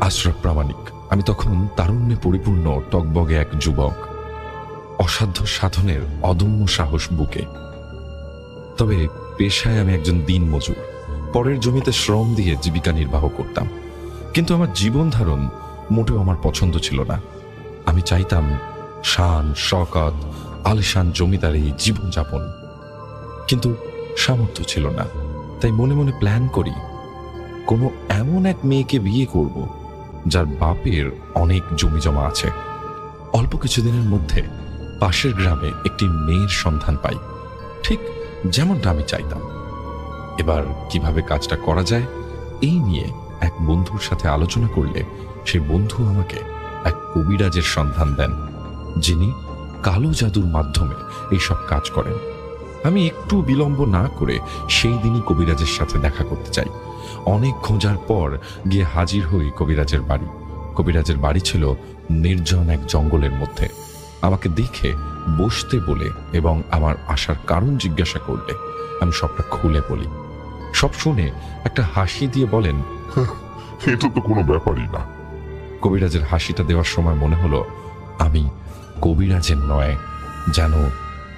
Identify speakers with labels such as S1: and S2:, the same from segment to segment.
S1: আশরাফ প্রামাণিক। আমি তখন তারুণ্যে পরিপূর্ণ টকবগে এক যুবক, অসাধ্য সাধনের অদম্য সাহস বুকে। তবে পেশায় আমি একজন দিনমজুর, পরের জমিতে শ্রম দিয়ে জীবিকা নির্বাহ করতাম। কিন্তু আমার জীবন ধারণ মোটেও আমার পছন্দ ছিল না। আমি চাইতাম শান শওকত আলিশান জমিদারি জীবনযাপন, কিন্তু সামর্থ্য ছিল না। তাই মনে মনে প্ল্যান করি, কোনো এমন এক মেয়েকে বিয়ে করব যার বাপের অনেক জমি জমা আছে। অল্প কিছুদিনের মধ্যে পাশের গ্রামে একটি মেয়ের সন্ধান পাই, ঠিক যেমনটা আমি চাইতাম। এবার কিভাবে কাজটা করা যায় এই নিয়ে এক বন্ধুর সাথে আলোচনা করলে সে বন্ধু আমাকে এক কবিরাজের সন্ধান দেন, যিনি কালো জাদুর মাধ্যমে এইসব কাজ করেন। আমি একটু বিলম্ব না করে সেই দিনই কবিরাজের সাথে দেখা করতে চাই। অনেক খোঁজার পর গিয়ে হাজির হই কবিরাজের বাড়ি। কবিরাজের বাড়ি ছিল নির্জন এক জঙ্গলের মধ্যে। আমাকে দেখে বসতে বলে এবং আমার আসার কারণ জিজ্ঞাসা করলে আমি সবটা খুলে বলি। সব শুনে একটা হাসি দিয়ে বলেন,
S2: এটা তো কোনো ব্যাপারই না।
S1: কবিরাজের হাসিটা দেওয়ার সময় মনে হলো আমি কবিরাজের নয়, যেন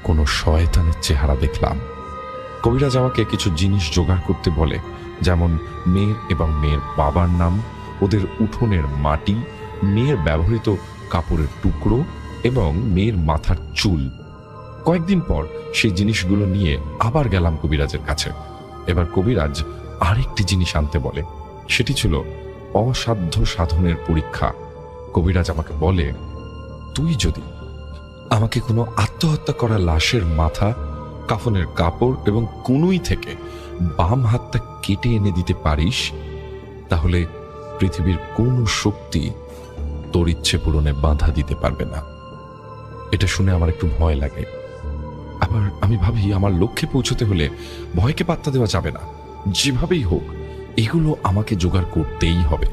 S1: কোনো শয়তানের চেহারা দেখলাম। কবিরাজ আমাকে কিছু জিনিস জোগাড় করতে বলে, যেমন মেয়ের এবং মেয়ের বাবার নাম, ওদের উঠোনের মাটি, মেয়ের ব্যবহৃত কাপড়ের টুকরো এবং মেয়ের মাথার চুল। কয়েকদিন পর সেই জিনিসগুলো নিয়ে আবার গেলাম কবিরাজের কাছে। এবার কবিরাজ আরেকটি জিনিস আনতে বলে, সেটি ছিল অসাধ্য সাধনের পরীক্ষা। কবিরাজ আমাকে বলে, তুই যদি আমাকে কোনো আত্মহত্যা করা লাশের মাথা, কাফনের কাপড় এবং কুনুই থেকে বাম হাতটা কেটে এনে দিতে পারিস, তাহলে পৃথিবীর কোনো শক্তি তোর ইচ্ছে পূরণে বাধা দিতে পারবে না। এটা শুনে আমার একটু ভয় লাগে। আবার আমি ভাবি, আমার লক্ষ্যে পৌঁছতে হলে ভয়কে পাত্তা দেওয়া যাবে না। যেভাবেই হোক এগুলো আমাকে জোগাড় করতেই হবে।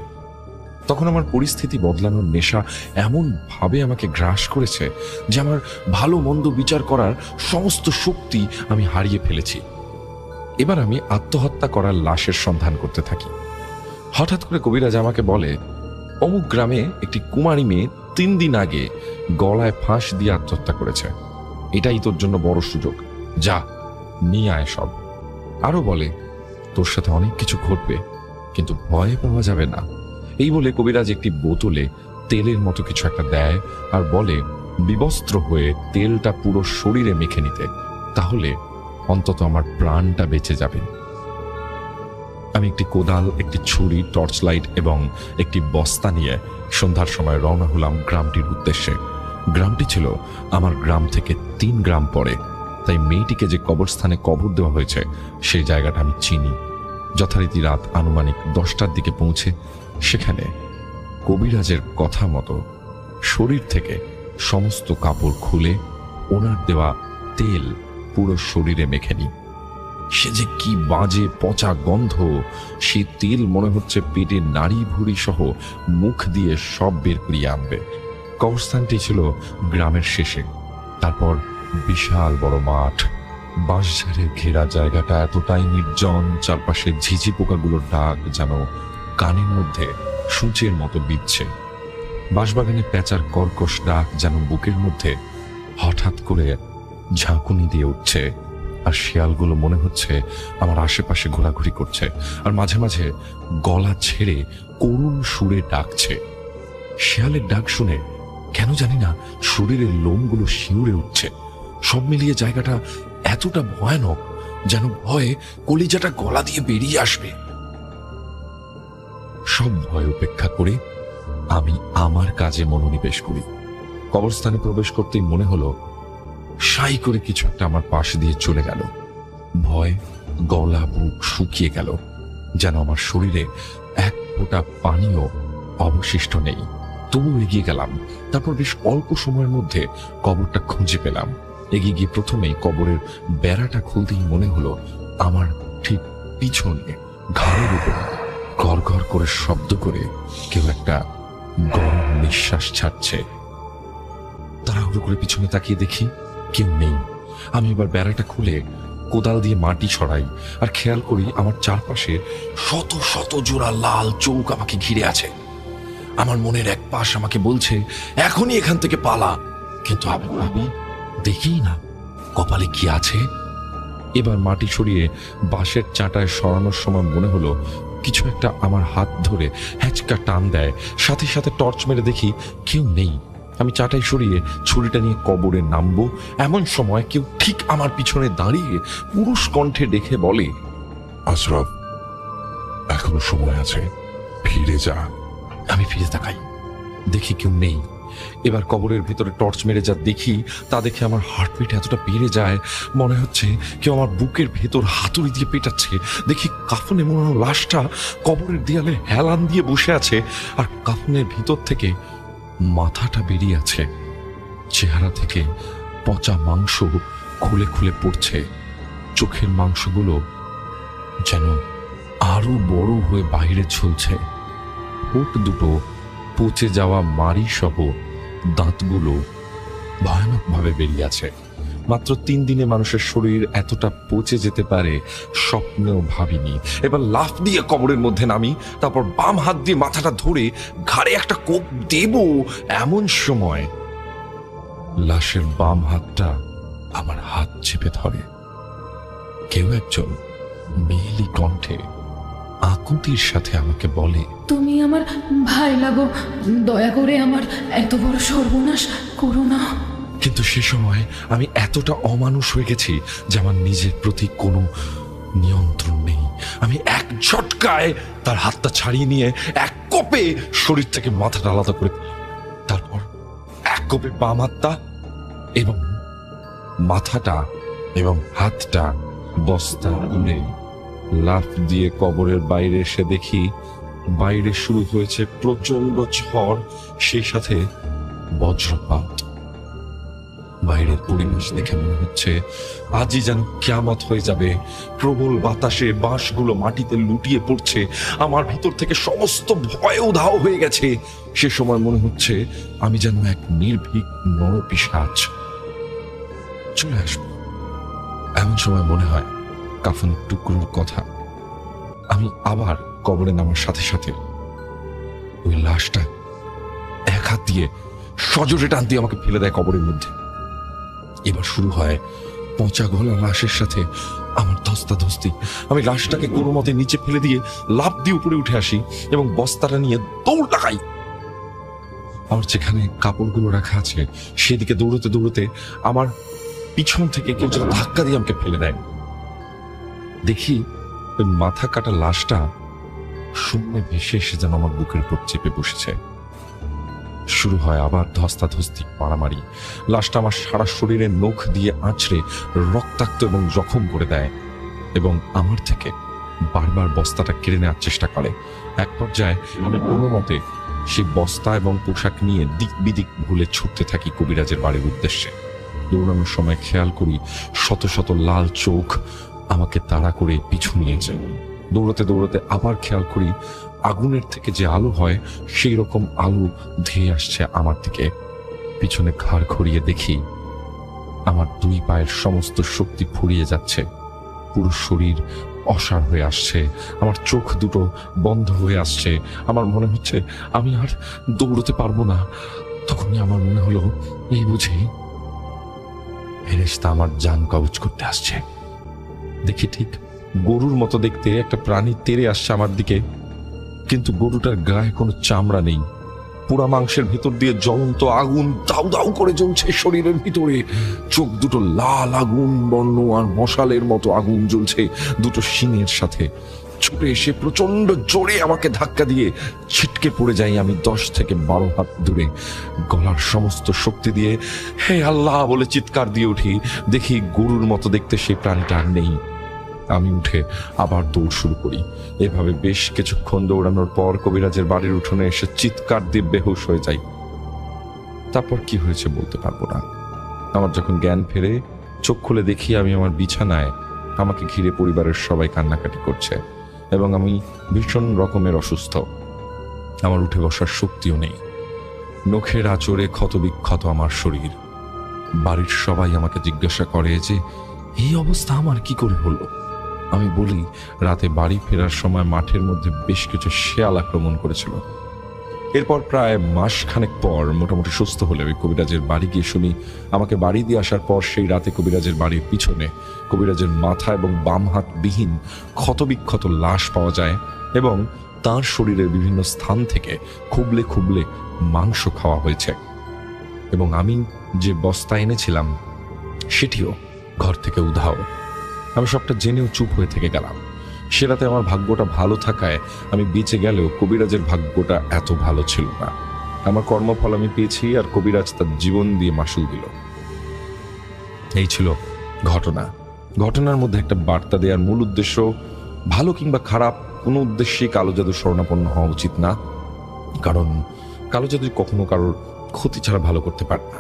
S1: তখন আমার পরিস্থিতি বদলানোর নেশা এমন ভাবে আমাকে গ্রাস করেছে যে আমার ভালো মন্দ বিচার করার সমস্ত শক্তি আমি হারিয়ে ফেলেছি। এবার আমি আত্মহত্যা করার লাশের সন্ধান করতে থাকি। হঠাৎ করে কবিরাজ আমাকে বলে, অমুক গ্রামে একটি কুমারী মেয়ে 3 দিন আগে গলায় ফাঁস দিয়ে আত্মহত্যা করেছে। এটাই তোর জন্য বড় সুযোগ, যা নিয়ে আয় সব। আরো বলে, তোর সাথে অনেক কিছু ঘটবে, কিন্তু ভয় পাওয়া যাবে না। এই বলে কবিরাজ একটি বোতলে তেলের মতো কিছু একটা দেয় আর বলে, বিবস্ত্র হয়ে তেলটা পুরো শরীরে মেখে নিতে, তাহলে অন্তত আমার প্রাণটা বেঁচে যাবে। আমি একটি কোদাল, একটি ছুরি, টর্চ লাইট এবং একটি বস্তা নিয়ে সন্ধ্যার সময় রওনা হলাম গ্রামটির উদ্দেশ্যে। গ্রামটি ছিল আমার গ্রাম থেকে 3 গ্রাম পরে, তাই মেয়েটিকে যে কবরস্থানে কবর দেওয়া হয়েছে সেই জায়গাটা আমি চিনি। যথারীতি রাত আনুমানিক 10টার দিকে পৌঁছে সেখানে কবিরাজের কথা মতো শরীর থেকে সমস্ত কাপড় খুলে ওনার দেওয়া তেল পুরো শরীরে মেখে নিই। সে যে কি বাজে পচা গন্ধ! সেই তেল মনে হচ্ছে পেটে নাড়ি ভুড়ি সহ মুখ দিয়ে সব বের করিয়ে আনবে। কবরস্থানটি ছিল গ্রামের শেষে। তারপর বিশাল বড় মাঠ, বাঁশঝাড়ে ঘেরা জায়গাটা এতটাই নির্জন, চারপাশে ঝিঝি পোকাগুলোর ডাক যেন কানের মধ্যে সূচের মতো বিচ্ছে। বাঁশবাগানে প্যাঁচার কর্কশ ডাক যেন বুকের মধ্যে হঠাৎ করে ঝাঁকুনি দিয়ে উঠছে। আর শিয়ালগুলো মনে হচ্ছে আমার আশেপাশে ঘোরাঘুরি করছে, আর মাঝে মাঝে গলা ছেড়ে করুণ সুরে ডাকছে। শিয়ালের ডাক শুনে কেন জানি না শরীরের লোমগুলো শিউরে উঠছে। সব মিলিয়ে জায়গাটা এতটা ভয়ানক যেন ভয়ে কলিজাটা গলা দিয়ে বেরিয়ে আসবে। সব ভয় উপেক্ষা করে আমি আমার কাজে মনোনিবেশ করি। কবরস্থানে প্রবেশ করতেই মনে হলো সাই করে কিছু একটা আমার পাশ দিয়ে চলে গেল। ভয় গলা বুক শুকিয়ে গেল, যেন আমার শরীরে এক ফোঁটা পানিও অবশিষ্ট নেই। তবু এগিয়ে গেলাম। তারপর বেশ অল্প সময়ের মধ্যে কবরটা খুঁজে পেলাম। এগিয়ে গিয়ে প্রথমেই কবরের বেড়াটা খুলতেই মনে হলো আমার ঠিক পিছনে ঘাড়ের উপর গড় গড় করে শব্দ করে কেউ একটা গরম নিঃশ্বাস ছাড়ছে। তাড়াহুড়ো করে পিছনে তাকিয়ে দেখি কেউ নেই। আমি এবার বেড়াটা খুলে কোদাল দিয়ে মাটি ছড়াই আর খেয়াল করি আমার চারপাশে শত শত জোড়া লাল চোখ আমাকে ঘিরে আছে। আমার মনের এক পাশ আমাকে বলছে এখনই এখান থেকে পালা, কিন্তু আমি দেখি না কপালে কি আছে। এবার মাটি সরিয়ে বাঁশের চাটায় সরানোর সময় মনে হলো কিছু একটা আমার হাত ধরে হ্যাচকা টান দেয়। সাথে সাথে টর্চ মেরে দেখি কেউ নেই। আমি চাটাই সরিয়ে ছুরিটা নিয়ে কবরে নামবো, এমন সময় কেউ ঠিক আমার পিছনে দাঁড়িয়ে পুরুষ কণ্ঠে ডেকে বলে,
S2: আশরাফ, এখনো সময় আছে, ফিরে যা।
S1: আমি ফিরে তাকাই, দেখি কেউ নেই। এবার কবরের ভেতরে টর্চ মেরে যা দেখি তা দেখে আমার হার্টবিট এতটা বেড়ে যায়, মনে হচ্ছে কেউ আমার বুকের ভেতর হাতুড়ি দিয়ে পেটাচ্ছে। দেখি কাফনে মোড়ানো লাশটা কবরের দেয়ালে হেলান দিয়ে বসে আছে, আর কাফনের ভিতর থেকে মাথাটা বেরিয়ে আছে। চেহারা থেকে পচা মাংস খুলে খুলে পড়ছে। চোখের মাংসগুলো যেন আরো বড় হয়ে বাইরে ঝুলছে। ঠোঁট দুটো পচে যাওয়া মাড়ি সহ দাঁতগুলো ভয়ানকভাবে বেরিয়ে আছে। মাত্র 3 দিনে মানুষের শরীর এতটা পচে যেতে পারে স্বপ্নেও ভাবিনি। এবার লাফ দিয়ে কবরের মধ্যে নামি, তারপর বাম হাত দিয়ে মাথাটা ধরে ঘাড়ে একটা কোপ দেব, এমন সময় লাশের বাম হাতটা আমার হাত চেপে ধরে। কেউ একজন মেয়েলি কণ্ঠে আকুতির সাথে আমাকে বলে,
S3: তুমি আমার ভাই লাগো, দয়া করে আমার এত বড় সর্বনাশ করো না।
S1: কিন্তু সে সময় আমি এতটা অমানুষ হয়ে গেছি যে আমার নিজের প্রতি কোনো নিয়ন্ত্রণ নেই। আমি এক ঝটকায় তার হাতটা ছাড়িয়ে নিয়ে এক কোপে শরীর থেকে মাথাটা আলাদা করে, তারপর এক কোপে বাম হাতটা এবং মাথাটা এবং হাতটা বস্তা উড়ে লাফ দিয়ে কবরের বাইরে এসে দেখি বাইরে শুরু হয়েছে প্রচন্ড ঝড়, সেই সাথে বজ্রপাত। বাইরের পরিবেশ দেখে মনে হচ্ছে আজই যেন কিয়ামত হয়ে যাবে। প্রবল বাতাসে বাঁশগুলো মাটিতে লুটিয়ে পড়ছে। আমার ভিতর থেকে সমস্ত ভয় উধাও হয়ে গেছে। সে সময় মনে হচ্ছে আমি যেন এক নির্ভীক নরপিশাচ। চলে আসবো এমন সময় মনে হয় কাফনের টুকরোর কথা। আমি আবার কবরে নামার সাথে সাথে ওই লাশটা এক হাত দিয়ে সজোরে টান দিয়ে আমাকে ফেলে দেয় কবরের মধ্যে। এবার শুরু হয় পচা গলা লাশের সাথে আমার ধস্তাধস্তি। আমি লাশটাকে কোনো মতে নিচে ফেলে দিয়ে লাফ দিয়ে উপরে উঠে আসি এবং বস্তাটা নিয়ে দৌড় লাগাই। আমার যেখানে কাপড়গুলো রাখা আছে সেদিকে দৌড়তে দৌড়তে আমার পিছন থেকে কেউ যেন ধাক্কা দিয়ে আমাকে ফেলে দেয়। দেখি ওই মাথা কাটা লাশটা শূন্যে ভেসে এসে যেন আমার বুকের উপর চেপে বসেছে। শুরু হয় আবার ধস্তাধস্তি, মারামারি। লাশটা আমার সারা শরীরে নখ দিয়ে আঁচড়ে রক্তাক্ত এবং জখম করে দেয় এবং আমার থেকে বারবার বস্তাটা কেড়ে নেওয়ার চেষ্টা করে। এক পর্যায়ে আমি কোনো মতে সেই বস্তা এবং পোশাক নিয়ে দিক বিদিক ভুলে ছুটতে থাকি কবিরাজের বাড়ির উদ্দেশ্যে। দৌড়ানোর সময় খেয়াল করি শত শত লাল চোখ আমাকে তাড়া করে পিছু নিয়েছে। দৌড়াতে দৌড়াতে আবার খেয়াল করি আগুনের থেকে যে আলো হয় সেই রকম আলো ধেয়ে আসছে আমার দিকে। পিছনে ঘাড় ঘুরিয়ে দেখি আমার 2 পায়ের সমস্ত শক্তি ফুরিয়ে যাচ্ছে। পুরো শরীর অসাড় হয়ে আসছে, আমার চোখ দুটো বন্ধ হয়ে আসছে। আমার মনে হচ্ছে আমি আর দৌড়তে পারবো না। তখনই আমার মনে হলো এই বুঝি ফেরেশতা আমার জান কবজ করতে আসছে। দেখি ঠিক গরুর মতো দেখতে একটা প্রাণী তেড়ে আসছে আমার দিকে, কিন্তু গরুটার গায়ে কোনো চামড়া নেই। পুরা মাংসের ভিতর দিয়ে জ্বলন্ত আগুন দাউ দাউ করে জ্বলছে শরীরের ভিতরে। চোখ দুটো লাল আগুন বর্ণ আর মশালের মতো আগুন জ্বলছে দুটো শিঙের সাথে। ছুটে এসে প্রচন্ড জোরে আমাকে ধাক্কা দিয়ে ছিটকে পড়ে যাই আমি 10 থেকে 12 হাত দূরে। গলার সমস্ত শক্তি দিয়ে হে আল্লাহ বলে চিৎকার দিয়ে উঠি। দেখি গরুর মতো দেখতে সেই প্রাণীটা আর নেই। আমি উঠে আবার দৌড় শুরু করি। এভাবে বেশ কিছুক্ষণ দৌড়ানোর পর কবিরাজের বাড়ির উঠোনে এসে চিৎকার দিয়ে বেহুশ হয়ে যাই। তারপর কি হয়েছে বলতে পারবো না। আমার যখন জ্ঞান ফেরে চোখ খুলে দেখি আমি আমার বিছানায়, আমাকে ঘিরে পরিবারের সবাই কান্নাকাটি করছে এবং আমি ভীষণ রকমের অসুস্থ। আমার উঠে বসার শক্তিও নেই। নখের আঁচড়ে ক্ষতবিক্ষত আমার শরীর। বাড়ির সবাই আমাকে জিজ্ঞাসা করে যে এই অবস্থা আমার কি করে হলো। আমি বলি রাতে বাড়ি ফেরার সময় মাঠের মধ্যে বেশ কিছু শেয়াল আক্রমণ করেছিল। এরপর প্রায় মাস খানেক পর মোটামুটি সুস্থ হলে ওই কবিরাজের বাড়ি গিয়ে শুনি আমাকে বাড়ি দিয়ে আসার পর সেই রাতে কবিরাজের বাড়ির পিছনে কবিরাজের মাথা এবং বাম হাত বিহীন ক্ষতবিক্ষত লাশ পাওয়া যায় এবং তার শরীরের বিভিন্ন স্থান থেকে খুবলে খুবলে মাংস খাওয়া হয়েছে এবং আমি যে বস্তা এনেছিলাম সেটিও ঘর থেকে উধাও। আমি সবটা জেনেও চুপ হয়ে থেকে গেলাম। সে রাতে আমার ভাগ্যটা ভালো থাকায় আমি বেঁচে গেলেও কবিরাজের ভাগ্যটা এত ভালো ছিল না। আমার কর্মফল আমি পেয়েছি আর কবিরাজ তার জীবন দিয়ে মাসুল দিল। এই ছিল ঘটনা। ঘটনার মধ্যে একটা বার্তা দেওয়ার মূল উদ্দেশ্য, ভালো কিংবা খারাপ কোনো উদ্দেশ্যেই কালো জাদুর শরণাপন্ন হওয়া উচিত না, কারণ কালো জাদু কখনো কারোর ক্ষতি ছাড়া ভালো করতে পারে না।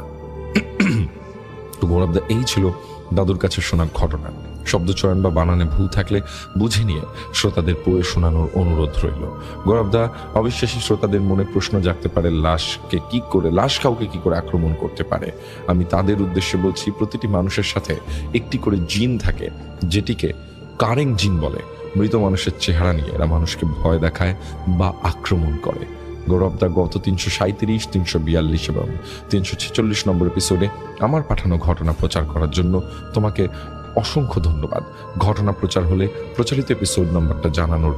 S1: তো গৌরবদা, এই ছিল দাদুর কাছে শোনার ঘটনা। শব্দচয়ন বা বানানে ভুল থাকলে বুঝে নিয়ে শ্রোতাদের পড়ে শোনানোর অনুরোধ রইল। গৌরবদা, অবিশ্বাসী শ্রোতাদের মনে প্রশ্ন জাগতে পারে, লাশ কাউকে কি করে আক্রমণ করতে পারে? আমি তাদের উদ্দেশ্যে বলছি, প্রতিটি মানুষের সাথে একটি করে জিন থাকে, যেটিকে কারেং জিন বলে। মৃত মানুষের চেহারা নিয়ে এরা মানুষকে ভয় দেখায় বা আক্রমণ করে। গৌরবদা, গত 337, 342 এবং 346 নম্বর এপিসোডে আমার পাঠানো ঘটনা প্রচার করার জন্য তোমাকে অসংখ্য ধন্যবাদ। ঘটনা প্রচার হলে প্রচারিত এপিসোড নম্বরটা জানানোর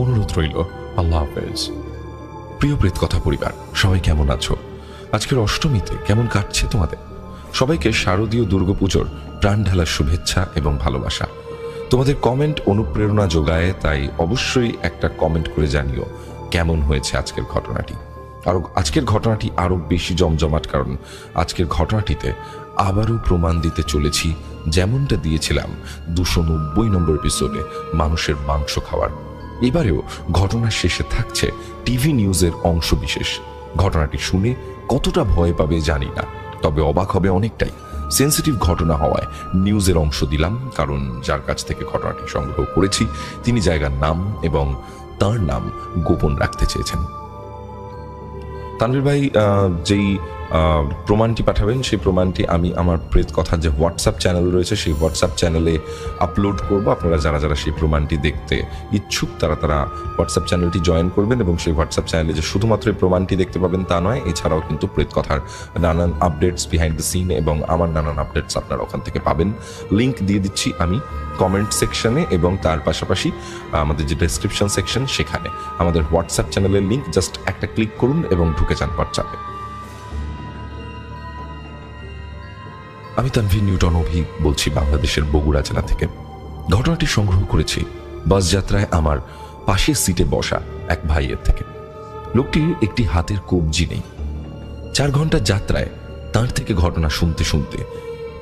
S1: অনুরোধ রইল। আল্লাহ হাফেজ। প্রিয় প্রেত কথা পরিবার, সবাই কেমন আছো? আজকের অষ্টমীতে কেমন কাটছে তোমাদের? সবাইকে শারদীয় দুর্গাপুজোর প্রাণ ঢালার শুভেচ্ছা এবং ভালোবাসা। তোমাদের কমেন্ট অনুপ্রেরণা যোগায়, তাই অবশ্যই একটা কমেন্ট করে জানিও কেমন হয়েছে আজকের ঘটনাটি। আজকের ঘটনাটি আরো বেশি জমজমাট, কারণ আজকের ঘটনাটিতে আবারও প্রমাণ দিতে চলেছি যেমনটা দিয়েছিলাম 290 নম্বর এপিসোডে মানুষের মাংস খাওয়ার। এবারেও ঘটনার শেষে থাকছে টিভি নিউজের অংশ বিশেষ। ঘটনাটি শুনে কতটা ভয় পাবে জানি না, তবে অবাক হবে অনেকটাই। সেন্সিটিভ ঘটনা হওয়ায় নিউজের অংশ দিলাম, কারণ যার কাছ থেকে ঘটনাটি সংগ্রহ করেছি তিনি জায়গার নাম এবং তার নাম গোপন রাখতে চেয়েছেন। তানভীর ভাই যেই প্রমাণটি পাঠাবেন সেই প্রমাণটি আমি আমার প্রেত কথার যে হোয়াটসঅ্যাপ চ্যানেল রয়েছে সেই হোয়াটসঅ্যাপ চ্যানেলে আপলোড করব। আপনারা যারা যারা সেই প্রমাণটি দেখতে ইচ্ছুক তারা হোয়াটসঅ্যাপ চ্যানেলটি জয়েন করবেন এবং সেই হোয়াটসঅ্যাপ চ্যানেলে যে শুধুমাত্র এই প্রমাণটি দেখতে পাবেন তা নয়, এছাড়াও কিন্তু প্রেত কথার নানান আপডেটস বিহাইন্ড দ্য সিন এবং আমার নানান আপডেটস আপনারা ওখান থেকে পাবেন। লিঙ্ক দিয়ে দিচ্ছি আমি কমেন্ট সেকশনে এবং তার পাশাপাশি আমাদের যে ডেসক্রিপশন সেকশন সেখানে আমাদের হোয়াটসঅ্যাপ চ্যানেলের লিঙ্ক জাস্ট একটা ক্লিক করুন এবং ঢুকে যান হোয়াটসঅ্যাপে। আমি তানভীর নিউটন অভি বলছি বাংলাদেশের বগুড়া জেলা থেকে। ঘটনাটি সংগ্রহ করেছি বাস যাত্রায় আমার পাশের সিটে বসা এক ভাইয়ের থেকে। লোকটির একটি হাতের কবজি নেই। 4 ঘন্টার যাত্রায় তার থেকে ঘটনা শুনতে শুনতে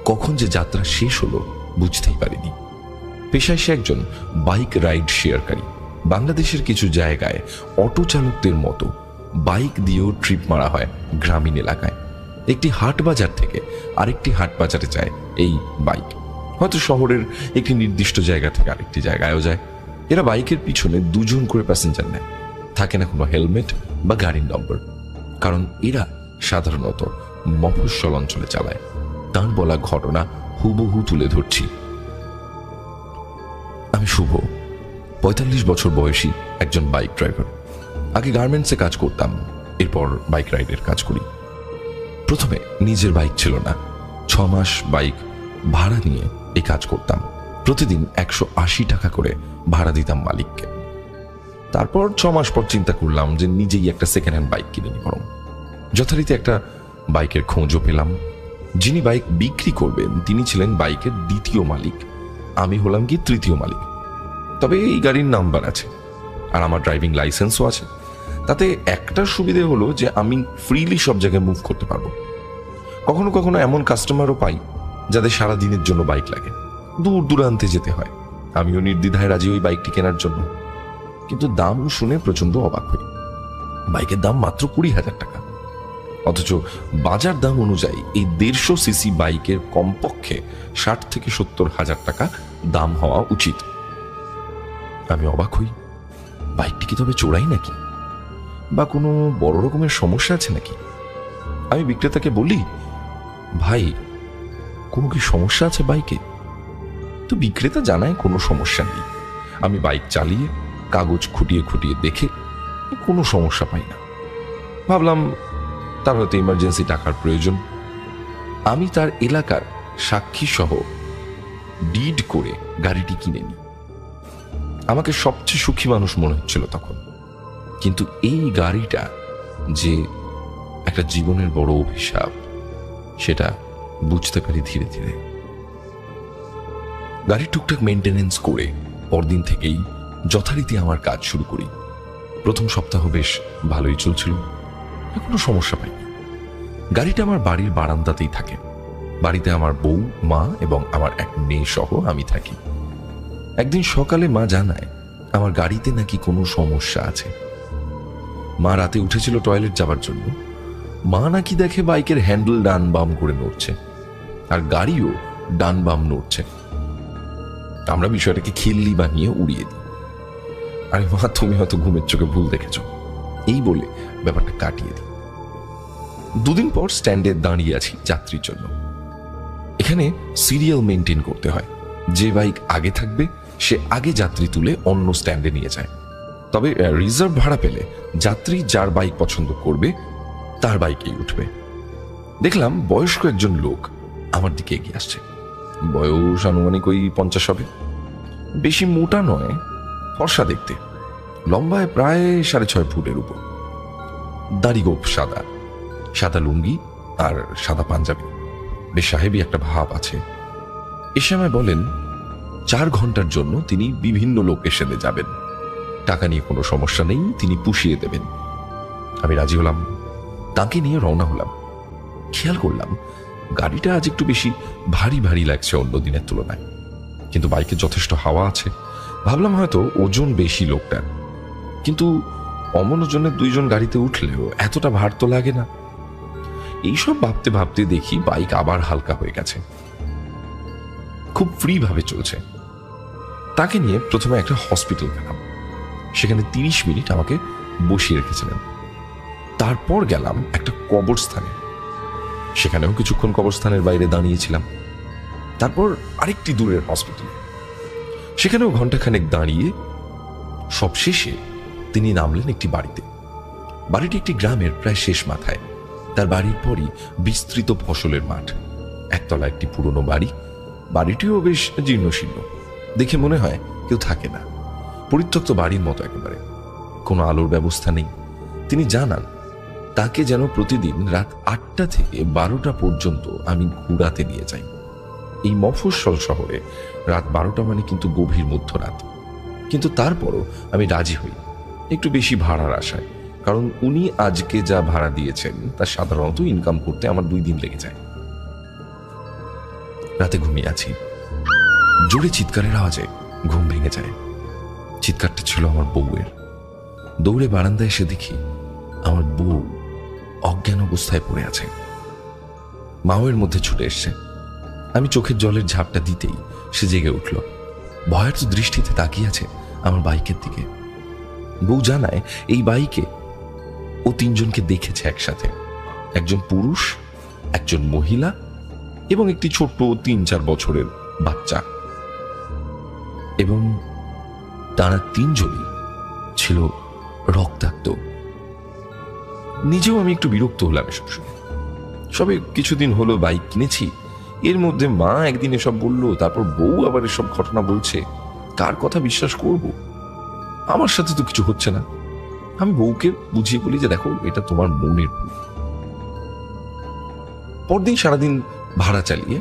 S1: কখন যে যাত্রা শেষ হলো বুঝতেই পারিনি। পেশায় সে একজন বাইক রাইড শেয়ারকারী। বাংলাদেশের কিছু জায়গায় অটো চালকদের মতো বাইক দিয়েও ট্রিপ মারা হয় গ্রামীণ এলাকায়। একটি হাট বাজার থেকে আরেকটি হাট বাজারে যায় এই বাইক, হয়তো শহরের একটি নির্দিষ্ট জায়গা থেকে আরেকটি জায়গায়ও যায়। এরা বাইকের পিছনে 2 জন করে প্যাসেঞ্জার নেয়। থাকে না কোনো হেলমেট বা গাড়ির নম্বর, কারণ এরা সাধারণত মফস্বল অঞ্চলে চালায়। তার বলা ঘটনা হুবহু তুলে ধরছি। আমি শুভ, 45 বছর বয়সী একজন বাইক ড্রাইভার। আগে গার্মেন্টসে কাজ করতাম, এরপর বাইক রাইডের কাজ করি। প্রথমে নিজের বাইক ছিল না, 6 মাস বাইক ভাড়া নিয়ে এই কাজ করতাম। প্রতিদিন 180 টাকা করে ভাড়া দিতাম মালিককে। তারপর 6 মাস পর চিন্তা করলাম যে নিজেই একটা সেকেন্ড হ্যান্ড বাইক কিনে নিই। বরং যথারীতি একটা বাইকের খোঁজও পেলাম। যিনি বাইক বিক্রি করবেন তিনি ছিলেন বাইকের 2য় মালিক, আমি হলাম কি 3য় মালিক। তবে এই গাড়ির নাম্বার আছে আর আমার ড্রাইভিং লাইসেন্সও আছে। তাতে একটা সুবিধে হলো যে আমি ফ্রিলি সব জায়গায় মুভ করতে পারবো। কখনো কখনো এমন কাস্টমারও পাই যাদের সারা দিনের জন্য বাইক লাগে, দূর দূরান্তে যেতে হয়। আমিও নির্দ্বিধায় রাজি ওই বাইকটি কেনার জন্য, কিন্তু দাম শুনে প্রচন্ড অবাক হই। বাইকের দাম মাত্র 20,000 টাকা, অথচ বাজার দাম অনুযায়ী এই 150 সিসি বাইকের কমপক্ষে 60 থেকে 70,000 টাকা দাম হওয়া উচিত। আমি অবাক হই, বাইকটি কি তবে চোরাই নাকি, বা কোনো বড় রকমের সমস্যা আছে নাকি? আমি বিক্রেতাকে বলি, ভাই কোনো কি সমস্যা আছে বাইকে? তো বিক্রেতা জানায় কোনো সমস্যা নেই। আমি বাইক চালিয়ে কাগজ খুঁটিয়ে খুঁটিয়ে দেখে কোনো সমস্যা পাই না। ভাবলাম তার হয়তো ইমার্জেন্সি টাকার প্রয়োজন। আমি তার এলাকার সাক্ষী সহ ডিড করে গাড়িটি কিনে নিই। আমাকে সবচেয়ে সুখী মানুষ মনে হচ্ছিল তখন, কিন্তু এই গাড়িটা যে একটা জীবনের বড় অভিশাপ সেটা বুঝতে পারি ধীরে ধীরে। গাড়ি টুকটাক মেনটেনেন্স করে পরদিন থেকেই যথারীতি আমার কাজ শুরু করি। প্রথম সপ্তাহ বেশ ভালোই চলছিল, কোনো সমস্যা পাইনি। গাড়িটা আমার বাড়ির বারান্দাতেই থাকে। বাড়িতে আমার বউ, মা এবং আমার এক মেয়ে সহ আমি থাকি। একদিন সকালে মা জানায় আমার গাড়িতে নাকি কোনো সমস্যা আছে। মা রাতে উঠেছিল টয়লেট যাবার জন্য। মা নাকি দেখে বাইকের হ্যান্ডেল ডান বাম করে নড়ছে, আর গাড়িও ডান বাম নড়ছে। আমরা বিষয়টাকে খিল্লি বানিয়ে উড়িয়ে দিই। আরে মা, তুমি হয়তো ঘুমের চোখে ভুল দেখেছ, এই বলে ব্যাপারটা কাটিয়ে দিই। দুদিন পর স্ট্যান্ডে দাঁড়িয়ে আছি যাত্রীর জন্য। এখানে সিরিয়াল মেনটেন করতে হয়। যে বাইক আগে থাকবে সে আগে যাত্রী তুলে অন্য স্ট্যান্ডে নিয়ে যায়। তবে রিজার্ভ ভাড়া পেলে যাত্রী যার বাইক পছন্দ করবে তার বাইকেই উঠবে। দেখলাম বয়স্ক একজন লোক আমার দিকে এগিয়ে আসছে। বয়স আনুমানিক ওই 50 হবে। বেশি মোটা নয়, ফর্সা দেখতে, লম্বায় প্রায় 6.5 ফুটের উপর, দাড়ি গোঁফ সাদা, সাদা লুঙ্গি আর সাদা পাঞ্জাবি, বেশ সাহেবী একটা ভাব আছে। এসে আমায় বলেন 4 ঘন্টার জন্য তিনি বিভিন্ন লোকেশনে যাবেন, টাকা নিয়ে কোনো সমস্যা নেই, তিনি পুষিয়ে দেবেন। আমি রাজি হলাম, তাকে নিয়ে রওনা হলাম। খেয়াল করলাম গাড়িটা আজ একটু বেশি ভারী ভারী লাগছে অন্য দিনের তুলনায়, কিন্তু বাইকে যথেষ্ট হাওয়া আছে। ভাবলাম হয়তো ওজন বেশি লোকটার, কিন্তু অমনোজনে 2 জন গাড়িতে উঠলেও এতটা ভার তো লাগে না। এইসব ভাবতে ভাবতে দেখি বাইক আবার হালকা হয়ে গেছে, খুব ফ্রি ভাবে চলছে। তাকে নিয়ে প্রথমে একটা হসপিটাল গেলাম। সেখানে 30 মিনিট আমাকে বসিয়ে রেখেছিলেন। তারপর গেলাম একটা কবরস্থানে, সেখানেও কিছুক্ষণ কবরস্থানের বাইরে দাঁড়িয়েছিলাম। তারপর আরেকটি দূরের হসপিটাল, সেখানেও ঘন্টাখানেক দাঁড়িয়ে সবশেষে তিনি নামলেন একটি বাড়িতে। বাড়িটি একটি গ্রামের প্রায় শেষ মাথায়। তার বাড়ির পরই বিস্তৃত ফসলের মাঠ। একতলা একটি পুরনো বাড়ি। বাড়িটিও বেশ জীর্ণশীর্ণ, দেখে মনে হয় কেউ থাকে না। পরিত্যক্ত বাড়ির মতো একেবারে, কোনো আলোর ব্যবস্থা নেই। তিনি জানান তাকে যেন প্রতিদিন রাত 8টা থেকে 12টা পর্যন্ত আমি ঘুরাতে নিয়ে যাই। এই মফস্বল শহরে রাত 12টা মানে কিন্তু গভীর মধ্যরাত। কিন্তু তারপরও আমি রাজি হই, একটু বেশি ভাড়ার আশায়, কারণ উনি আজকে যা ভাড়া দিয়েছেন তা সাধারণত ইনকাম করতে আমার 2 দিন লেগে যায়। রাতে ঘুমিয়ে আছি, জোরে চিৎকারের আওয়াজে ঘুম ভেঙে যায়। চিৎকারটা ছিল আমার বউয়ের। দৌড়ে বারান্দায় এসে দেখি আমার বউ অজ্ঞান অবস্থায় পড়ে আছে। মাওয়ের মধ্যে ছুটে এসছে। আমি চোখের জলের ঝাপটা দিতেই সে জেগে উঠল। ভয়ার্ত দৃষ্টিতে তাকিয়ে আছে আমার বাইকের দিকে। বউ জানায় এই বাইকে ও 3 জনকে দেখেছে একসাথে, একজন পুরুষ, একজন মহিলা এবং একটি ছোট্ট 3-4 বছরের বাচ্চা, এবং তারা 3 জনই ছিল রক্তাক্ত। নিজেও আমি একটু বিরক্ত হলাম এসব শুনে। সবে কিছুদিন হলো বাইক কিনেছি, এর মধ্যে মা একদিন এসব বলল, তারপর বউ আবার এসব ঘটনা বলছে। কার কথা বিশ্বাস করব? আমার সাথে তো কিছু হচ্ছে না। আমি বউকে বুঝিয়ে বলি যে দেখো, এটা তোমার মনের ভুল। পরদিন সারাদিন ভাড়া চালিয়ে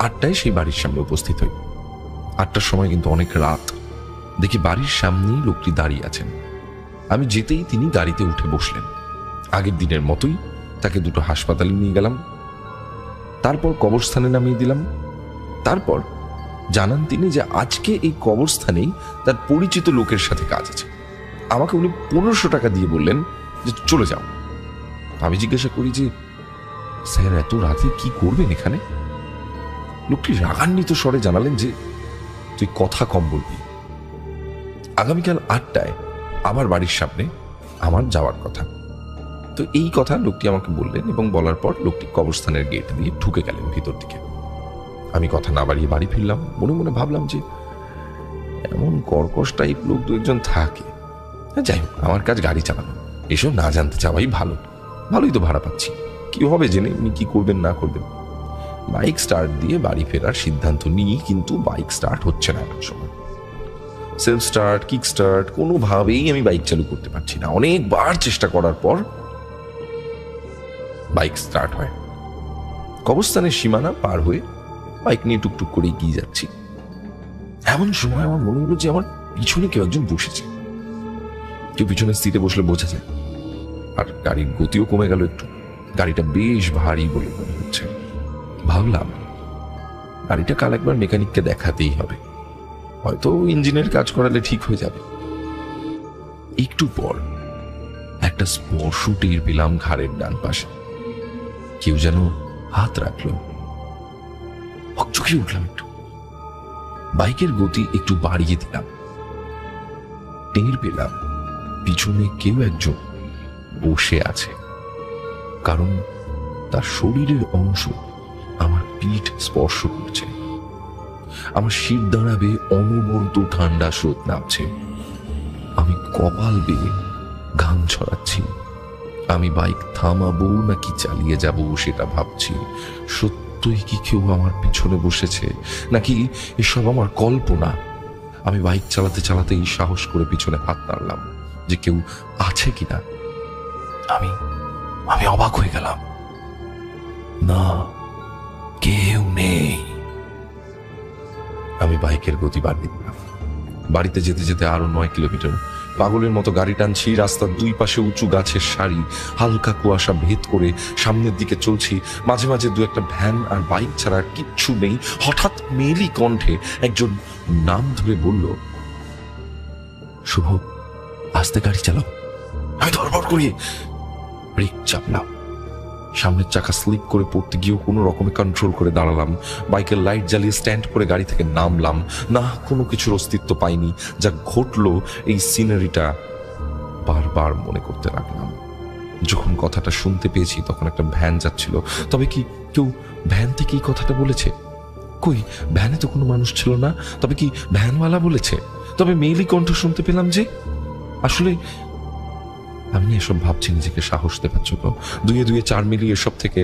S1: 8টায় সেই বাড়ির সামনে উপস্থিত হই। 8টার সময় কিন্তু অনেক রাত। দেখি বাড়ির সামনেই লোকটি দাঁড়িয়ে আছেন। আমি যেতেই তিনি গাড়িতে উঠে বসলেন। আগের দিনের মতোই তাকে 2টো হাসপাতালে নিয়ে গেলাম, তারপর কবরস্থানে নামিয়ে দিলাম। তারপর জানান তিনি যে আজকে এই কবরস্থানেই তার পরিচিত লোকের সাথে কাজ আছে। আমাকে উনি 1500 টাকা দিয়ে বললেন যে চলে যাও। আমি জিজ্ঞাসা করি যে স্যার, এত রাতে কি করবেন এখানে? লোকটি রাগান্বিত স্বরে জানালেন যে তুই কথা কম বলবি, আগামীকাল 8টায় আমার বাড়ির সামনে আমার যাওয়ার কথা। তো এই কথা লোকটি আমাকে বললেন, এবং বলার পর লোকটি কবরস্থানের গেট দিয়ে ঢুকে গেলেন ভিতর দিকে। আমি কথা না বাড়িয়ে বাড়ি ফিরলাম। মনে মনে ভাবলাম যে এমন কর্কশ টাইপ লোক 2-1 জন থাকে। যাই হোক, আমার কাজ গাড়ি চালানো, এসব না জানতে চাওয়াই ভালো। ভালোই তো ভাড়া পাচ্ছি, কি হবে জেনে উনি কি করবেন না করবেন। বাইক স্টার্ট দিয়ে বাড়ি ফেরার সিদ্ধান্ত নিই, কিন্তু বাইক স্টার্ট হচ্ছে না এমন সময়। সেলফ স্টার্ট, কিক স্টার্ট, কোনোভাবেই আমি বাইক চালু করতে পারছি না। অনেকবার চেষ্টা করার পর বাইক স্টার্ট হয়। কবরস্থানের সীমানা পার হয়ে বাইক নিয়ে টুকটুক করে এগিয়ে যাচ্ছি। এমন সময় আমার মনে হলো যে আমার পিছনে কেউ একজন বসেছে। কেউ পিছনের সিটে বসলে বোঝা যায়। আর গাড়ির গতিও কমে গেল একটু। গাড়িটা বেশ ভারী বলে মনে হচ্ছে। ভাবলাম গাড়িটা কাল একবার মেকানিককে দেখাতেই হবে, হয়তো ইঞ্জিনের কাজ করালে ঠিক হয়ে যাবে। একটু পর একটা স্পর্শ টের পেলাম ঘাড়ের ডান পাশে। কেউ যেন হাত রাখলো। হকচকে উঠলাম একটু। বাইকের গতি একটু বাড়িয়ে দিলাম। টের পেলাম পিছনে কেউ একজন বসে আছে, কারণ তার শরীরের অংশ আমার পিঠ স্পর্শ করছে। আমার শির দাঁড়াবে, অনবরত ঠান্ডা স্রোত নামছে। আমি কপাল বেয়ে ঘাম ছড়াচ্ছি। আমি বাইক থামাবো নাকি চালিয়ে যাব সেটা ভাবছি। সত্যই কি কেউ আমার পিছনে বসেছে, নাকি এসব আমার কল্পনা? আমি বাইক চালাতে চালাতেই সাহস করে পিছনে হাত নাড়লাম যে কেউ আছে কিনা। আমি অবাক হয়ে গেলাম। না, কেউ নেই। আমি বাইকের গতি বাড়িয়ে দিলাম। বাড়িতে যেতে যেতে আরো 9 কিলোমিটার পাগলের মতো গাড়ি টানছি। রাস্তার দুই পাশে উঁচু গাছের সারি, হালকা কুয়াশা ভেদ করে সামনের দিকে চলছি। মাঝে মাঝে দু একটা ভ্যান আর বাইক ছাড়া কিচ্ছু নেই। হঠাৎ মেলি কণ্ঠে একজন নাম ধরে বলল, শুভ, আস্তে গাড়ি চালাও। আমি ধরপড় করি ব্রেক চাপলাম। সামনের চাকা স্লিপ করে পড়তে গিয়েও কোনো রকমে কন্ট্রোল করে দাঁড়ালাম। বাইকের লাইট জ্বালিয়ে স্ট্যান্ড করে গাড়ি থেকে নামলাম। না, কোনো কিছুর অস্তিত্ব পাইনি। যা ঘটলো এই সিনারিটা বারবার মনে করতে লাগলাম। যখন কথাটা শুনতে পেয়েছি তখন একটা ভ্যান যাচ্ছিল। তবে কি কেউ ভ্যান থেকে এই কথাটা বলেছে? কই, ভ্যানে তো কোনো মানুষ ছিল না। তবে কি ভ্যানওয়ালা বলেছে? তবে মেইলি কণ্ঠ শুনতে পেলাম যে। আসলে আমি এসব ভাবছি নিজেকে সাহস দেবার জন্য। দুয়ে দুয়ে 4 মিলিয়ে এসব থেকে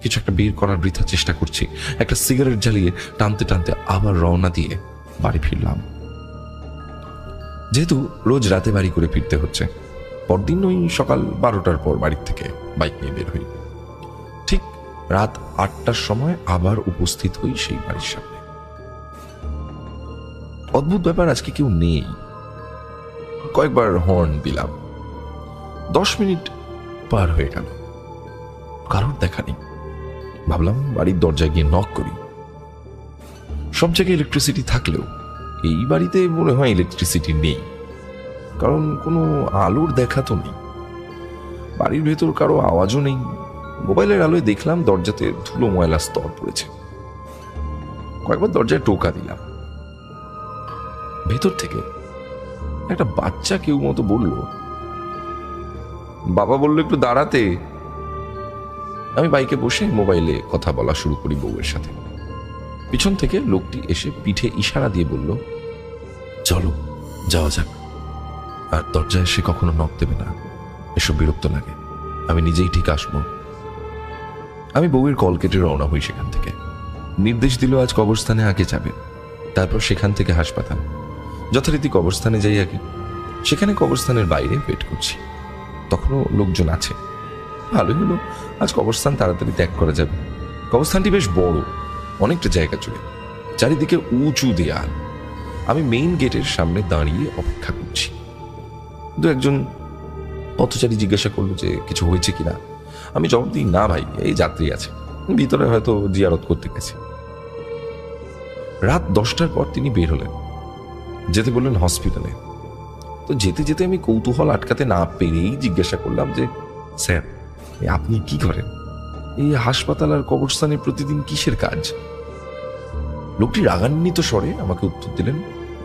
S1: কিছু একটা বের করার বৃথা চেষ্টা করছি। একটা সিগারেট জ্বালিয়ে টানতে টানতে আবার রওনা দিয়ে বাড়ি ফিরলাম। যেহেতু রোজ রাতে বাড়ি করে ফিরতে হচ্ছে, পরদিন ওই সকাল 12টার পর বাড়ির থেকে বাইক নিয়ে বের হই। ঠিক রাত 8টার সময় আবার উপস্থিত হই সেই বাড়ির সামনে। অদ্ভুত ব্যাপার, আজকে কেউ নেই। কয়েকবার হর্ন দিলাম। 10 মিনিট পার হয়ে গেল, কারোর দেখা নেই। ভাবলাম বাড়ির দরজায় গিয়ে নক করি। সব জায়গায় ইলেকট্রিসিটি থাকলেও এই বাড়িতে মনে হয় ইলেকট্রিসিটি নেই, কারণ কোনো আলোর দেখা তো নেই। বাড়ির ভেতর কারো আওয়াজও নেই। মোবাইলের আলোয় দেখলাম দরজাতে ধুলো ময়লা স্তর পড়েছে। কয়েকবার দরজায় টোকা দিলাম। ভেতর থেকে একটা বাচ্চা কেউ মতো বলল, বাবা বললো একটু দাঁড়াতে। আমি বাইকে বসে মোবাইলে কথা বলা শুরু করি বউয়ের সাথে। পিছন থেকে লোকটি এসে পিঠে ইশারা দিয়ে বলল, চলো যাওয়া যাক। আর দরজায় এসে কখনো নক দেবে না, এসব বিরক্ত লাগে, আমি নিজেই ঠিক আসবো। আমি বউয়ের কল কেটে রওনা হই সেখান থেকে। নির্দেশ দিল আজ কবরস্থানে আগে যাবে, তারপর সেখান থেকে হাসপাতাল। যথারীতি কবরস্থানে যাই আগে। সেখানে কবরস্থানের বাইরে ওয়েট করছি। তখনও লোকজন আছে। ভালোই হলো, আজ কবরস্থান তাড়াতাড়ি ত্যাগ করা যাবে। কবরস্থানটি বেশ বড়, অনেকটা জায়গা জুড়ে, চারিদিকে উঁচু দেয়াল। আমি মেইন গেটের সামনে দাঁড়িয়ে অপেক্ষা করছি। দু একজন পথচারী জিজ্ঞাসা করলো যে কিছু হয়েছে কিনা। আমি জবাব দিই, না ভাই, এই যাত্রী আছে, ভিতরে হয়তো জিয়ারত করতে গেছে। রাত 10টার পর তিনি বের হলেন, যেতে বললেন হসপিটালে। তো যেতে যেতে আমি কৌতূহল আটকাতে না পেরেই জিজ্ঞাসা করলাম যে, স্যার আপনি কি করেন? এই হাসপাতাল আর কবরস্থানে প্রতিদিন কিসের কাজ? লোকটি রাগান্বিত স্বরে আমাকে উত্তর দিলেন,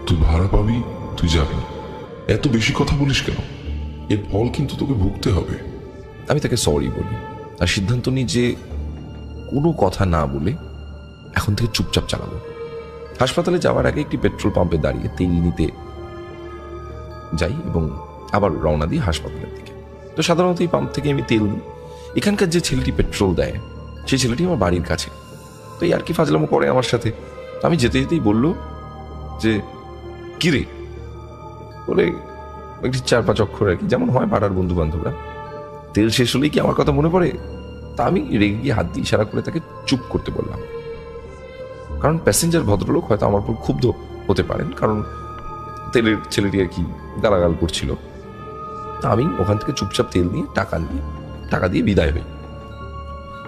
S2: তুই ভাড়া পাবি, তুই যাবি, এত বেশি কথা বলিস কেন? এর ফল কিন্তু তোকে ভুগতে হবে।
S1: আমি তাকে সরি বলি আর সিদ্ধান্ত নিই যে কোনো কথা না বলে এখন থেকে চুপচাপ চালাবো। হাসপাতালে যাওয়ার আগে একটি পেট্রোল পাম্পে দাঁড়িয়ে তেল নিতে যাই এবং আবার রওনা দিই হাসপাতালের দিকে। তো সাধারণত এই পাম্প থেকে আমি তেল নিই এখানকার যে ছেলেটি পেট্রোল দেয় সেই ছেলেটি আমার বাড়ির কাছে। তো এই আর কি ফাজলামো করে আমার সাথে। আমি যেতে যেতেই বললো যে কিরে, বলে একটি 4-5 অক্ষর আর কি, যেমন হয় পাড়ার বন্ধু বান্ধবরা। তেল শেষ হলেই কি আমার কথা মনে পড়ে? তা আমি রেগে গিয়ে হাত দিয়ে ইশারা করে তাকে চুপ করতে বললাম, কারণ প্যাসেঞ্জার ভদ্রলোক হয়তো আমার উপর ক্ষুব্ধ হতে পারেন, কারণ তেলের ছেলেটি আর কি গালাগাল করছিল। তা আমি ওখান থেকে চুপচাপ তেল নিয়ে টাকা দিয়ে বিদায় হই।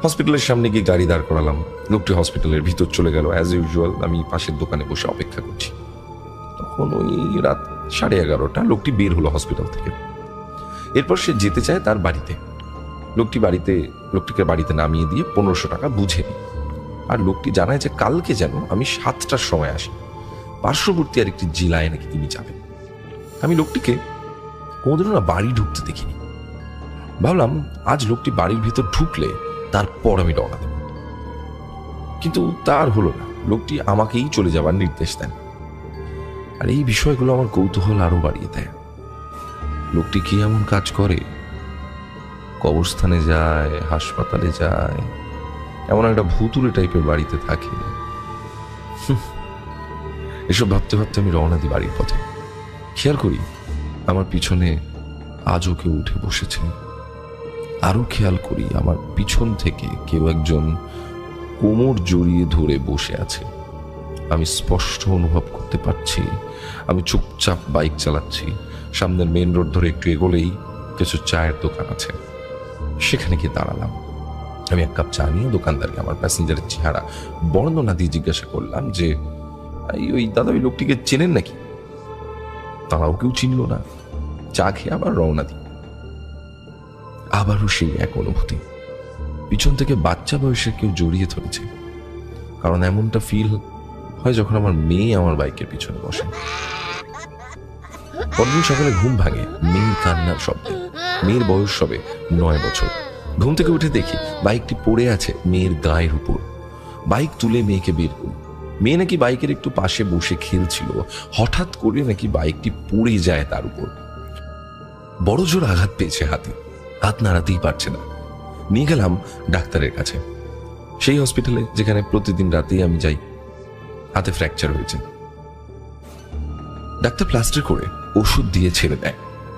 S1: হসপিটালের সামনে গিয়ে গাড়ি দাঁড় করালাম। লোকটি হসপিটালের ভিতর চলে গেল। অ্যাজ ইউজুয়াল আমি পাশের দোকানে বসে অপেক্ষা করছি। তখন ওই রাত 11:30 লোকটি বের হলো হসপিটাল থেকে। এরপর সে যেতে চায় তার বাড়িতে। লোকটিকে বাড়িতে নামিয়ে দিয়ে 1500 টাকা বুঝে নিই। আর লোকটি জানায় যে কালকে যেন আমি 7টার সময় আসি, পার্শ্ববর্তী আর একটি জেলায় নাকি তিনি যাবেন। আমি লোকটিকে কোনোদিনও না বাড়ি ঢুকতে দেখিনি। ভাবলাম আজ লোকটি বাড়ির ভিতর ঢুকলে তারপর আমি রওনা দেব, কিন্তু তার হলো না। লোকটি আমাকেই চলে যাবার নির্দেশ দেন। আর এই বিষয়গুলো আমার কৌতূহল আরো বাড়িয়ে দেয়। লোকটি কি এমন কাজ করে? কবরস্থানে যায়, হাসপাতালে যায়, এমন একটা ভুতুরে টাইপের বাড়িতে থাকে। এসব ভাবতে ভাবতে আমি রওনা দিই বাড়ির পথে। খেয়াল করি আমার পিছনে আজও কেউ উঠে বসেছে। আরো খেয়াল করি আমার পিছন থেকে কেউ একজন কোমর জড়িয়ে ধরে বসে আছে। আমি স্পষ্ট অনুভব করতে পারছি আমি চুপচাপ বাইক চালাচ্ছি। সামনের মেন রোড ধরে একটু এগোলেই কিছু চায়ের দোকান আছে, সেখানে গিয়ে দাঁড়ালাম। আমি 1 কাপ চা নিয়ে দোকানদারকে আমার প্যাসেঞ্জারের চেহারা বর্ণনা দিয়ে জিজ্ঞাসা করলাম যে ওই দাদা ওই লোকটিকে চেনেন নাকি? তারাও কেউ চিনল না। চা খেয়ে আবার রওনা দিই। আবারও সেই এক অনুভূতি, পিছন থেকে বাচ্চা বয়সে কেউ জড়িয়ে ধরেছে। কারণ এমনটা ফিল হয় যখন আমার মেয়ে আমার বাইকের পিছনে বসে। পরদিন সকালে ঘুম ভাঙে মেয়ের কান্নার শব্দে। মেয়ের বয়স সবে 9 বছর। ঘুম থেকে উঠে দেখি বাইকটি পড়ে আছে মেয়ের গায়ের উপর। বাইক তুলে মেয়েকে বের করি। মেয়ে নাকি বাইকের একটু পাশে বসে খেলছিল, হঠাৎ করে নাকি বাইকটি পড়ে যায় তার উপর। বড় জোর আঘাত পেয়েছে হাতে, হাত নাড়াতেই পারছে না। নিয়ে গেলাম ডাক্তারের কাছে, সেই হসপিটালে যেখানে প্রতিদিন রাতেই আমি যাই। হাতে ফ্র্যাকচার হয়েছে। ডাক্তার প্লাস্টার করে ওষুধ দিয়ে ছেড়ে দেয়।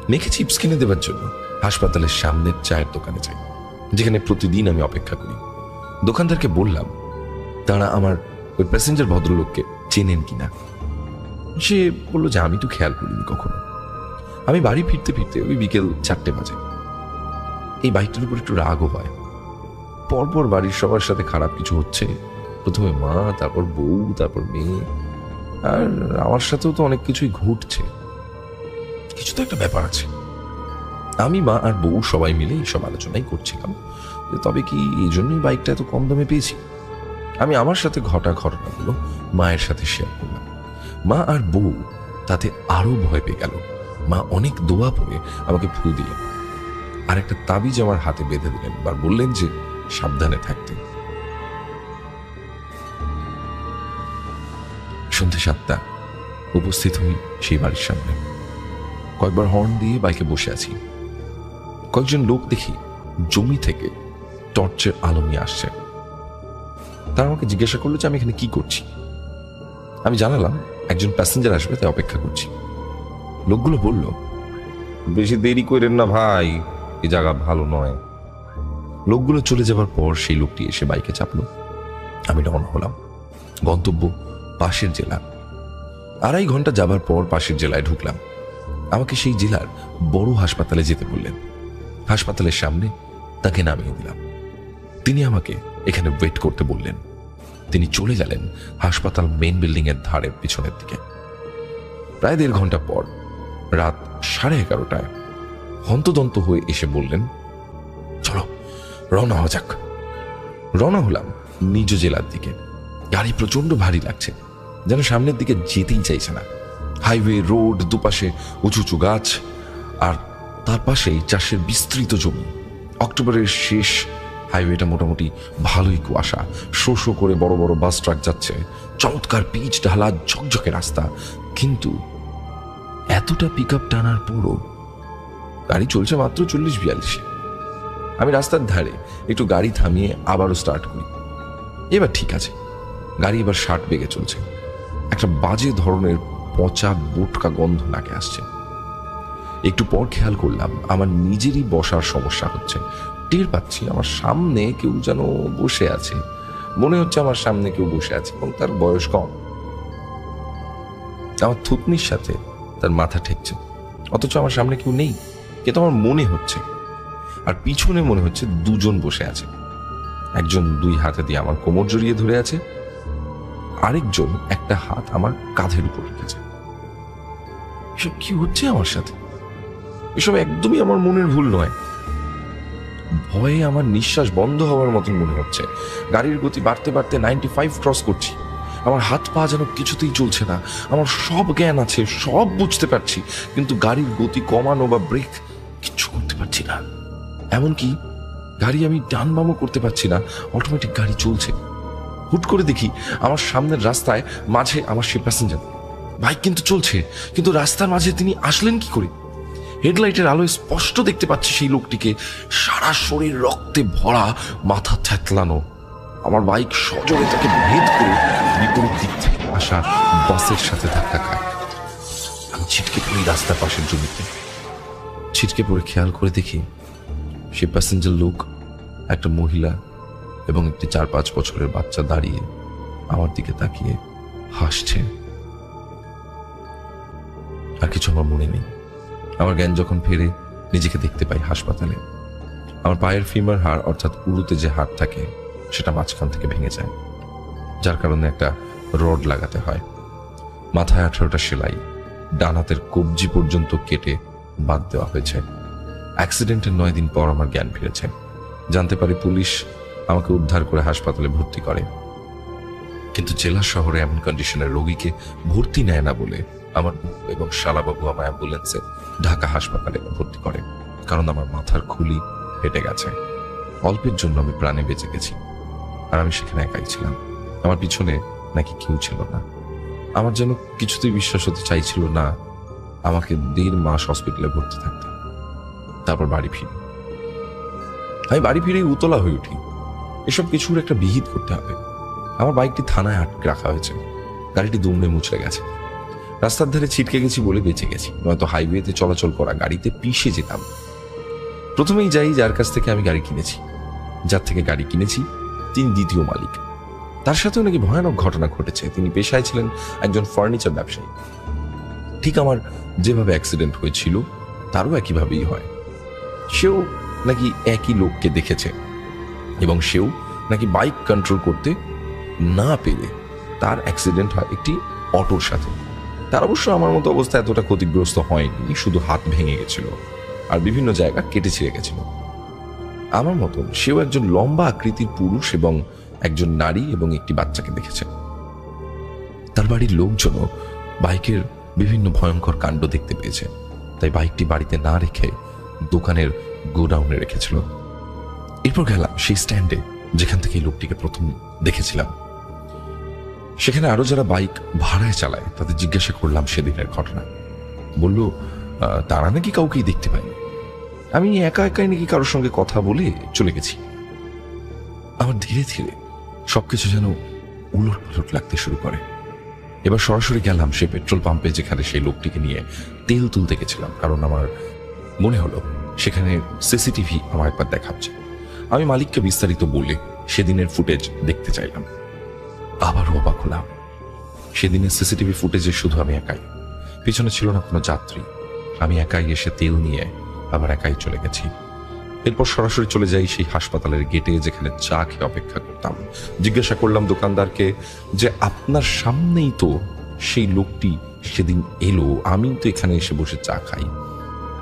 S1: মেয়েকে চিপস কিনে দেওয়ার জন্য হাসপাতালের সামনের চায়ের দোকানে যাই, যেখানে প্রতিদিন আমি অপেক্ষা করি। দোকানদারকে বললাম তারা আমার ওই প্যাসেঞ্জার ভদ্রলোককে চেনেন কিনা। সে বলল যে আমি তো খেয়াল করিনি কখনো। আমি বাড়ি ফিরতে ফিরতে ওই বিকেল 4টে বাজে। এই বাইকটার উপর একটু রাগও হয়। পরপর বাড়ির সবার সাথে খারাপ কিছু হচ্ছে। প্রথমে মা, তারপর বউ, তারপর মেয়ে, আর আমার সাথেও তো অনেক কিছুই ঘটছে। কিছু তো একটা ব্যাপার আছে। আমি, মা আর বউ সবাই মিলে এইসব আলোচনাই করছিলাম যে তবে কি এই জন্যই বাইকটা এত কম দামে পেয়েছি। আমি আমার সাথে ঘটা ঘটনাগুলো মায়ের সাথে শেয়ার করলাম। মা আর বউ তাতে আরো ভয় পেয়ে গেল। মা অনেক দোয়া পড়ে আমাকে ফু দিলেন, আর একটা তাবিজ আমার হাতে বেঁধে দিলেন, আর বললেন যে সাবধানে থাকতে। সন্ধ্যে 7টা উপস্থিত হই সেই বাড়ির সামনে। কয়েকবার হর্ন দিয়ে বাইকে বসে আছি। কয়েকজন লোক দেখি জমি থেকে টর্চের আলো নিয়ে আসছে। তারা আমাকে জিজ্ঞাসা করলো যে আমি এখানে কি করছি। আমি জানালাম একজন প্যাসেঞ্জার আসবে তাই অপেক্ষা করছি। লোকগুলো বলল, বেশি দেরি করেন না ভাই, এই জায়গা ভালো নয়। লোকগুলো চলে যাবার পর সেই লোকটি এসে বাইকে চাপলো। আমি রওনা হলাম। গন্তব্য পাশের জেলা। 2.5 ঘন্টা যাবার পর পাশের জেলায় ঢুকলাম। আমাকে সেই জেলার বড় হাসপাতালে যেতে বললেন। হাসপাতালের সামনে তাকে নামিয়ে দিলাম। তিনি আমাকে এখানে ওয়েট করতে বললেন। তিনি চলে গেলেন হাসপাতাল মেইন বিল্ডিং এর ধারের পিছনের দিকে। প্রায় 1.5 ঘন্টা পর রাত 11:30টায় হন্তদন্ত হয়ে এসে বললেন, চলো রওনা হওয়া যাক। রওনা হলাম নিজ জেলার দিকে। গাড়ি প্রচন্ড ভারী লাগছে, যেন সামনের দিকে যেতেই চাইছে না। হাইওয়ে, রোড, দুপাশে উঁচু উঁচু গাছ, আর তার পাশেই চাষের বিস্তৃত জমি। অক্টোবরের শেষ। হাইওয়েটা মোটামুটি ভালোই কুয়াশা। শো শো করে বড় বড় বাস ট্রাক যাচ্ছে। চমৎকার পিচ ঢালা ঝকঝকে রাস্তা, কিন্তু এতটা পিক আপ টানার পরও গাড়ি চলছে মাত্র 40-42। আমি রাস্তার ধারে একটু গাড়ি থামিয়ে আবারও স্টার্ট করি। এবার ঠিক আছে, গাড়ি এবার 60 বেগে চলছে। একটা বাজে ধরনের পচা বোটকা গন্ধ নাকে আসছে। একটু পর খেয়াল করলাম আমার নিজেরই বসার সমস্যা হচ্ছে। টের পাচ্ছি আমার সামনে কেউ যেন বসে আছে। মনে হচ্ছে আমার সামনে কেউ বসে আছে এবং তার বয়স কম। আমার থুতনির সাথে তার মাথা ঠেকছে, অথচ আমার সামনে কেউ নেই, কিন্তু আমার মনে হচ্ছে। আর পিছনে মনে হচ্ছে দুজন বসে আছে। একজন 2 হাতে দিয়ে আমার কোমর জড়িয়ে ধরে আছে, আরেকজন একটা হাত আমার কাঁধের উপর রেখেছে। এসব কি হচ্ছে আমার সাথে? এসব একদমই আমার মনের ভুল নয়। ভয়ে আমার নিঃশ্বাস বন্ধ হওয়ার মতন মনে হচ্ছে। গাড়ির গতি বাড়তে বাড়তে 95 ক্রস করছি। আমার হাত পা যেন কিছুতেই চলছে না। আমার সব জ্ঞান আছে, সব বুঝতে পারছি, কিন্তু গাড়ির গতি কমানো বা ব্রেক কিচ্ছু করতে পারছি না। এমনকি গাড়ি আমি ডান বামও করতে পারছি না, অটোমেটিক গাড়ি চলছে। হুট করে দেখি আমার সামনের রাস্তায় মাঝে আমার সে প্যাসেঞ্জার। বাইক কিন্তু চলছে, কিন্তু রাস্তার মাঝে তিনি আসলেন কি করে? হেডলাইটের আলোয় স্পষ্ট দেখতে পাচ্ছি সেই লোকটিকে, সারা শরীর রক্তে ভরা, মাথা থ্যাতলানো। আমার বাইক সজোরে তাকে ভেদ করে বিপরীত দিক থেকে আসা বাসের সাথে ধাক্কা খায়। আমি ছিটকে পড়ি রাস্তার পাশের জমিতে। ছিটকে পড়ে খেয়াল করে দেখি সে প্যাসেঞ্জার লোক, একটা মহিলা এবং একটি 4-5 বছরের বাচ্চা দাঁড়িয়ে আমার দিকে তাকিয়ে হাসছে। আর কিছু আমার মনে নেই। আমার জ্ঞান যখন ফেরে নিজেকে দেখতে পাই হাসপাতালে। আমার পায়ের ফিমার হাড়, অর্থাৎ উরুতে যে হাড় থাকে, সেটা মাঝখান থেকে ভেঙে যায়, যার কারণে একটা রড লাগাতে হয়। মাথায় 18টা সেলাই, ডান হাতের কবজি পর্যন্ত কেটে বাদ দেওয়া হয়েছে। অ্যাক্সিডেন্টের 9 দিন পর আমার জ্ঞান ফিরেছে। জানতে পারি পুলিশ আমাকে উদ্ধার করে হাসপাতালে ভর্তি করে, কিন্তু জেলা শহরে এমন কন্ডিশনের রোগীকে ভর্তি নেয় না বলে আমার এবং শালাবাবু আমার অ্যাম্বুলেন্সে ঢাকা হাসপাতালে ভর্তি করে, কারণ আমার মাথার খুলি ফেটে গেছে। অল্পের জন্য আমি প্রাণে বেঁচে গেছি, আর আমি সেখানে একাই ছিলাম। আমার পিছনে নাকি কেউ ছিল না। আমার যেন কিছুতেই বিশ্বাস হতে চাইছিল না আমাকে 1.5 মাস হসপিটালে ভর্তি থাকতাম। তারপর বাড়ি ফিরি। আমি বাড়ি ফিরেই উতলা হয়ে উঠি। এসব কিছুর একটা বিহিত করতে হবে। আমার বাইকটি থানায় আটকে রাখা হয়েছে। গাড়িটি দুমড়ে মুচড়ে গেছে। রাস্তার ধারে ছিটকে গেছি বলে বেঁচে গেছি, নয়তো হাইওয়েতে চলাচল করা গাড়িতে পিষে যেতাম। প্রথমেই যাই যার কাছ থেকে আমি গাড়ি কিনেছি। যার থেকে গাড়ি কিনেছি তিনি দ্বিতীয় মালিক। তার সাথেও নাকি ভয়ানক ঘটনা ঘটেছে। তিনি পেশায় ছিলেন একজন ফার্নিচার ব্যবসায়ী। ঠিক আমার যেভাবে অ্যাক্সিডেন্ট হয়েছিল তারও একইভাবেই হয়। সেও নাকি একই লোককে দেখেছে এবং সেও নাকি বাইক কন্ট্রোল করতে না পেরে তার অ্যাক্সিডেন্ট হয় একটি অটোর সাথে। তার অবশ্য আমার মতো অবস্থা এতটা ক্ষতিগ্রস্ত হয়নি, শুধু হাত ভেঙে গেছিল আর বিভিন্ন জায়গা কেটে ছিঁড়ে গেছিল। আমার মতন সেও একজন লম্বা আকৃতির পুরুষ এবং একজন নারী এবং একটি বাচ্চাকে দেখেছে। তার বাড়ির লোকজনও বাইকের বিভিন্ন ভয়ঙ্কর কাণ্ড দেখতে পেয়েছে, তাই বাইকটি বাড়িতে না রেখে দোকানের গোডাউনে রেখেছিল। এরপর গেলাম সেই স্ট্যান্ডে যেখান থেকে এই লোকটিকে প্রথম দেখেছিলাম। সেখানে আরো যারা বাইক ভাড়ায় চালায় তাদের জিজ্ঞাসা করলাম সেদিনের ঘটনা। বলল তারা নাকি কাউকেই দেখতে পায়নি। আমি একা একাই নাকি কারোর সঙ্গে কথা বলে চলে গেছি। আমার ধীরে ধীরে সবকিছু যেন উলট পালট লাগতে শুরু করে। এবার সরাসরি গেলাম সেই পেট্রোল পাম্পে যেখানে সেই লোকটিকে নিয়ে তেল তুলতে গেছিলাম, কারণ আমার মনে হলো সেখানে সিসিটিভি আমার একবার দেখাচ্ছে। আমি মালিককে বিস্তারিত বলে সেদিনের ফুটেজ দেখতে চাইলাম। আবারও অবাক হলাম, সেদিনের সিসিটিভি ফুটেজে শুধু আমি একাই, পিছনে ছিল না কোনো যাত্রী। আমি একাই এসে তেল নিয়ে আবার একাই চলে গেছি। এরপর সরাসরি চলে যাই সেই হাসপাতালের গেটে যেখানে চা খেয়ে অপেক্ষা করতাম। জিজ্ঞাসা করলাম দোকানদারকে যে আপনার সামনেই তো সেই লোকটি সেদিন এলো, আমি তো এখানে এসে বসে চা খাই,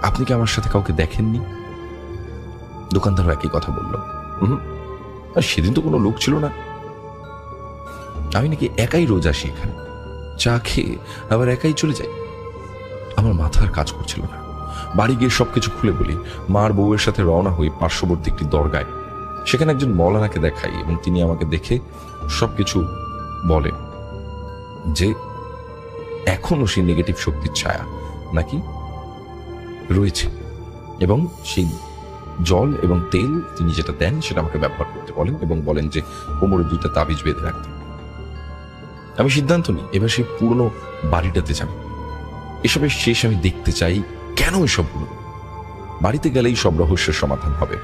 S1: আপনি কি আমার সাথে কাউকে দেখেননি? দোকানদারও একই কথা বলল, সেদিন তো কোনো লোক ছিল না, আমি নাকি একাই রোজ আসি এখানে, চা খেয়ে আবার একাই চলে যাই। আমার মাথার কাজ করছিল না। বাড়ি গিয়ে সবকিছু খুলে বলি। মার বউয়ের সাথে রওনা হই পার্শ্ববর্তী একটি দরগায়। সেখানে একজন মৌলানাকে দেখাই এবং তিনি আমাকে দেখে সবকিছু বলেন যে এখনো সেই নেগেটিভ শক্তির ছায়া নাকি রয়েছে এবং সেই জল এবং তেল তিনি যেটা দেন সেটা আমাকে ব্যবহার করতে বলেন এবং বলেন যে কোমরে 2টা তাবিজ বেঁধে রাখতে। আমি সিদ্ধান্ত নিই এবার সেই পুরনো বাড়িটাতে যাব। এসবের শেষ আমি দেখতে চাই, কেন এসব হলো। বাড়িতে গেলেই সব রহস্যের সমাধান হবে।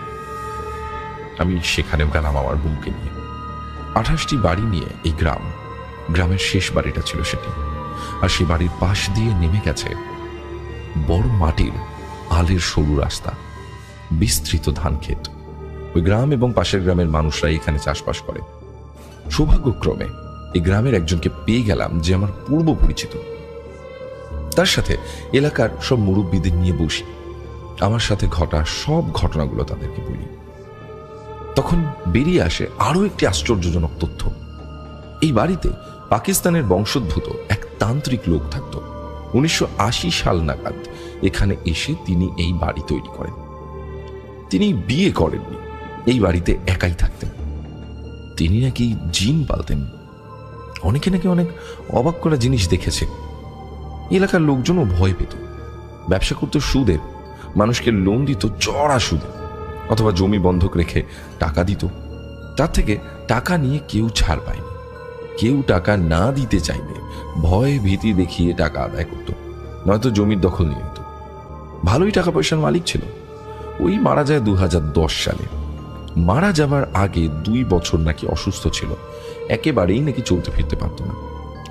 S1: আমি সেখানেও গেলাম আমার বোনকে নিয়ে। 28টি বাড়ি নিয়ে এই গ্রামের শেষ বাড়িটা ছিল সেটি। আর সেই বাড়ির পাশ দিয়ে নেমে গেছে বড় মাটির আলের সরু রাস্তা, বিস্তৃত ধান ক্ষেত। ওই গ্রাম এবং পাশের গ্রামের মানুষরা এখানে চাষবাস করে। সৌভাগ্যক্রমে এই গ্রামের একজনকে পেয়ে গেলাম যে আমার পূর্ব পরিচিত। তার সাথে এলাকার সব মুরব্বীদের নিয়ে বসি, আমার সাথে ঘটা সব ঘটনাগুলো তাদেরকে বলি। তখন বেরিয়ে আসে আরো একটি আশ্চর্যজনক তথ্য। এই বাড়িতে পাকিস্তানের বংশোদ্ভূত এক তান্ত্রিক লোক থাকত। 1980 সাল নাগাদ এখানে এসে তিনি এই বাড়ি তৈরি করেন। তিনি বিয়ে করেননি, এই বাড়িতে একাই থাকতেন। তিনি নাকি জিন পালতেন। অনেকে নাকি অনেক অবাক করা জিনিস দেখেছে। এলাকার লোকজনও ভয় পেত। ব্যবসা করতে সুদের, মানুষকে লোন দিত চড়া সুদে, অথবা জমি বন্ধক রেখে টাকা দিত। তার থেকে টাকা নিয়ে কেউ ছাড় পায়নি। কেউ টাকা না দিতে চাইলে ভয় ভীতি দেখিয়ে টাকা আদায় করত, নয়তো জমির দখল নিয়ে নিত। ভালোই টাকা পয়সার মালিক ছিল। ওই মারা যায় 2010 সালে। মারা যাবার আগে 2 বছর নাকি অসুস্থ ছিল, একেবারেই নাকি চলতে ফিরতে পারত না।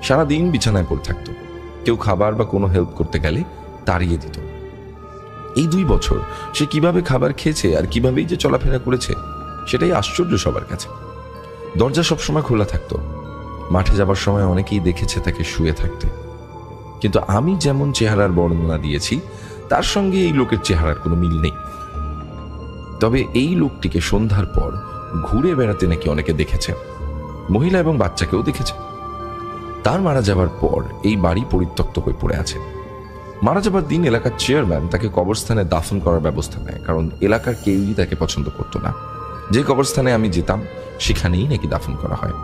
S1: সারাদিন বিছানায় পড়ে থাকতো। কেউ খাবার বা কোনো হেল্প করতে গেলে তাড়িয়ে দিত। এই 2 বছর সে কিভাবে খাবার খেয়েছে আর কিভাবেই যে চলাফেরা করেছে সেটাই আশ্চর্য সবার কাছে। দরজা সবসময় খোলা থাকতো। মাঠে যাবার সময় অনেকেই দেখেছে তাকে শুয়ে থাকতে। কিন্তু আমি যেমন চেহারার বর্ণনা দিয়েছি তার সঙ্গে এই লোকের চেহারার কোনো মিল নেই। তবে এই লোকটিকে সন্ধ্যার পর ঘুরে বেড়াতে নাকি অনেকে দেখেছে, মহিলা এবং বাচ্চাকেও দেখেছে। তার মারা যাবার পর এই বাড়ি পরিত্যক্ত হয়ে পড়ে আছে। মারা যাবার দিন এলাকার চেয়ারম্যান তাকে কবরস্থানে দাফন করার ব্যবস্থা নেয়, কারণ এলাকার কেউই তাকে পছন্দ করতো না। যে কবরস্থানে আমি যেতাম সেখানেই নাকি দাফন করা হয়।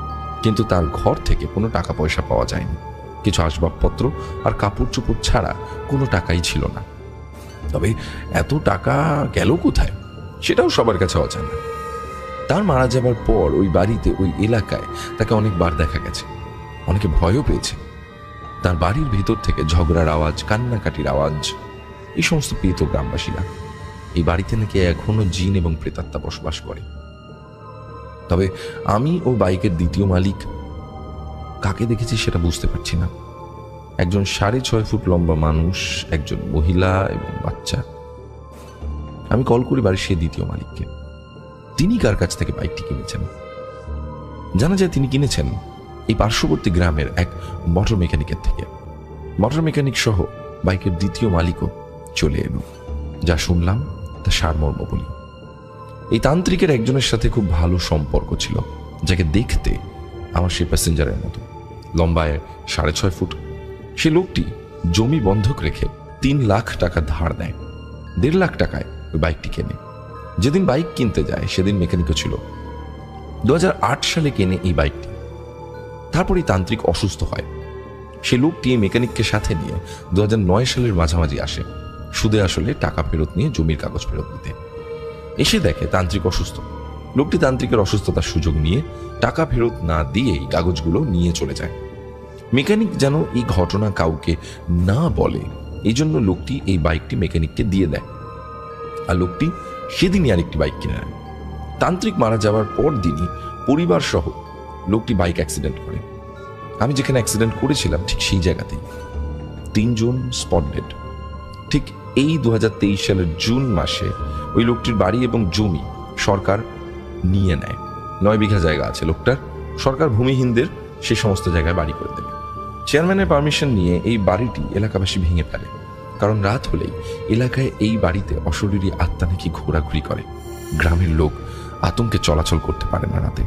S1: কিন্তু তার ঘর থেকে কোনো টাকা পয়সা পাওয়া যায়নি। কিছু আসবাবপত্র আর কাপড় চোপড় ছাড়া কোনো টাকাই ছিল না। তবে এত টাকা গেল কোথায় সেটাও সবার কাছে অজানা। তার মারা যাবার পর ওই বাড়িতে, ওই এলাকায় তাকে অনেকবার দেখা গেছে। অনেকে ভয়ও পেয়েছে। তার বাড়ির ভেতর থেকে ঝগড়ার আওয়াজ, কান্নাকাটির আওয়াজ এই সমস্ত পেত গ্রামবাসীরা। এই বাড়িতে নাকি এখনো জিন এবং প্রেতাত্মা বসবাস করে। তবে আমি ও বাইকের দ্বিতীয় মালিক কাকে দেখেছি সেটা বুঝতে পারছি না। একজন 6.5 ফুট লম্বা মানুষ, একজন মহিলা এবং বাচ্চা। আমি কল করি বাড়ির সেই দ্বিতীয় মালিককে। তিনি কার কাছ থেকে বাইকটি কিনেছেন। জানা যায় তিনি কিনেছেন এই পার্শ্ববর্তী গ্রামের এক মোটর মেকানিকের থেকে। মোটর মেকানিক সহ বাইকের দ্বিতীয় মালিকও চলে এলো। যা শুনলাম তা সারমর্ম বলি। এই তান্ত্রিকের একজনের সাথে খুব ভালো সম্পর্ক ছিল, যাকে দেখতে আমার সেই প্যাসেঞ্জারের মতো, লম্বায় 6.5 ফুট। সে লোকটি জমি বন্ধক রেখে 3 লাখ টাকা ধার দেয়। 1.5 লাখ টাকায় ওই বাইকটি কেনে। যেদিন বাইক কিনতে যায় সেদিন মেকানিকও ছিল। 2008 সালে কেনে এই বাইকটি। তারপরই তান্ত্রিক অসুস্থ হয়। সে লোকটি এই মেকানিককে সাথে নিয়ে 2009 সালের মাঝামাঝি আসে সুদে আসলে টাকা ফেরত নিয়ে জমির কাগজ ফেরত দিতে। এসে দেখে তান্ত্রিক অসুস্থ। লোকটি তান্ত্রিকের অসুস্থতার সুযোগ নিয়ে টাকা ফেরত না দিয়েই কাগজগুলো নিয়ে চলে যায়। মেকানিক যেন এই ঘটনা কাউকে না বলে, এই জন্য লোকটি এই বাইকটি মেকানিককে দিয়ে দেয়। আর লোকটি সেদিনই আরেকটি বাইক কিনে নেয়। তান্ত্রিক মারা যাওয়ার পর দিনই পরিবার সহ লোকটি বাইক অ্যাক্সিডেন্ট করে। আমি যেখানে অ্যাক্সিডেন্ট করেছিলাম ঠিক সেই জায়গাতেই 3 জন স্পট ডেড। ঠিক এই 2023 সালের জুন মাসে ওই লোকটির বাড়ি এবং জমি সরকার নিয়ে নেয়। 9 বিঘা জায়গা আছে লোকটার। সরকার ভূমিহীনদের সে সমস্ত জায়গায় বাড়ি করে দেবে। চেয়ারম্যানের পারমিশন নিয়ে এই বাড়িটি এলাকাবাসী ভেঙে ফেলে, কারণ রাত হলেই এলাকায় এই বাড়িতে অশরীরী আত্মা নাকি ঘোরাঘুরি করে। গ্রামের লোক আতঙ্কে চলাচল করতে পারে না রাতে।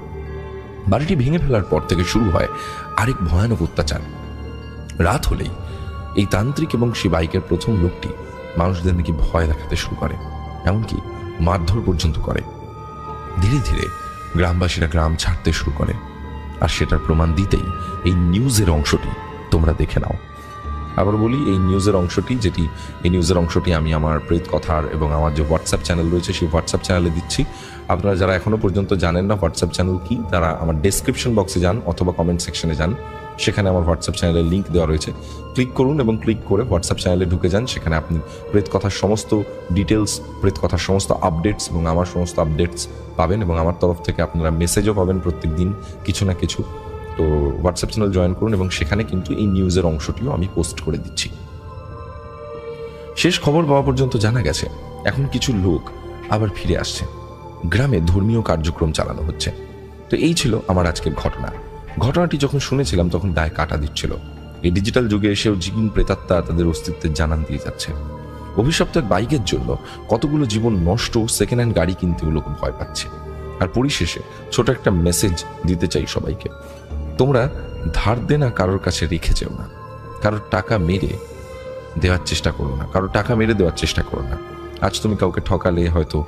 S1: বাড়িটি ভেঙে ফেলার পর থেকে শুরু হয় আরেক ভয়ানক অত্যাচার। রাত হলেই এই তান্ত্রিক এবং সে বাইকের প্রথম লোকটি মানুষদের নাকি ভয় দেখাতে শুরু করে, এমনকি মারধর পর্যন্ত করে। ধীরে ধীরে গ্রামবাসীরা গ্রাম ছাড়তে শুরু করে। আর সেটার প্রমাণ দিতেই এই নিউজের অংশটি তোমরা দেখে নাও। আবার বলি, এই নিউজের অংশটি আমি আমার প্রেত কথার এবং আমার যে হোয়াটসঅ্যাপ চ্যানেল রয়েছে সেই হোয়াটসঅ্যাপ চ্যানেলে দিচ্ছি। আপনারা যারা এখনো পর্যন্ত জানেন না হোয়াটসঅ্যাপ চ্যানেল কি, তারা আমার ডেসক্রিপশন বক্সে যান অথবা কমেন্ট সেকশনে যান, সেখানে আমার হোয়াটসঅ্যাপ চ্যানেলের লিঙ্ক দেওয়া রয়েছে। ক্লিক করুন এবং ক্লিক করে হোয়াটসঅ্যাপ চ্যানেলে ঢুকে যান। সেখানে আপনি প্রেত কথার সমস্ত ডিটেলস, প্রেত কথার সমস্ত আপডেটস এবং আমার সমস্ত আপডেটস পাবেন, এবং আমার তরফ থেকে আপনারা মেসেজও পাবেন প্রত্যেক দিন কিছু না কিছু। তো হোয়াটসঅ্যাপ চ্যানেল জয়েন করুন, এবং সেখানে কিন্তু এই নিউজের অংশটিও আমি পোস্ট করে দিচ্ছি। শেষ খবর পাওয়া পর্যন্ত জানা গেছে এখন কিছু লোক আবার ফিরে আসছে, গ্রামে ধর্মীয় কার্যক্রম চালানো হচ্ছে। তো এই ছিল আমার আজকের ঘটনাটি যখন শুনেছিলাম তখন দায় কাটা দিচ্ছিল। এই ডিজিটাল যুগে এসেও জিন প্রেতাত্মা তাদের অস্তিত্বের জানান দিয়ে যাচ্ছে। অভিশপ্ত এক বাইকের জন্য কতগুলো জীবন নষ্ট, সেকেন্ড হ্যান্ড গাড়ি কিনতে লোক ভয় পাচ্ছে। আর পরিশেষে ছোট একটা মেসেজ দিতে চাই সবাইকে, তোমরা ধার দেনা কারোর কাছে রেখে যেও না, কারোর টাকা মেরে দেওয়ার চেষ্টা করো না, আজ তুমি কাউকে ঠকালে হয়তো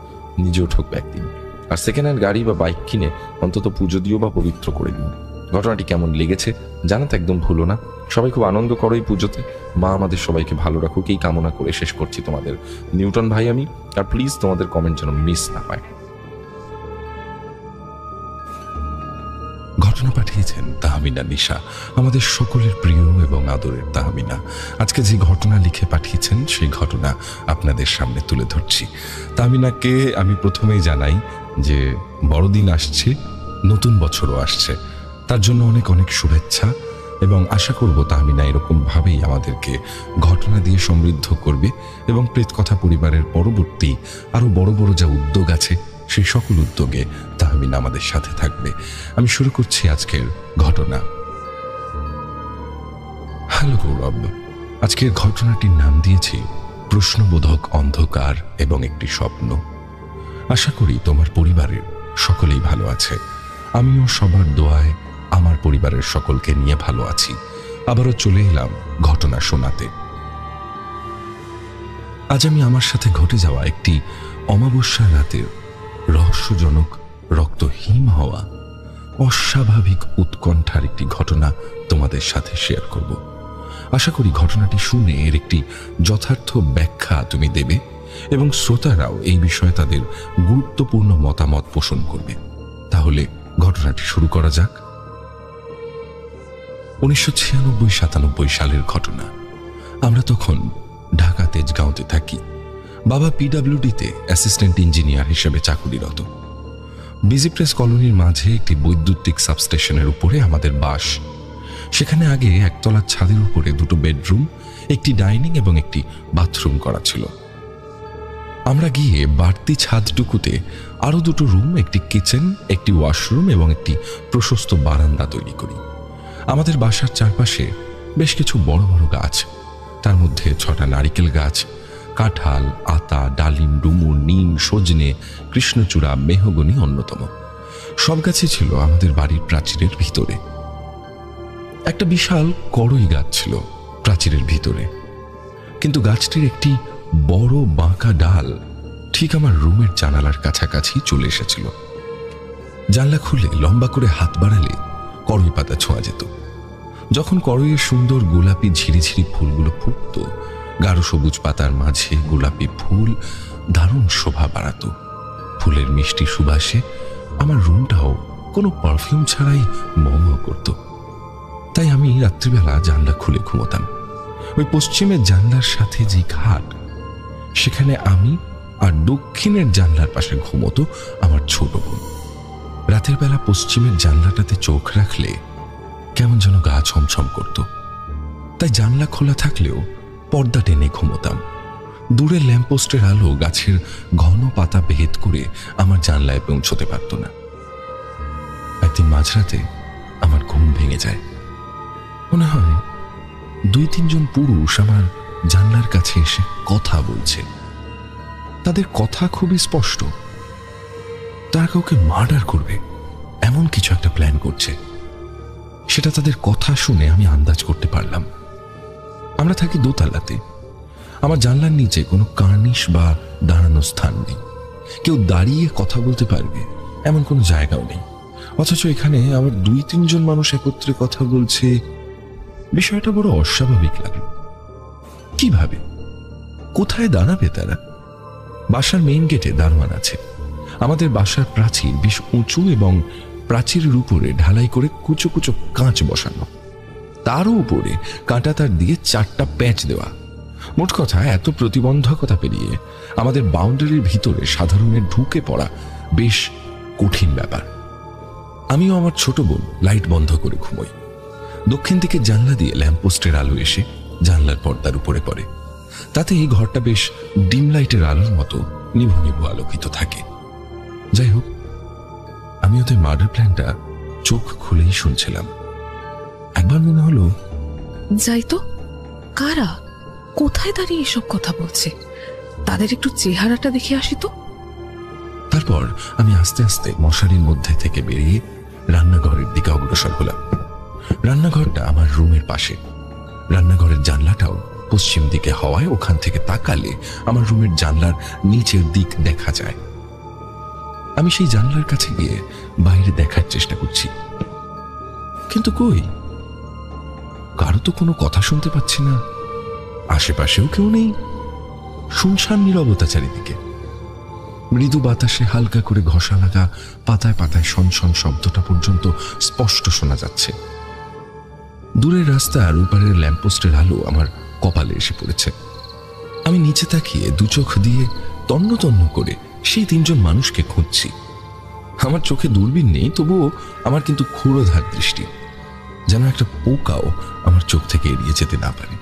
S1: নিজেও ঠকবে একদিন। আর সেকেন্ড হ্যান্ড গাড়ি বা বাইক কিনে অন্তত পুজো দিও বা পবিত্র করে দিও। ঘটনাটি কেমন লেগেছে জানাতে একদম ভুলো না। সবাই খুব আনন্দ করো এই পুজোতে। মা আমাদের সবাইকে ভালো রাখুক এই কামনা করে শেষ করছি তোমাদের নিউটন ভাই আমি। আর প্লিজ তোমাদের কমেন্ট যেন মিস না হয়। ঘটনা পাঠিয়েছেন তাহমিনা নিশা, আমাদের সকলের প্রিয় এবং আদরের তাহমিনা। আজকে যে ঘটনা লিখে পাঠিয়েছেন সেই ঘটনা আপনাদের সামনে তুলে ধরছি। তাহমিনাকে আমি প্রথমেই জানাই যে বড়দিন আসছে, নতুন বছরও আসছে, তার জন্য অনেক অনেক শুভেচ্ছা, এবং আশা করব তাহমিনা এরকম ভাবেই আমাদেরকে ঘটনা দিয়ে সমৃদ্ধ করবে, এবং প্রেতকথা পরিবারের পরবর্তী আরো বড় বড় যা উদ্যোগ আছে সেই সকল উদ্যোগে তাহমিনা আমাদের সাথে থাকবে। আমি শুরু করছি আজকের ঘটনা। হ্যালো গৌরব, আজকের ঘটনাটির নাম দিয়েছি প্রশ্নবোধক অন্ধকার এবং একটি স্বপ্ন। আশা করি তোমার পরিবারের সকলেই ভালো আছে। আমিও সবার দোয়ায় আমার পরিবারের সকলকে নিয়ে ভালো আছি। আবারও চলে এলাম ঘটনা শোনাতে। আজ আমি আমার সাথে ঘটে যাওয়া একটি অমাবস্যা রাতের রহস্যজনক, রক্তহীন হওয়া, অস্বাভাবিক উৎকণ্ঠার একটি ঘটনা তোমাদের সাথে শেয়ার করব। আশা করি ঘটনাটি শুনে এর একটি যথার্থ ব্যাখ্যা তুমি দেবে, এবং শ্রোতারাও এই বিষয়ে তাদের গুরুত্বপূর্ণ মতামত পোষণ করবে। তাহলে ঘটনাটি শুরু করা যাক। 1996-97 সালের ঘটনা। আমরা তখন ঢাকা তেজগাঁওতে থাকি। বাবা পিডব্লিউডিতে অ্যাসিস্ট্যান্ট ইঞ্জিনিয়ার হিসেবে চাকুরিরত। বিজি প্রেস কলোনির মাঝে একটি বৈদ্যুতিক সাবস্টেশনের উপরে আমাদের বাস। সেখানে আগে একতলার ছাদের উপরে দুটো বেডরুম, একটি ডাইনিং এবং একটি বাথরুম করা ছিল। আমরা গিয়ে বাড়তি ছাদটুকুতে আরো দুটো রুম, একটি কিচেন, একটি ওয়াশরুম এবং একটি প্রশস্ত বারান্দা তৈরি করি। আমাদের বাসার চারপাশে বেশ কিছু বড় বড় গাছ, তার মধ্যে 6টা নারিকেল গাছ, কাঁঠাল, আতা, ডালিম, ডুমুর, নিম, সজনে, কৃষ্ণচূড়া, মেহগনি অন্যতম। সব গাছই ছিল আমাদের বাড়ির প্রাচীরের ভিতরে। একটা বিশাল কড়ই গাছ ছিল প্রাচীরের ভিতরে, কিন্তু গাছটির একটি বড় বাঁকা ডাল ঠিক আমার রুমের জানালার কাছাকাছি চলে এসেছিল। জানলা খুলে লম্বা করে হাত বাড়ালে কড়ই পাতা ছোঁয়া যেত। যখন কড়ইয়ের সুন্দর গোলাপি ঝিরিঝিরি ফুলগুলো ফুটত, গাঢ় সবুজ পাতার মাঝে গোলাপি ফুল দারুণ শোভা বাড়াত। ফুলের মিষ্টি সুবাসে আমার রুমটাও কোনো পারফিউম ছাড়াই মম করত। তাই আমি রাত্রিবেলা জানলা খুলে ঘুমোতাম। ওই পশ্চিমের জানলার সাথে যে খাট, সেখানে আমি আর দক্ষিণের জানলার পাশে ঘুমোতো আমার ছোট বোন। রাতের বেলা পশ্চিমের জানলাটাতে চোখ রাখলে কেমন যেন গা ছমছম করত। তাই জানলা খোলা থাকলেও পর্দা টেনে ঘুমোতাম। দূরের ল্যাম্পপোস্টের আলো গাছের ঘন পাতা ভেদ করে আমার জানলায় পৌঁছতে পারত না। একদিন মাঝরাতে আমার ঘুম ভেঙে যায়। মনে হয় 2-3 জন পুরুষ আমার জানলার কাছে এসে কথা বলছে। তাদের কথা খুবই স্পষ্ট, তারা কাউকে মার্ডার করবে এমন কিছু একটা প্ল্যান করছে। সেটা তাদের কথা শুনে আমি আন্দাজ করতে পারলাম। আমরা থাকি দোতলাতে। আমার জানলার নিচে কোনো কার্নিশ বা দাঁড়ানোর স্থান নেই। কেউ দাঁড়িয়ে কথা বলতে পারবে এমন কোনো জায়গাও নেই। অথচ এখানে আবার 2-3 জন মানুষ একত্রে কথা বলছে। বিষয়টা বড় অস্বাভাবিক লাগে।
S4: কিভাবে? কোথায় দাঁড়াবে তারা? বাসার মেইন গেটে দারোয়ান আছে। আমাদের বাসার প্রাচীর বেশ উঁচু এবং প্রাচীরের উপরে ঢালাই করে কুচো কুচো কাঁচ বসানো, তারও উপরে কাঁটা তার দিয়ে 4টা প্যাঁচ দেওয়া। মোট কথা, এত প্রতিবন্ধকতা পেরিয়ে আমাদের বাউন্ডারির ভিতরে সাধারণের ঢুকে পড়া বেশ কঠিন ব্যাপার। আমিও আমার ছোট বোন লাইট বন্ধ করে ঘুমোই। দক্ষিণ দিকে জানলা দিয়ে ল্যাম্পপোস্টের আলো এসে জানলার পর্দার উপরে পড়ে। তাতে এই ঘরটা বেশ ডিম লাইটের আলোর মতো নিভু নিভু আলোকিত থাকে। যাই হোক, আমি ওদের মার্ডার প্ল্যানটা চোখ খুলেই শুনছিলাম। একবার মনে হলো,
S5: যাই তো, কারা, কোথায় দাঁড়িয়ে এসব কথা বলছে, তাদের একটু চেহারাটা দেখে আসি তো।
S4: তারপর আমি আস্তে আস্তে মশারির মধ্যে থেকে বেরিয়ে রান্নাঘরের দিকে অগ্রসর হলাম। রান্নাঘরটা আমার রুমের পাশে। রান্নাঘরের জানলাটাও পশ্চিম দিকে হওয়ায় ওখান থেকে তাকালে আমার রুমের জানলার নিচের দিক দেখা যায়। আমি সেই জানলার কাছে গিয়ে বাইরে দেখার চেষ্টা করছি, কিন্তু কই, কারো তো কোনো কথা শুনতে পাচ্ছি না। আশেপাশেও কেউ নেই, শুনশান নীরবতা চারিদিকে। মৃদু বাতাসে হালকা করে ঘষা লাগা পাতায় পাতায় সনসন শব্দটা পর্যন্ত স্পষ্ট শোনা যাচ্ছে। দূরের রাস্তার ওপারের ল্যাম্পপোস্টের আলো আমার কপালে এসে পড়েছে। আমি নিচে তাকিয়ে দু চোখ দিয়ে তন্ন তন্ন করে সেই 3জন মানুষকে খুঁজছি। আমার চোখে দূরবীন নেই, তবুও আমার কিন্তু ক্ষুরোধার দৃষ্টি, যেন একটা পোকাও আমার চোখ থেকে এড়িয়ে যেতে না পারে।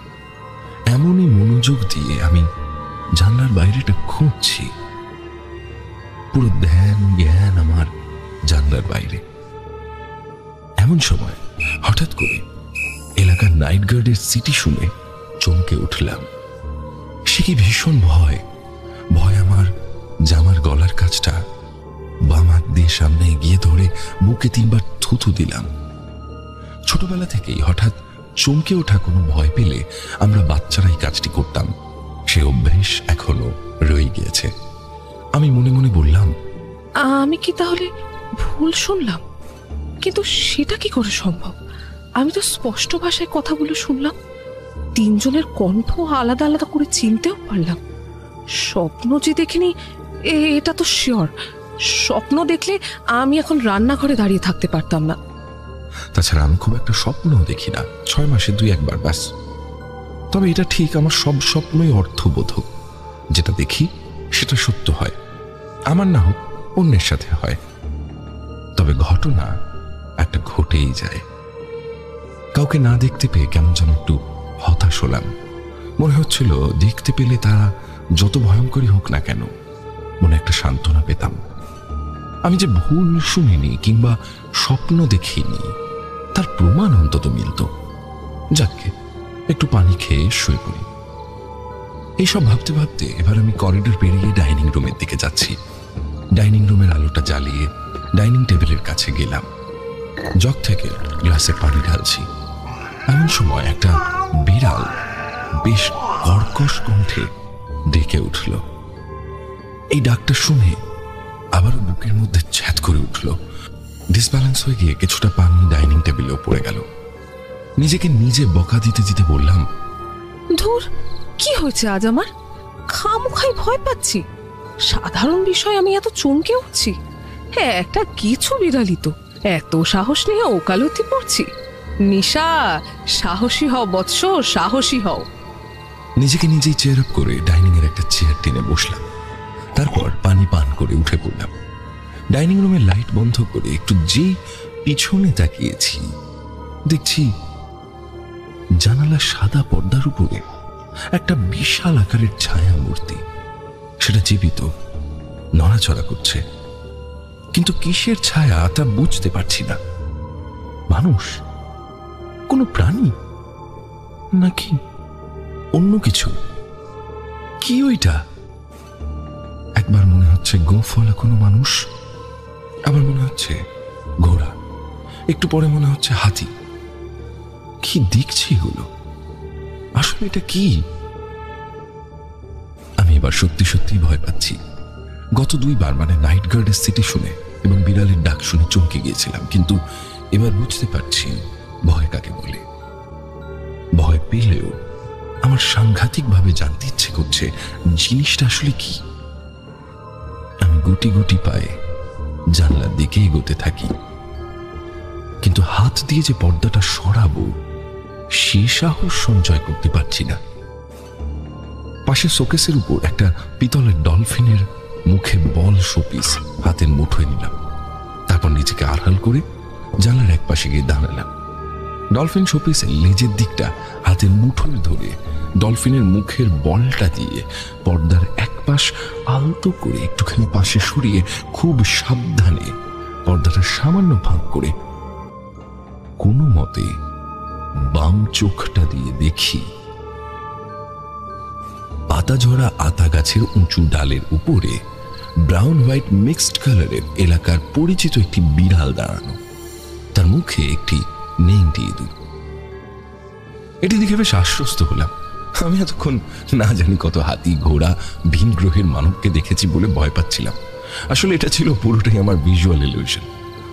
S4: এমনই মনোযোগ দিয়ে আমি জানলার বাইরেটা খুঁজছি। পুরো ধ্যান জ্ঞান আমার জানলার বাইরে। এমন সময় হঠাৎ করে এলাকার নাইট গার্ডের সিটি শুনে চমকে উঠলাম। সে কি ভীষণ ভয়! ভয় আমার জামার গলার কাছটা বাম হাত দিয়ে সামনে এগিয়ে ধরে বুকে 3বার থুথু দিলাম। ছোটবেলা থেকেই হঠাৎ চমকে ওঠা কোনো ভয় পেলে আমরা বাচ্চারাই কাজটি করতাম। সে অভ্যেস এখনো রয়ে গিয়েছে। আমি মনে মনে বললাম,
S5: আমি কি তাহলে ভুল শুনলাম? কিন্তু সেটা কি করে সম্ভব? আমি তো স্পষ্ট ভাষায় কথাগুলো শুনলাম। 3 জনের কণ্ঠ আলাদা আলাদা করে চিনতেও পারলাম। স্বপ্ন যে দেখিনি এটা তো শিওর। স্বপ্ন দেখলে আমি এখন রান্নাঘরে দাঁড়িয়ে থাকতে পারতাম না।
S4: তাছাড়া আমি খুব একটা স্বপ্নও দেখি না, 6 মাসে 2-1 বার ব্যাস। তবে এটা ঠিক, আমার সব স্বপ্নই অর্থবোধক। যেটা দেখি সেটা সত্য হয়, আমার না হোক অন্যের সাথে হয়। তবে ঘটনা একটা ঘটেই যায়। কাউকে না দেখতে পেয়ে কেমন যেন একটু হতাশ হলাম। মনে হচ্ছিল দেখতে পেলে তারা যত ভয়ঙ্করই হোক না কেন, মনে একটা সান্ত্বনা পেতাম। আমি যে ভুল শুনিনি কিংবা স্বপ্ন দেখিনি তার প্রমাণ অন্তত মিলত। যাকে একটু পানি খেয়ে শুয়ে পড়ি। এইসব ভাবতে ভাবতে এবার আমি করিডোর পেরিয়ে ডাইনিং রুমের দিকে যাচ্ছি। ডাইনিং রুমের আলোটা জ্বালিয়ে ডাইনিং টেবিলের কাছে গেলাম। জগ থেকে গ্লাসে পানি ঢালছি। এমন সময় একটা বিড়াল বেশ কর্কশ কণ্ঠে ডেকে উঠল। এই ডাকটা শুনে আবারও বুকের মধ্যে ছ্যাদ করে উঠল। ডিসব্যালেন্স হয়ে গিয়ে কিছুটা পানি ডাইনিং টেবিলেও পড়ে গেল। নিজেকে নিজে বকা দিতে দিতে বললাম,
S5: ধুর, কি হয়েছে আজ আমার? খামোখাই ভয় পাচ্ছি। সাধারণ বিষয় আমি এত চমকে উঠছি। হ্যাঁ, একটা কিছু বিড়ালি তো, এত সাহস নিয়ে ওকালতি পড়ছি। নিশা, সাহসী হও বৎস, সাহসী হও।
S4: নিজেকে নিজেই চেয়ার আপ করে ডাইনিং এর একটা চেয়ার টেনে বসলাম। তারপর পানি পান করে উঠে পড়লাম। ডাইনিং রুমের লাইট বন্ধ করে একটু যে পিছনে তাকিয়েছি, দেখছি জানালার সাদা পর্দার উপরে একটা বিশাল আকারের ছায়া মূর্তি। সেটা জীবিত, নড়াচড়া করছে, কিন্তু কিসের ছায়া তা বুঝতে পারছি না। মানুষ, কোনো প্রাণী, নাকি অন্য কিছু? কি ওইটা? একবার মনে হচ্ছে গোফলা কোনো মানুষ, আবার মনে হচ্ছে ঘোড়া, একটু পরে মনে হচ্ছে হাতি। কি দেখছি এগুলো? আসলে এটা কি? আমি এবার সত্যি সত্যি ভয় পাচ্ছি। গত 2 বার মানে নাইট গার্ডের সিটি শুনে এবং বিড়ালের ডাক শুনে চমকে গিয়েছিলাম, কিন্তু এবার বুঝতে পারছি ভয় কাকে বলে। ভয় পেলেও আমার সাংঘাতিকভাবে জানতে ইচ্ছে করছে জিনিসটা আসলে কি। আমি গুটি গুটি পায়ে জানলার দিকে এগোতে থাকি, কিন্তু হাত দিয়ে যে পর্দাটা সরাবো সে সাহস সঞ্চয় করতে পারছি না। পাশে শোকেসের উপর একটা পিতলের ডলফিনের মুখে বল শোপিস হাতের মুঠোয় নিলাম। তারপর নিজেকে আড়াল করে জানলার এক পাশে গিয়ে দাঁড়ালাম। ডলফিন শোপিসের লেজের দিকটা হাতের মুঠোয় ধরে ডলফিনের মুখের বলটা দিয়ে পর্দার এক পাশ আলতো করে একটুখানি পাশে সরিয়ে খুব সাবধানে পর্দাটা সামান্য ফাঁক করে কোনো মতে বাম চোখটা দিয়ে দেখি পাতা ঝরা আতা গাছের উঁচু ডালের উপরে ব্রাউন হোয়াইট মিক্সড কালারের এলাকার পরিচিত একটি বিড়াল দাঁড়ানো, তার মুখে একটি নেংটি ইঁদুর। এটি দেখে বেশ আশ্বস্ত হলাম। আমি এতক্ষণ না জানি কত হাতি ঘোড়া ভিন গ্রহের মানবকে দেখেছি বলে ভয় পাচ্ছিলাম। আসলে এটা ছিল পুরোটাই আমার ভিজুয়াল ইলিউশন।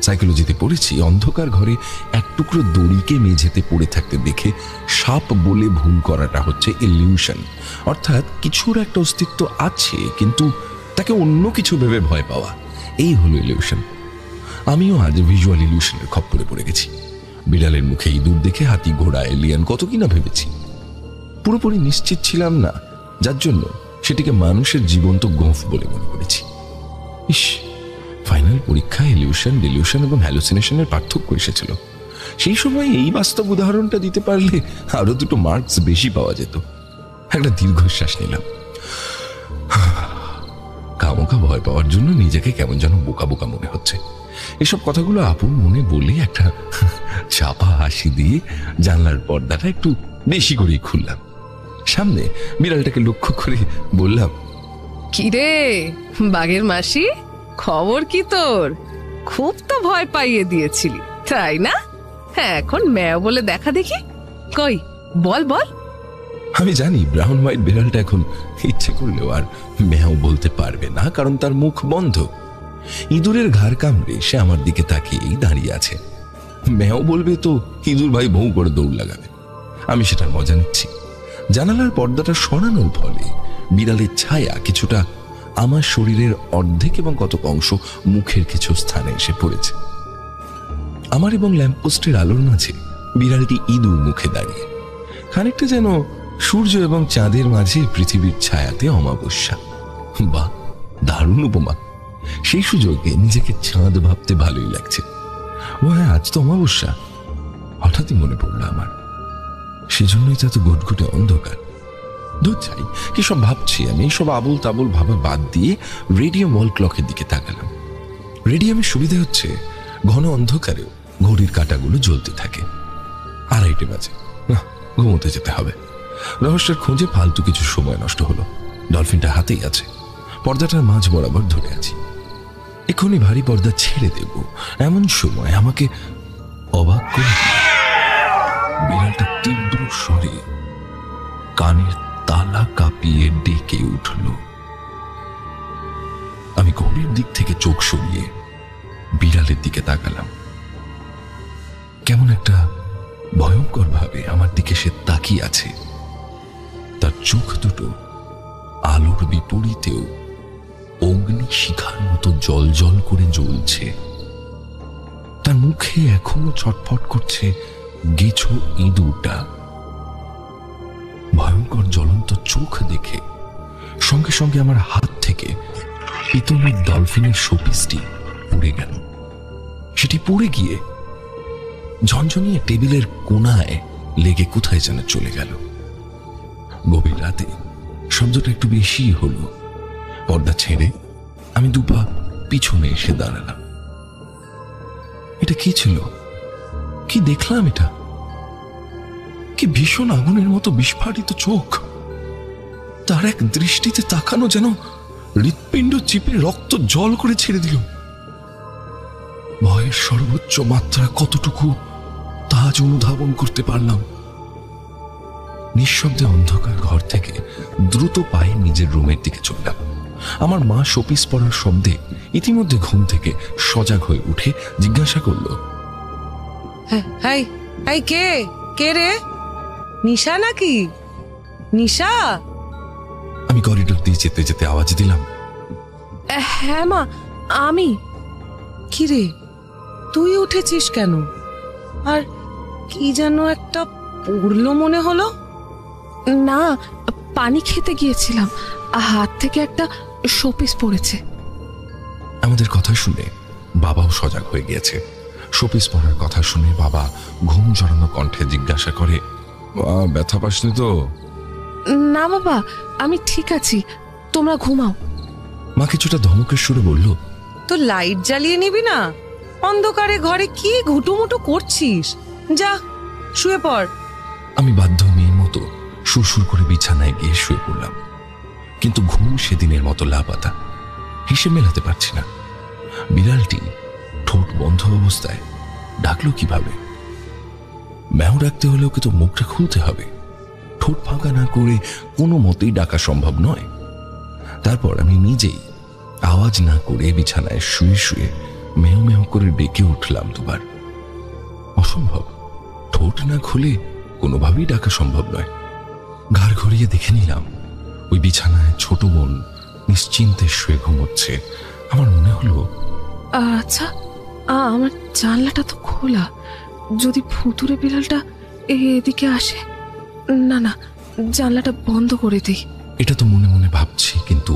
S4: সাইকোলজিতে পড়েছি অন্ধকার ঘরে এক টুকরো দড়িকে মেঝেতে পড়ে থাকতে দেখে সাপ বলে ভুল করাটা হচ্ছে ইলিউশন, অর্থাৎ কিছুর একটা অস্তিত্ব আছে কিন্তু তাকে অন্য কিছু ভেবে ভয় পাওয়া, এই হলো ইলিউশন। আমিও আজ ভিজুয়াল ইলিউশনের খপ্পরে পড়ে গেছি। বিড়ালের মুখে ইঁদুর দেখে হাতি ঘোড়া এলিয়ান কত কিনা ভেবেছি। পুরোপুরি নিশ্চিত ছিলাম না, যার জন্য সেটিকে মানুষের জীবন্ত গোঁফ বলে মনে করেছি। ইস, ফাইনাল পরীক্ষায় ইলিউশন, ডিলিউশন এবং হ্যালুসিনেশনের পার্থক্য এসেছিল। সেই সময় এই বাস্তব উদাহরণটা দিতে পারলে আরো দুটো মার্কস বেশি পাওয়া যেত। একটা দীর্ঘশ্বাস নিলাম। কামকা ভয় পাওয়ার জন্য নিজেকে কেমন যেন বোকা বোকা মনে হচ্ছে। এসব কথাগুলো আপন মনে বলে একটা চাপা হাসি দিয়ে জানলার পর্দাটা একটু বেশি করেই খুললাম। সামনে বিড়ালটাকে লক্ষ্য করে বললাম,
S5: কিরে বাঘের মাসি, খবর কি তোর? খুব তো ভয় পাইয়ে দিয়েছিলি, তাই না? হ্যাঁ, এখন ম্যাও বলে দেখা দেখি। কই বল বল।
S4: আমি জানি ব্রাউন হোয়াইট বিড়ালটা এখন ইচ্ছে করলেও আর ম্যাও বলতে পারবে না, কারণ তার মুখ বন্ধ। ইঁদুরের ঘাড় কামড়ে সে আমার দিকে তাকিয়েই দাঁড়িয়ে আছে। ম্যাও বলবে তো ইঁদুর ভাই ভৌ করে দৌড় লাগাবে। আমি সেটার মজা নিচ্ছি। জানালার পর্দাটা সরানোর ফলে বিড়ালের ছায়া কিছুটা আমার শরীরের অর্ধেক এবং কতক অংশ মুখের কিছু স্থানে এসে পড়েছে। আমার এবং ল্যাম্পপোস্টের আলোর মাঝে বিড়ালটি ইঁদুর মুখে দাঁড়িয়ে, খানিকটা যেন সূর্য এবং চাঁদের মাঝে পৃথিবীর ছায়াতে অমাবস্যা। বা দারুণ উপমা। সেই সুযোগে নিজেকে চাঁদ ভাবতে ভালোই লাগছে। ও হ্যাঁ, আজ তো অমাবস্যা। হঠাৎই মনে পড়লো আমার, সেজন্যই তো এত ঘুটঘুটে অন্ধকার। দূর যাই, কি সব ভাবছি আমি। এইসব আবুল তাবুল ভাবা বাদ দিয়ে রেডিয়াম ওয়াল ক্লকের দিকে তাকালাম। রেডিয়ামের সুবিধা হচ্ছে ঘন অন্ধকারেও ঘড়ির কাঁটাগুলো জ্বলতে থাকে। 2:30 বাজে, না ঘুমোতে যেতে হবে। রহস্যের খোঁজে ফালতু কিছু সময় নষ্ট হলো। ডলফিনটা হাতেই আছে, পর্দাটার মাঝ বরাবর ধরে আছি। এক্ষুনি ভারী পর্দা ছেড়ে দেব, এমন সময় আমাকে অবাক করে বিড়ালটা তীব্র স্বরে কানের তালা কাঁপিয়ে ডেকে উঠল। আমি ঘড়ির দিক থেকে চোখ সরিয়ে বিড়ালের দিকে তাকালাম। কেমন একটা ভয়ঙ্কর ভাবে আমার দিকে সে তাকিয়ে আছে। তার চোখ দুটো আলোর বিপরীতেও অগ্নি শিখার মতো জল জল করে জ্বলছে। তার মুখে এখনো ছটফট করছে গেছো ইঁদুরটা। ভয়ঙ্কর জ্বলন্ত চোখ দেখে সঙ্গে সঙ্গে আমার হাত থেকে পিতলের ডলফিনের শোপিসটি পড়ে গেল। সেটি পড়ে গিয়ে ঝনঝনিয়ে টেবিলের কোণায় লেগে কোথায় যেন চলে গেল। গভীর রাতে শব্দটা একটু বেশি হলো। পর্দা ছেড়ে আমি দুপা পিছনে এসে দাঁড়ালাম। এটা কি ছিল? কি দেখলাম? এটা কি ভীষণ আগুনের মতো বিস্ফারিত চোখ। তার এক দৃষ্টিতে তাকানো যেন হৃৎপিণ্ড চিপে রক্ত জল করে ছেড়ে দিল। ভয়ের সর্বোচ্চ মাত্রা কতটুকু তা আজ অনুধাবন করতে পারলাম। নিঃশব্দে অন্ধকার ঘর থেকে দ্রুত পায়ে নিজের রুমের দিকে চললাম। আমার মা শোপিস পড়ার শব্দে ইতিমধ্যে ঘুম থেকে সজাগ হয়ে উঠে জিজ্ঞাসা করলো,
S6: কে কে রে? নিশা নাকি? নিশা,
S4: আমি করিডোর দিয়ে যেতে যেতে আওয়াজ দিলাম,
S5: হ্যাঁ মা, আমি।
S6: কিরে তুই উঠেছিস কেন? আর কি যেন একটা পড়লো মনে হলো।
S5: না, পানি খেতে গিয়েছিলাম, হাত থেকে একটা শোপিস পড়েছে।
S4: আমাদের কথা শুনে বাবাও সজাগ হয়ে গিয়েছে। শোপিস পড়ার কথা শুনে বাবা ঘুম জড়ানো কণ্ঠে জিজ্ঞাসা করে, ব্যথা পাসনি তো?
S5: না বাবা, আমি ঠিক আছি, তোমরা ঘুমাও।
S4: মা কিছুটা ধমকের সুরে বলল,
S6: তো লাইট জ্বালিয়ে নিবি না? অন্ধকারে ঘরে কি ঘুটুমুটু করছিস? যা শুয়ে পড়।
S4: আমি বাধ্য মেয়ের মতো সুরসুর করে বিছানায় গিয়ে শুয়ে পড়লাম। কিন্তু ঘুম সেদিনের মতো লাপাতা, হিসেব মেলাতে পারছি না। বিড়ালটি ঠোঁট বন্ধ অবস্থায় ডাকলো কিভাবে? ম্যাও ডাকতে হলেও কিন্তু মুখটা খুলতে হবে, ঠোঁট ফাঁকা না করে কোনো মতেই ডাকা সম্ভব নয়। তারপর আমি নিজেই আওয়াজ না করে বিছানায় শুয়ে শুয়ে মেও মেও করে ডেকে উঠলাম দুবার। অসম্ভব, ঠোঁট না খুলে কোনোভাবেই ডাকা সম্ভব নয়। ঘাড় ঘুরিয়ে দেখে নিলাম ওই বিছানায় ছোট বোন নিশ্চিন্তে শুয়ে ঘুমোচ্ছে। আমার মনে হলো,
S5: আচ্ছা, আমার জানলাটা তো খোলা, যদি ভুতুরে বিড়ালটা এদিকে আসে। না না, জানলাটা বন্ধ করে দিই।
S4: এটা তো মনে মনে ভাবছি, কিন্তু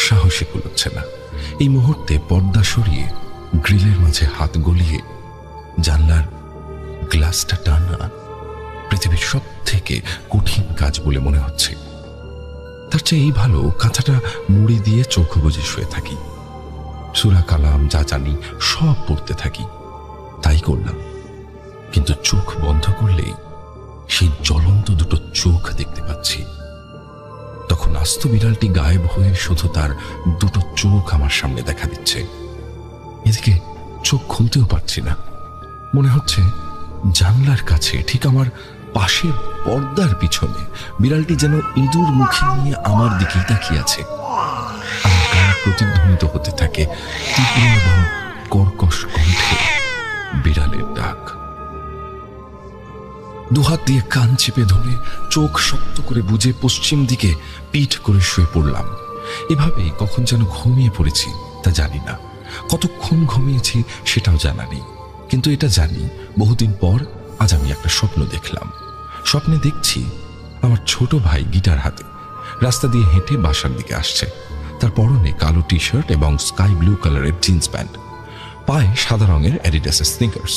S4: সাহসে কুলোচ্ছে না। এই মুহূর্তে পর্দা সরিয়ে গ্রিলের মাঝে হাত গলিয়ে জানলার গ্লাসটা টানা পৃথিবীর সব থেকে কঠিন কাজ বলে মনে হচ্ছে। তার চেয়ে এই ভালো কাঁথাটা মুড়ি দিয়ে চোখ বুজে শুয়ে থাকি, সূরা কালাম যা জানি সব পড়তে থাকি। তাই করলাম, কিন্তু চোখ বন্ধ করলেই সেই জ্বলন্ত দুটো চোখ দেখতে পাচ্ছি। তখন আস্ত বিড়ালটি গায়েব হয়ে শুধু তার দুটো চোখ আমার সামনে দেখা দিচ্ছে। এদিকে চোখ খুলতেও পারছি না। মনে হচ্ছে জানলার কাছে, ঠিক আমার পাশের পর্দার পিছনে বিড়ালটি যেন ইঁদুর মুখে নিয়ে আমার দিকেই তাকিয়ে আছে। আমার কান প্রতিধ্বনিত হতে থাকে তীব্র এবং কর্কশ কণ্ঠে বিড়ালের ডাক। দুহাত দিয়ে কান চেপে ধরে চোখ শক্ত করে বুজে পশ্চিম দিকে পিঠ করে শুয়ে পড়লাম। এভাবেই কখন যেন ঘুমিয়ে পড়েছি তা জানি না, কতক্ষণ ঘুমিয়েছি সেটাও জানা নেই। কিন্তু এটা জানি, বহুদিন পর আজ আমি একটা স্বপ্ন দেখলাম। স্বপ্নে দেখছি আমার ছোট ভাই গিটার হাতে রাস্তা দিয়ে হেঁটে বাসার দিকে আসছে। তার পরনে কালো টি শার্ট এবং স্কাই ব্লু কালারের জিন্স প্যান্ট, পায়ে সাদা রঙের অ্যাডিডাসের স্নিকার্স।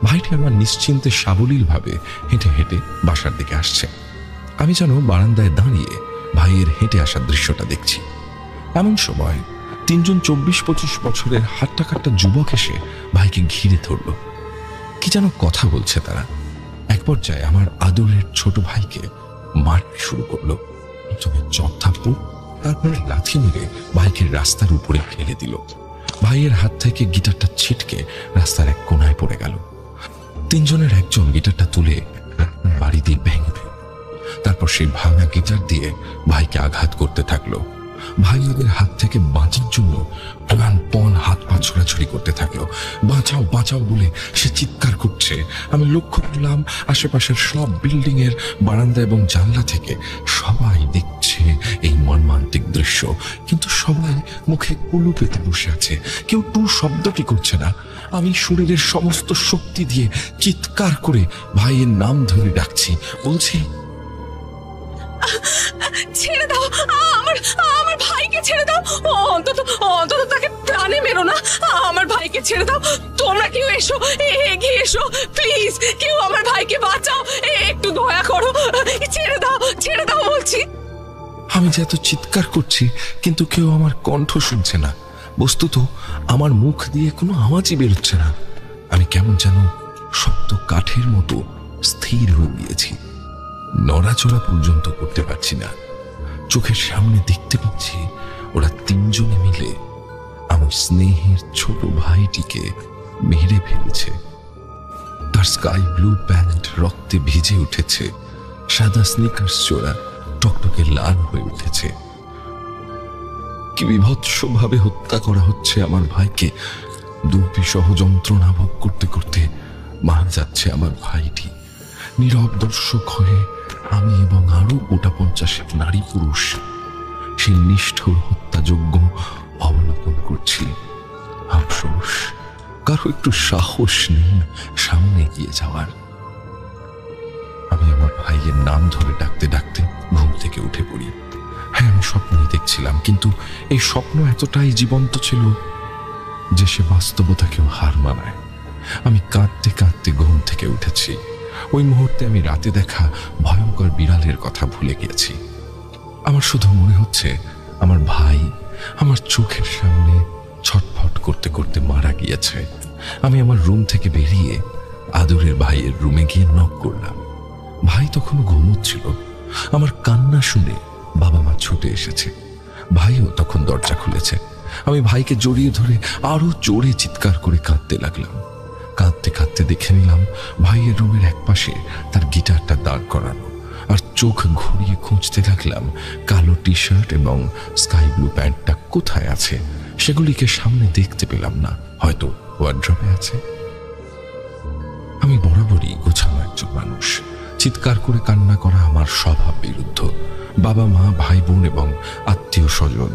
S4: ভাইটি আমার নিশ্চিন্তে সাবলীল ভাবে হেঁটে হেঁটে বাসার দিকে আসছে। আমি যেন বারান্দায় দাঁড়িয়ে ভাইয়ের হেঁটে আসার দৃশ্যটা দেখছি। এমন সময় তিনজন 24-25 বছরের হাট্টা কাট্টা যুবক এসে ভাইকে ঘিরে ধরল। কি যেন কথা বলছে তারা। এক পর্যায়ে আমার আদরের ছোট ভাইকে মারতে শুরু করলো। প্রথমে চড়থাপ্পড়, তারপরে লাথি মেরে ভাইকে রাস্তার উপরে ফেলে দিল। ভাইয়ের হাত থেকে গিটারটা ছিটকে রাস্তার এক কোনায় পড়ে গেল। তিনজনের একজন গিটারটা তুলে বাড়ি দিয়ে ভেঙে দিল। তারপর সেই ভাঙা গিটার দিয়ে ভাইকে আঘাত করতে থাকলো। ভাই ওদের হাত থেকে বাঁচার জন্য প্রাণপণ হাত পা ছোড়াছুড়ি করতে থাকলো। বাঁচাও বাঁচাও বলে সে চিৎকার করছে। আমি লক্ষ্য করলাম আশেপাশের সব বিল্ডিং এর বারান্দা এবং জানলা থেকে সবাই দেখছে এই মর্মান্তিক দৃশ্য, কিন্তু সবাই মুখে কুলু পেতে বসে আছে, কেউ টু শব্দটি করছে না। আমি শরীরের সমস্ত শক্তি দিয়ে চিৎকার করে ভাইয়ের নাম ধরে ডাকছি, বলছি,
S5: ছেড়ে দাও, আমার ভাইকে ছেড়ে দাও, অন্তত তাকে প্রাণে মেরো না। আমার ভাইকে ছেড়ে দাও, তোমরা কেউ এসো, এগিয়ে এসো প্লিজ, কেউ আমার ভাইকে বাঁচাও, একটু দয়া করো, ছেড়ে দাও বলছি।
S4: আমি যে এত চিৎকার করছি কিন্তু কেউ আমার কণ্ঠ শুনছে না। বস্তুত আমার মুখ দিয়ে কোনো আওয়াজই বেরোচ্ছে না। আমি কেমন যেন শক্ত কাঠের মতো স্থির হয়ে গিয়েছি, নড়াচড়া পর্যন্ত করতে পারছি না। চোখের সামনে দেখতে পাচ্ছি ওরা তিনজনে মিলে আমার স্নেহের ছোট ভাইটিকে মেরে ফেলেছে। তার স্কাই ব্লু প্যান্ট রক্তে ভিজে উঠেছে, সাদা স্নিকার্স চোরা টকটকে লাল হয়ে উঠেছে। কি বিভৎসভাবে হত্যা করা হচ্ছে আমার ভাইকে। দুর্বিষহ যন্ত্রণা ভোগ করতে করতে মারা যাচ্ছে আমার ভাইটি। নীরব দর্শক হয়ে আমি এবং আরো গোটা 50 নারী পুরুষ সেই নিষ্ঠুর হত্যাযজ্ঞ অবলোকন করছি। আফসোস কারো একটু সাহস নেই সামনে এগিয়ে যাওয়ার। আমি আমার ভাইয়ের নাম ধরে ডাকতে ডাকতে ঘুম থেকে উঠে পড়ি। হ্যাঁ, আমি স্বপ্নই দেখছিলাম, কিন্তু এই স্বপ্ন এতটাই জীবন্ত ছিল যে সে বাস্তবতাকেও হার মানায়। আমি কাঁদতে কাঁদতে ঘুম থেকে উঠেছি। ওই মুহূর্তে আমি রাতে দেখা ভয়ঙ্কর বিড়ালের কথা ভুলে গিয়েছি। আমার শুধু মনে হচ্ছে আমার ভাই আমার চোখের সামনে ছটফট করতে করতে মারা গিয়েছে। আমি আমার রুম থেকে বেরিয়ে আদরের ভাইয়ের রুমে গিয়ে নক করলাম। ভাই তখনও ঘুমোচ্ছিল। আমার কান্না শুনে বাবা মা ছুটে এসেছে। ভাইও তখন দরজা খুলেছে। আমি ভাইকে জড়িয়ে ধরে আরো জোরে চিৎকার করে কাঁদতে লাগলাম। কাঁদতে কাঁদতে দেখে নিলাম ভাইয়ের রুমের একপাশে তার গিটারটা দাঁড় করানো, আর চোখ ঘুরিয়ে খুঁজতে লাগলাম কালো টি শার্ট এবং স্কাই ব্লু প্যান্টটা কোথায় আছে। সেগুলিকে সামনে দেখতে পেলাম না, হয়তো ওয়ার্ড্রপে আছে। আমি বরাবরই গোছানো একজন মানুষ। চিৎকার করে কান্না করা আমার স্বভাব বিরুদ্ধ। বাবা মা, ভাই বোন এবং আত্মীয় স্বজন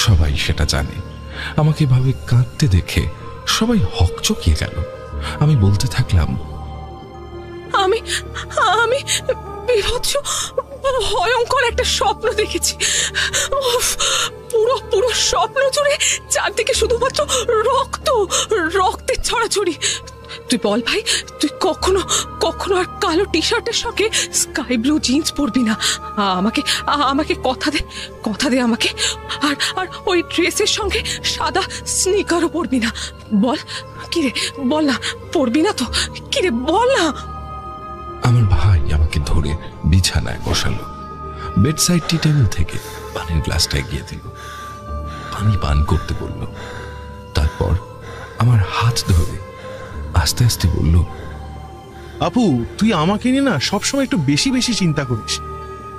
S4: সবাই সেটা জানে। আমাকে এভাবে কাঁদতে দেখে সবাই হকচকিয়ে গেল। আমি বলতে থাকলাম,
S5: আমি আমি বিভৎস ভয়ঙ্কর একটা স্বপ্ন দেখেছি। উফ, পুরো পুরো স্বপ্ন জুড়ে চারদিকে শুধুমাত্র রক্ত, রক্তের ছড়াছড়ি। তুই বল ভাই, তুই কখনো কখনো আর কালো টি শার্টের সঙ্গে স্কাই ব্লু জিন্স পরবি না। আমাকে আমাকে কথা দে আমাকে। আর আর ওই ড্রেসের সঙ্গে সাদা স্নিকারও পরবি না। বল কিরে, বল না, পরবি না তো? কিরে বল না।
S4: আমার ভাই আমাকে ধরে বিছানায় বসালো। বেডসাইড টি টেবিল থেকে পানির গ্লাসটা এগিয়ে দিল। পানি পান করতে বলল। তারপর আমার হাত ধরে আস্তে আস্তে বলল,
S7: আপু, তুই আমাকে নিয়ে না সবসময় একটু বেশি বেশি চিন্তা করিস,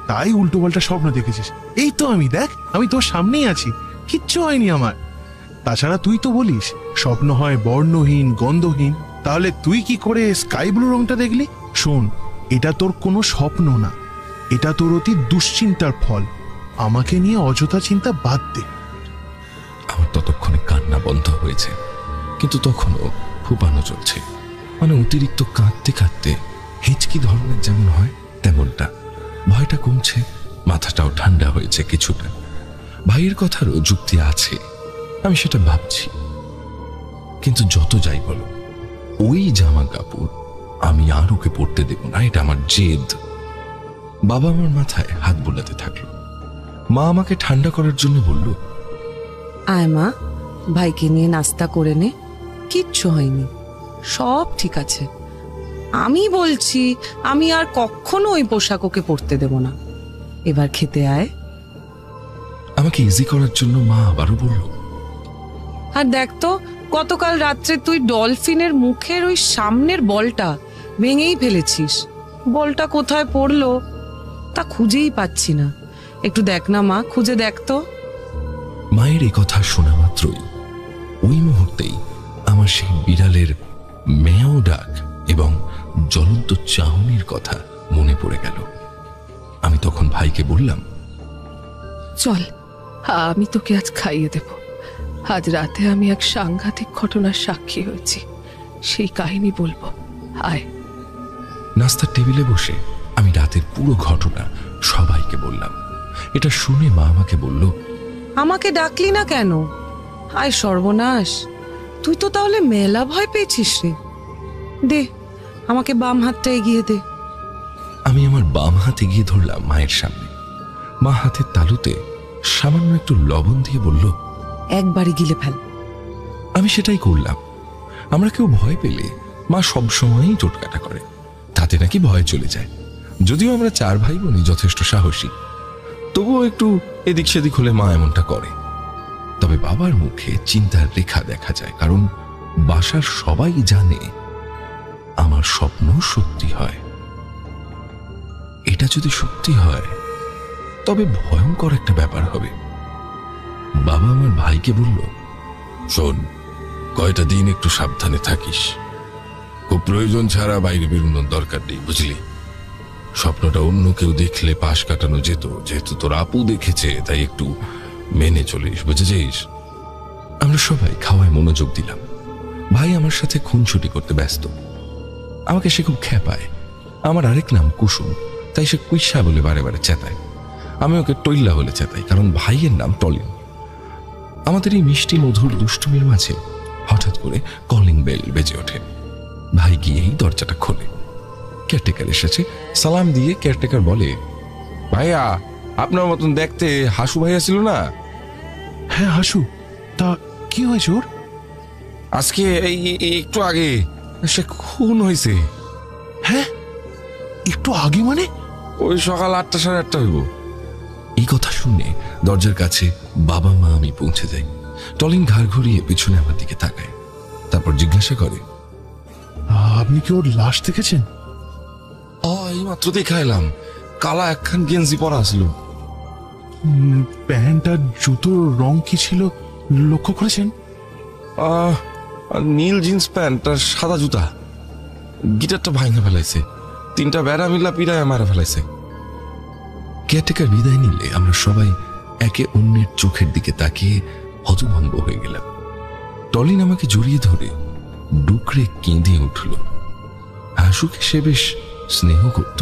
S7: তাই উল্টো পাল্টা স্বপ্ন দেখেছিস। এই তো আমি, দেখ, আমি তোর সামনেই আছি, কিচ্ছু হয়নি আমার। তাছাড়া তুই তো বলিস স্বপ্ন হয় বর্ণহীন, গন্ধহীন, তাহলে তুই কি করে স্কাই ব্লু রংটা দেখলি? শোন, এটা তোর কোনো স্বপ্ন না, এটা তোর অতি দুশ্চিন্তার ফল। আমাকে নিয়ে অযথা চিন্তা বাদ দে।
S4: আমার ততক্ষণে কান্না বন্ধ হয়েছে, কিন্তু তখনও ফুপানো চলছে। মানে অতিরিক্ত কাঁদতে কাঁদতে হিচকি ধরনের যেমন হয় তেমনটা। ভয়টা কমছে, মাথাটাও ঠান্ডা হয়েছে কিছুটা। ভাইয়ের কথারও যুক্তি আছে, আমি সেটা ভাবছি। কিন্তু যত যাই বলো, ওই জামা কাপড় আমি আর ওকে পরতে দেব না, এটা আমার জেদ। বাবা আমার মাথায় হাত বোলাতে থাকলো। মা আমাকে ঠান্ডা করার জন্য বলল,
S6: আয় মা, ভাইকে নিয়ে নাস্তা করে নে, কিচ্ছু হয়নি, সব ঠিক আছে। আমি বলছি, আমি আর কখনো ওই পোশাক ওকে পরতে দেব না। এবার খেতে আয়।
S4: আমাকে ইজি করার জন্য মা আবারও বলল,
S6: আর দেখ তো, গতকাল রাত্রে তুই ডলফিনের মুখের ওই সামনের বলটা ভেঙেই ফেলেছিস। বলটা কোথায় পড়লো তা খুঁজেই পাচ্ছি না। একটু দেখ না মা, খুঁজে দেখ তো।
S4: মায়ের এই কথা শোনা মাত্রই ওই মুহূর্তেই আমার সেই বিড়ালের মেয়াও ডাক এবং জ্বলন্ত চাহনির কথা মনে পড়ে গেল। আমি তখন ভাইকে বললাম,
S5: চল, আমি তোকে আজ খাইয়ে দেব। আজ রাতে আমি এক সাংঘাতিক ঘটনার সাক্ষী হয়েছি, সেই কাহিনী বলবো, আয়।
S4: নাস্তার টেবিলে বসে আমি রাতের পুরো ঘটনা সবাইকে বললাম। এটা শুনে মা আমাকে বলল,
S6: আমাকে ডাকলি না কেন? আয় সর্বনাশ, তুই তো তাহলে মেলা ভয় পেয়েছিস রে। দে, আমাকে বাম হাতটা এগিয়ে দে।
S4: আমি আমার বাম হাত এগিয়ে ধরলাম মায়ের সামনে। মা হাতের তালুতে সামান্য একটু লবণ দিয়ে বলল,
S6: একবারই গিলে ফেল।
S4: আমি সেটাই করলাম। আমরা কেউ ভয় পেলে মা সবসময়ই টোটকাটা করে, তাতে নাকি ভয় চলে যায়। যদিও আমরা 4 ভাই বোনই যথেষ্ট সাহসী, তবুও একটু এদিক সেদিক হলে মা এমনটা করে। তবে বাবার মুখে চিন্তার রেখা দেখা যায়, কারণ বাসার সবাই জানে আমার স্বপ্ন সত্যি হয়। এটা যদি সত্যি হয় তবে ভয়ঙ্কর একটা ব্যাপার হবে। বাবা আমার ভাইকে বলল, শোন, কয়টা দিন একটু সাবধানে থাকিস, খুব প্রয়োজন ছাড়া বাইরে বেরোনোর দরকার নেই, বুঝলি? স্বপ্নটা অন্য কেউ দেখলে পাশ কাটানো যেত, যেহেতু তোর আপু দেখেছে তাই একটু মেনে চলিস, বুঝেছিস? আমরা সবাই খাওয়ায় মনোযোগ দিলাম। ভাই আমার সাথে খুনছুটি করতে ব্যস্ত। আমাকে সে খুব খেপায়। আমার আরেক নাম কুসুম, তাই সে কুইসা বলে বারে বারে চেতায়। আমি ওকে টইল্লা বলে চেতাই, কারণ ভাইয়ের নাম টলিন। আমাদের এই মিষ্টি মধুর দুষ্টুমির মাঝে হঠাৎ করে কলিং বেল বেজে ওঠে। ভাই গিয়েই দরজাটা খোলে। কেয়ারটেকার এসেছে। সালাম দিয়ে কেয়ারটেকার বলে, ভাইয়া আপনার মতন দেখতে হাসু ভাইয়া ছিল না?
S7: হ্যাঁ হাসু, তা কি হয়েছে ওর?
S4: আজকে একটু আগে সে খুন হয়েছে।
S7: হ্যাঁ, একটু আগে মানে?
S4: ওই সকাল 8টা 8:30 হইব। এই কথা শুনে দরজার কাছে বাবা মা আমি পৌঁছে যাই। টলিন ঘাড় ঘুরিয়ে পিছনে আমার দিকে তাকায়, তারপর জিজ্ঞাসা করে,
S7: আপনি কি ওর লাশ দেখেছেন?
S4: এই মাত্র দেখা এলাম। কালা একখান গেঞ্জি পরা ছিল।
S7: প্যান্ট আর জুতোর রং কি ছিল লক্ষ্য করেছেন?
S4: নীল জিন্স প্যান্ট আর সাদা জুতা। গিটারটা ভাঙে ফেলাইছে, 3টা বেড়া মিলা পিড়ায় মারা ফেলাইছে। কেয়ারটেকার বিদায় নিলে আমরা সবাই একে অন্যের চোখের দিকে তাকিয়ে হতভম্ব হয়ে গেলাম। টলিন আমাকে জড়িয়ে ধরে ডুকরে কেঁদে উঠল। হাসুকে সে বেশ স্নেহ করত।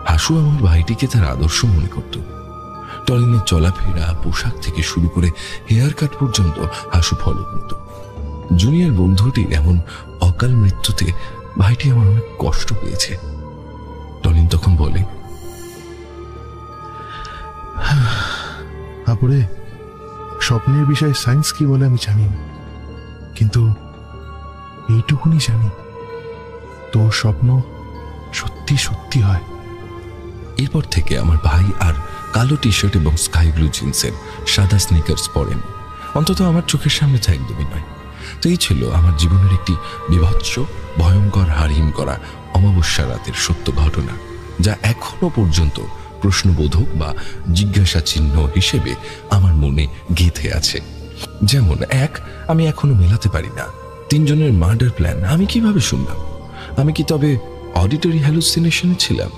S4: হাসু আমার ভাইটিকে তার আদর্শ মনে করত। টলিনের চলাফেরা, পোশাক থেকে শুরু করে হেয়ার কাট পর্যন্ত হাসু ফলো করত। জুনিয়র বন্ধুটির এমন অকাল মৃত্যুতে ভাইটি আমার অনেক কষ্ট পেয়েছে। টলিন তখন বলে,
S7: আপরে, স্বপ্নের বিষয়ে সায়েন্স কি বলে আমি জানি না, কিন্তু এইটুকুনি জানি, তোর স্বপ্ন সত্যি সত্যি হয়।
S4: এরপর থেকে আমার ভাই আর কালো টি শার্ট এবং স্কাই ব্লু জিন্সের সাদা স্নিকার্স পরেন, অন্তত আমার চোখের সামনে তো একদমই নয়। তো এই ছিল আমার জীবনের একটি বিভৎস, ভয়ঙ্কর, হারহিম করা অমাবস্যা রাতের সত্য ঘটনা, যা এখনো পর্যন্ত প্রশ্নবোধক বা জিজ্ঞাসা চিহ্ন হিসেবে আমার মনে গেঁথে আছে। যেমন আমি এখনো মেলাতে পারি না 3 জনের মার্ডার প্ল্যান আমি কিভাবে শুনলাম? আমি কি তবে অডিটরি হ্যালুসিনেশনে ছিলাম?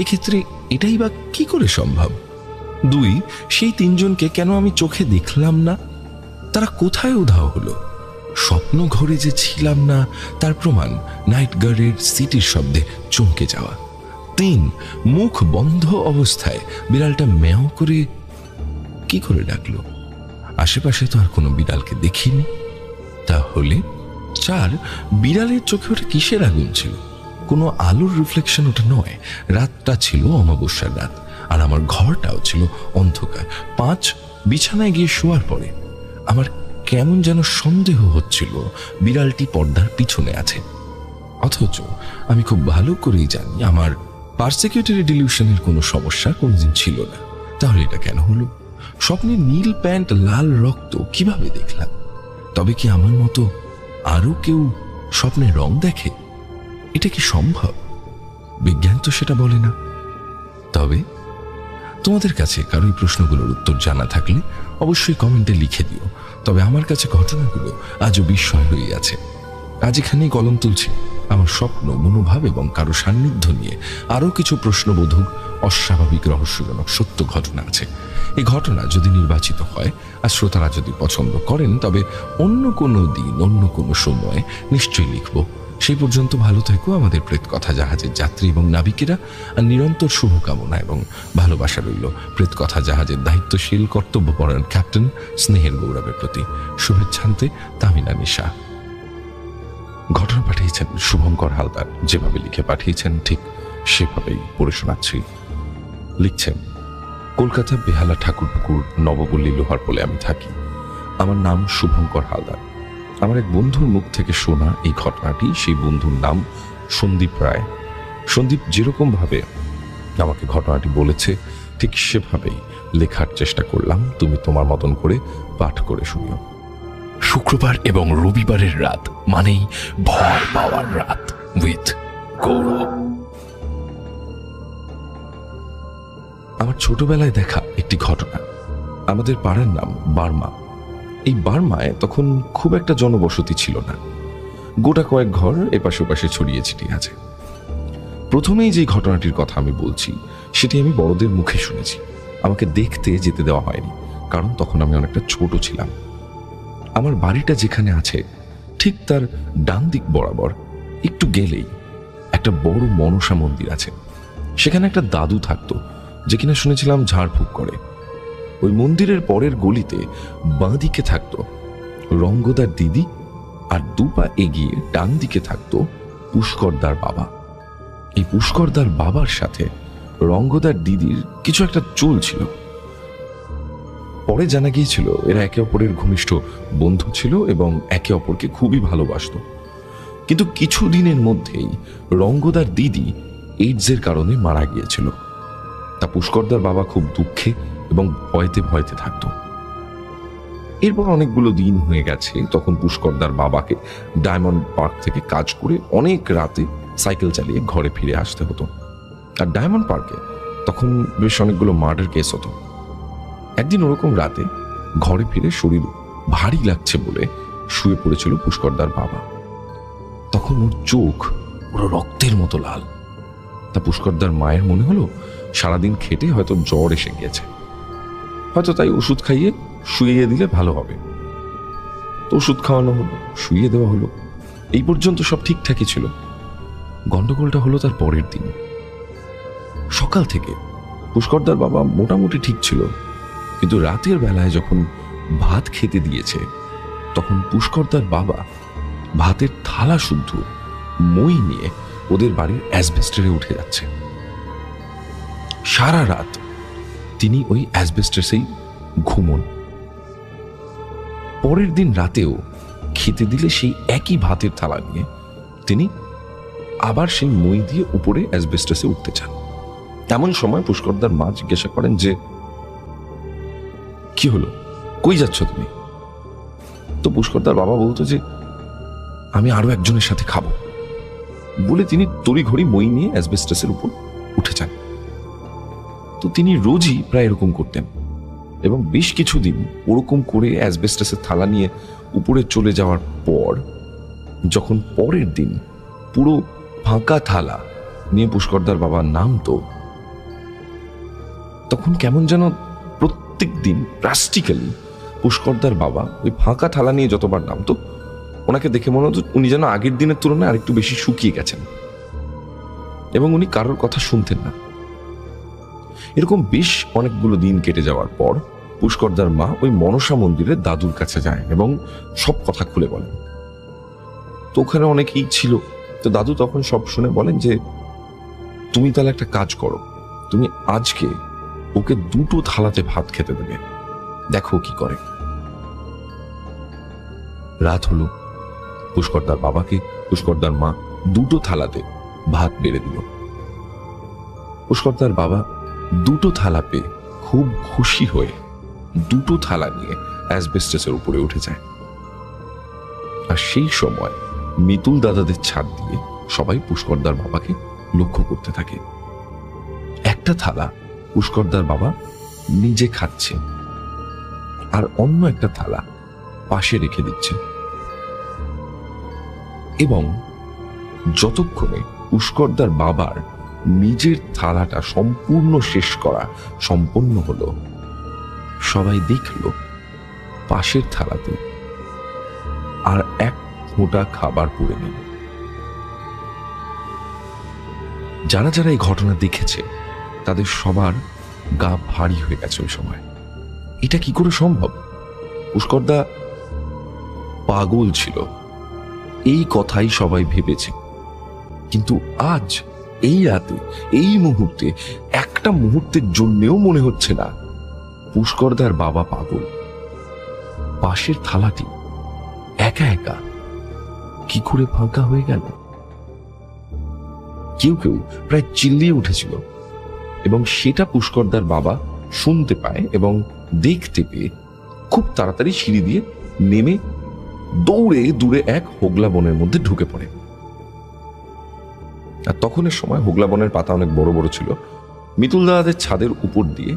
S4: এক্ষেত্রে এটাই বা কি করে সম্ভব? 2, সেই 3 জনকে কেন আমি চোখে দেখলাম না? তারা কোথায় উধাও হলো? স্বপ্ন ঘরে যে ছিলাম না তার প্রমাণ নাইট গার্ডের সিটির শব্দে চমকে যাওয়া। 3, মুখ বন্ধ অবস্থায় বিড়ালটা ম্যাও করে কি করে ডাকলো? আশেপাশে তো আর কোনো বিড়ালকে দেখিনি। তাহলে 4, বিড়ালের চোখে ওটা কিসের আগুন ছিল? কোনো আলোর রিফ্লেকশন ওটা নয়। রাতটা ছিল অমাবস্যার রাত, আর আমার ঘরটাও ছিল অন্ধকার। 5, বিছানায় গিয়ে শোয়ার পরে আমার কেমন যেন সন্দেহ হচ্ছিল বিড়ালটি পর্দার পিছনে আছে, অথচ আমি খুব ভালো করেই জানি আমার পারসিকিউটরি ডিলিউশনের কোনো সমস্যা কোনোদিন ছিল না। তাহলে এটা কেন হলো? স্বপ্নে নীল প্যান্ট, লাল রক্ত কিভাবে দেখলাম? তবে কি আমার মতো আরো কেউ স্বপ্নে রং দেখে? এটা কি সম্ভব? বিজ্ঞান তো সেটা বলে না। তবে তোমাদের কাছে কারো এই প্রশ্নগুলোর উত্তর জানা থাকলে অবশ্যই কমেন্টে লিখে দিও। তবে আমার কাছে ঘটনাগুলো আজও বিস্ময় হয়ে আছে। আজ এখানেই কলম তুলছি। আমার স্বপ্ন, মনোভাব এবং কারো সান্নিধ্য নিয়ে আরো কিছু প্রশ্নবোধক, অস্বাভাবিক, রহস্যজনক সত্য ঘটনা আছে। এই ঘটনা যদি নির্বাচিত হয় আর শ্রোতারা যদি পছন্দ করেন, তবে অন্য কোনো দিন, অন্য কোনো সময় নিশ্চয়ই লিখব। সেই পর্যন্ত ভালো থেকো আমাদের প্রেত কথা জাহাজের যাত্রী এবং নাবিকেরা। আর নিরন্তর শুভকামনা এবং ভালোবাসা রইল প্রেত কথা জাহাজের দায়িত্বশীল, কর্তব্যপরায়ণ ক্যাপ্টেন স্নেহের গৌরবের প্রতি। শুভেচ্ছান্তে তামিনা নিশা। ঘটনা পাঠিয়েছেন শুভঙ্কর হালদার। যেভাবে লিখে পাঠিয়েছেন ঠিক সেভাবেই পড়ে শোনাচ্ছি। লিখছেন, কলকাতা বেহালা ঠাকুরপুকুর নবপল্লী লোহারপোলে আমি থাকি। আমার নাম শুভঙ্কর হালদার। আমার এক বন্ধুর মুখ থেকে শোনা এই ঘটনাটি। সেই বন্ধুর নাম সন্দীপ রায়। সন্দীপ যেরকম ভাবে আমাকে ঘটনাটি বলেছে ঠিক সেভাবেই লেখার চেষ্টা করলাম। তুমি তোমার মতন করে পাঠ করে শুনিও।
S8: শুক্রবার এবং রবিবারের রাত মানেই ভয় পাওয়ার রাত উইথ গৌরব।
S4: আমার ছোটবেলায় দেখা একটি ঘটনা। আমাদের পাড়ার নাম বার্মা। এই বার্মায় তখন খুব একটা জনবসতি ছিল না। গোটা কয়েক ঘর এপাশে ওপাশে ছড়িয়ে ছিটিয়ে আছে।
S1: প্রথমেই যে ঘটনাটির কথা আমি বলছি সেটি আমি বড়দের মুখে শুনেছি। আমাকে দেখতে যেতে দেওয়া হয়নি, কারণ তখন আমি অনেকটা ছোট ছিলাম। আমার বাড়িটা যেখানে আছে ঠিক তার ডান দিক বরাবর একটু গেলেই একটা বড় মনসা মন্দির আছে। সেখানে একটা দাদু থাকতো, যে কিনা শুনেছিলাম ঝাড়ফুঁক করে। ওই মন্দিরের পরের গলিতে বাঁ দিকে থাকতো রঙ্গদার দিদি, আর দুপা এগিয়ে ডান দিকে থাকতো পুষ্করদার বাবা। এই পুষ্করদার বাবার সাথে রঙ্গদার দিদির কিছু একটা চলছিল। পরে জানা গিয়েছিল এরা একে অপরের ঘনিষ্ঠ বন্ধু ছিল এবং একে অপরকে খুবই ভালোবাসত। কিন্তু কিছু দিনের মধ্যেই রঙ্গদার দিদি এইডসের কারণে মারা গিয়েছিল। তা পুষ্করদার বাবা খুব দুঃখে এবং ভয়তে ভয়তে থাকত। এরপর অনেকগুলো দিন হয়ে গেছে। তখন পুষ্করদার বাবাকে ডায়মন্ড পার্ক থেকে কাজ করে অনেক রাতে সাইকেল চালিয়ে ঘরে ফিরে আসতে হতো। আর ডায়মন্ড পার্কে তখন বেশ অনেকগুলো মার্ডার কেস হতো। একদিন ওরকম রাতে ঘরে ফিরে শরীর ভারী লাগছে বলে শুয়ে পড়েছিল পুষ্করদার বাবা। তখন ওর চোখ পুরো রক্তের মতো লাল। তা পুষ্করদার মায়ের মনে হলো সারাদিন খেটে হয়তো জ্বর এসে গিয়েছে, হয়তো তাই ওষুধ খাইয়ে শুইয়ে দিলে ভালো হবে। তো ওষুধ খাওয়ানো হলো, শুইয়ে দেওয়া হলো। এই পর্যন্ত সব ঠিকঠাকই ছিল। গন্ডগোলটা হলো তার পরের দিন সকাল থেকে। পুষ্করদার বাবা মোটামুটি ঠিক ছিল, কিন্তু রাতের বেলায় যখন ভাত খেতে দিয়েছে তখন পুষ্করদার বাবা ভাতের থালা শুদ্ধ মই নিয়ে ওদের বাড়ির অ্যাসবেস্টারে উঠে যাচ্ছে। সারা রাত তিনি ওই অ্যাসবেস্টাসেই ঘুমন। পরের দিন রাতেও খেতে দিলে সেই একই ভাতের থালা নিয়ে তিনি আবার সেই মই দিয়ে উপরে অ্যাসবেস্টাসে উঠতে চান। তেমন সময় পুষ্করদার মা জিজ্ঞাসা করেন যে, কি হলো, কই যাচ্ছ তুমি? তো পুষ্করদার বাবা বলতো যে, আমি আরো একজনের সাথে খাবো বলে তিনি তড়িঘড়ি মই নিয়ে অ্যাসবেস্টাসের উপর উঠে যান। তো তিনি রোজই প্রায় এরকম করতেন এবং বেশ কিছুদিন ওরকম করে অ্যাসবেস্টাসের থালা নিয়ে উপরে চলে যাওয়ার পর যখন পরের দিন পুরো ফাঁকা থালা নিয়ে পুষ্করদার বাবা নামতো, তখন কেমন যেন প্রত্যেক দিন প্র্যাকটিক্যালি পুষ্করদার বাবা ওই ফাঁকা থালা নিয়ে যতবার নামতো ওনাকে দেখে মনে হতো উনি যেন আগের দিনের তুলনায় আরেকটু বেশি শুকিয়ে গেছেন এবং উনি কারোর কথা শুনতেন না। এরকম বেশ অনেকগুলো দিন কেটে যাওয়ার পর পুষ্করদার মা ওই মনসা মন্দিরের দাদুর কাছে যায় এবং সব কথা খুলে বলেন। তো ওখানে অনেকেই ছিল। তো দাদু তখন সব শুনে বলেন যে, তুমি তাহলে একটা কাজ করো, তুমি আজকে ওকে দুটো থালাতে ভাত খেতে দেবে, দেখো কি করে। রাত হলো। পুষ্করদার বাবাকে পুষ্করদার মা দুটো থালাতে ভাত বেড়ে দিল। পুষ্করদার বাবা দুটো থালা পেয়ে খুব খুশি হয়ে দুটো থালা নিয়ে অ্যাসবেস্টাসের উপরে উঠে যায়। আর সেই সময় মিতুল দাদাদের ছাদ দিয়ে সবাই পুষ্করদার বাবাকে লক্ষ্য করতে থাকে। একটা থালা পুষ্করদার বাবা নিজে খাচ্ছে আর অন্য একটা থালা পাশে রেখে দিচ্ছে, এবং যতক্ষণে পুষ্করদার বাবার নিজের থালাটা সম্পূর্ণ শেষ করা সম্পন্ন হলো, সবাই দেখল পাশের থালাতে আর এক ফোঁটা খাবার পড়ে নেই। যারা যারা এই ঘটনা দেখেছে তাদের সবার গা ভারী হয়ে গেছে ওই সময়। এটা কি করে সম্ভব? পুষ্করদা পাগল ছিল, এই কথাই সবাই ভেবেছে। কিন্তু আজ এই রাতে এই মুহূর্তে একটা মুহূর্তের জন্যেও মনে হচ্ছে না পুষ্করদার বাবা পাগল। পাশের থালাটি একা একা কি করে ফাঁকা হয়ে গেল? কেউ কেউ প্রায় চিল্লিয়ে উঠেছিল এবং সেটা পুষ্করদার বাবা শুনতে পায় এবং দেখতে পেয়ে খুব তাড়াতাড়ি সিঁড়ি দিয়ে নেমে দৌড়ে দূরে এক হোগলা বনের মধ্যে ঢুকে পড়ে। আর তখনের সময় হোগলা বনের পাতা অনেক বড় বড় ছিল। মিতুল দাদাদের ছাদের উপর দিয়ে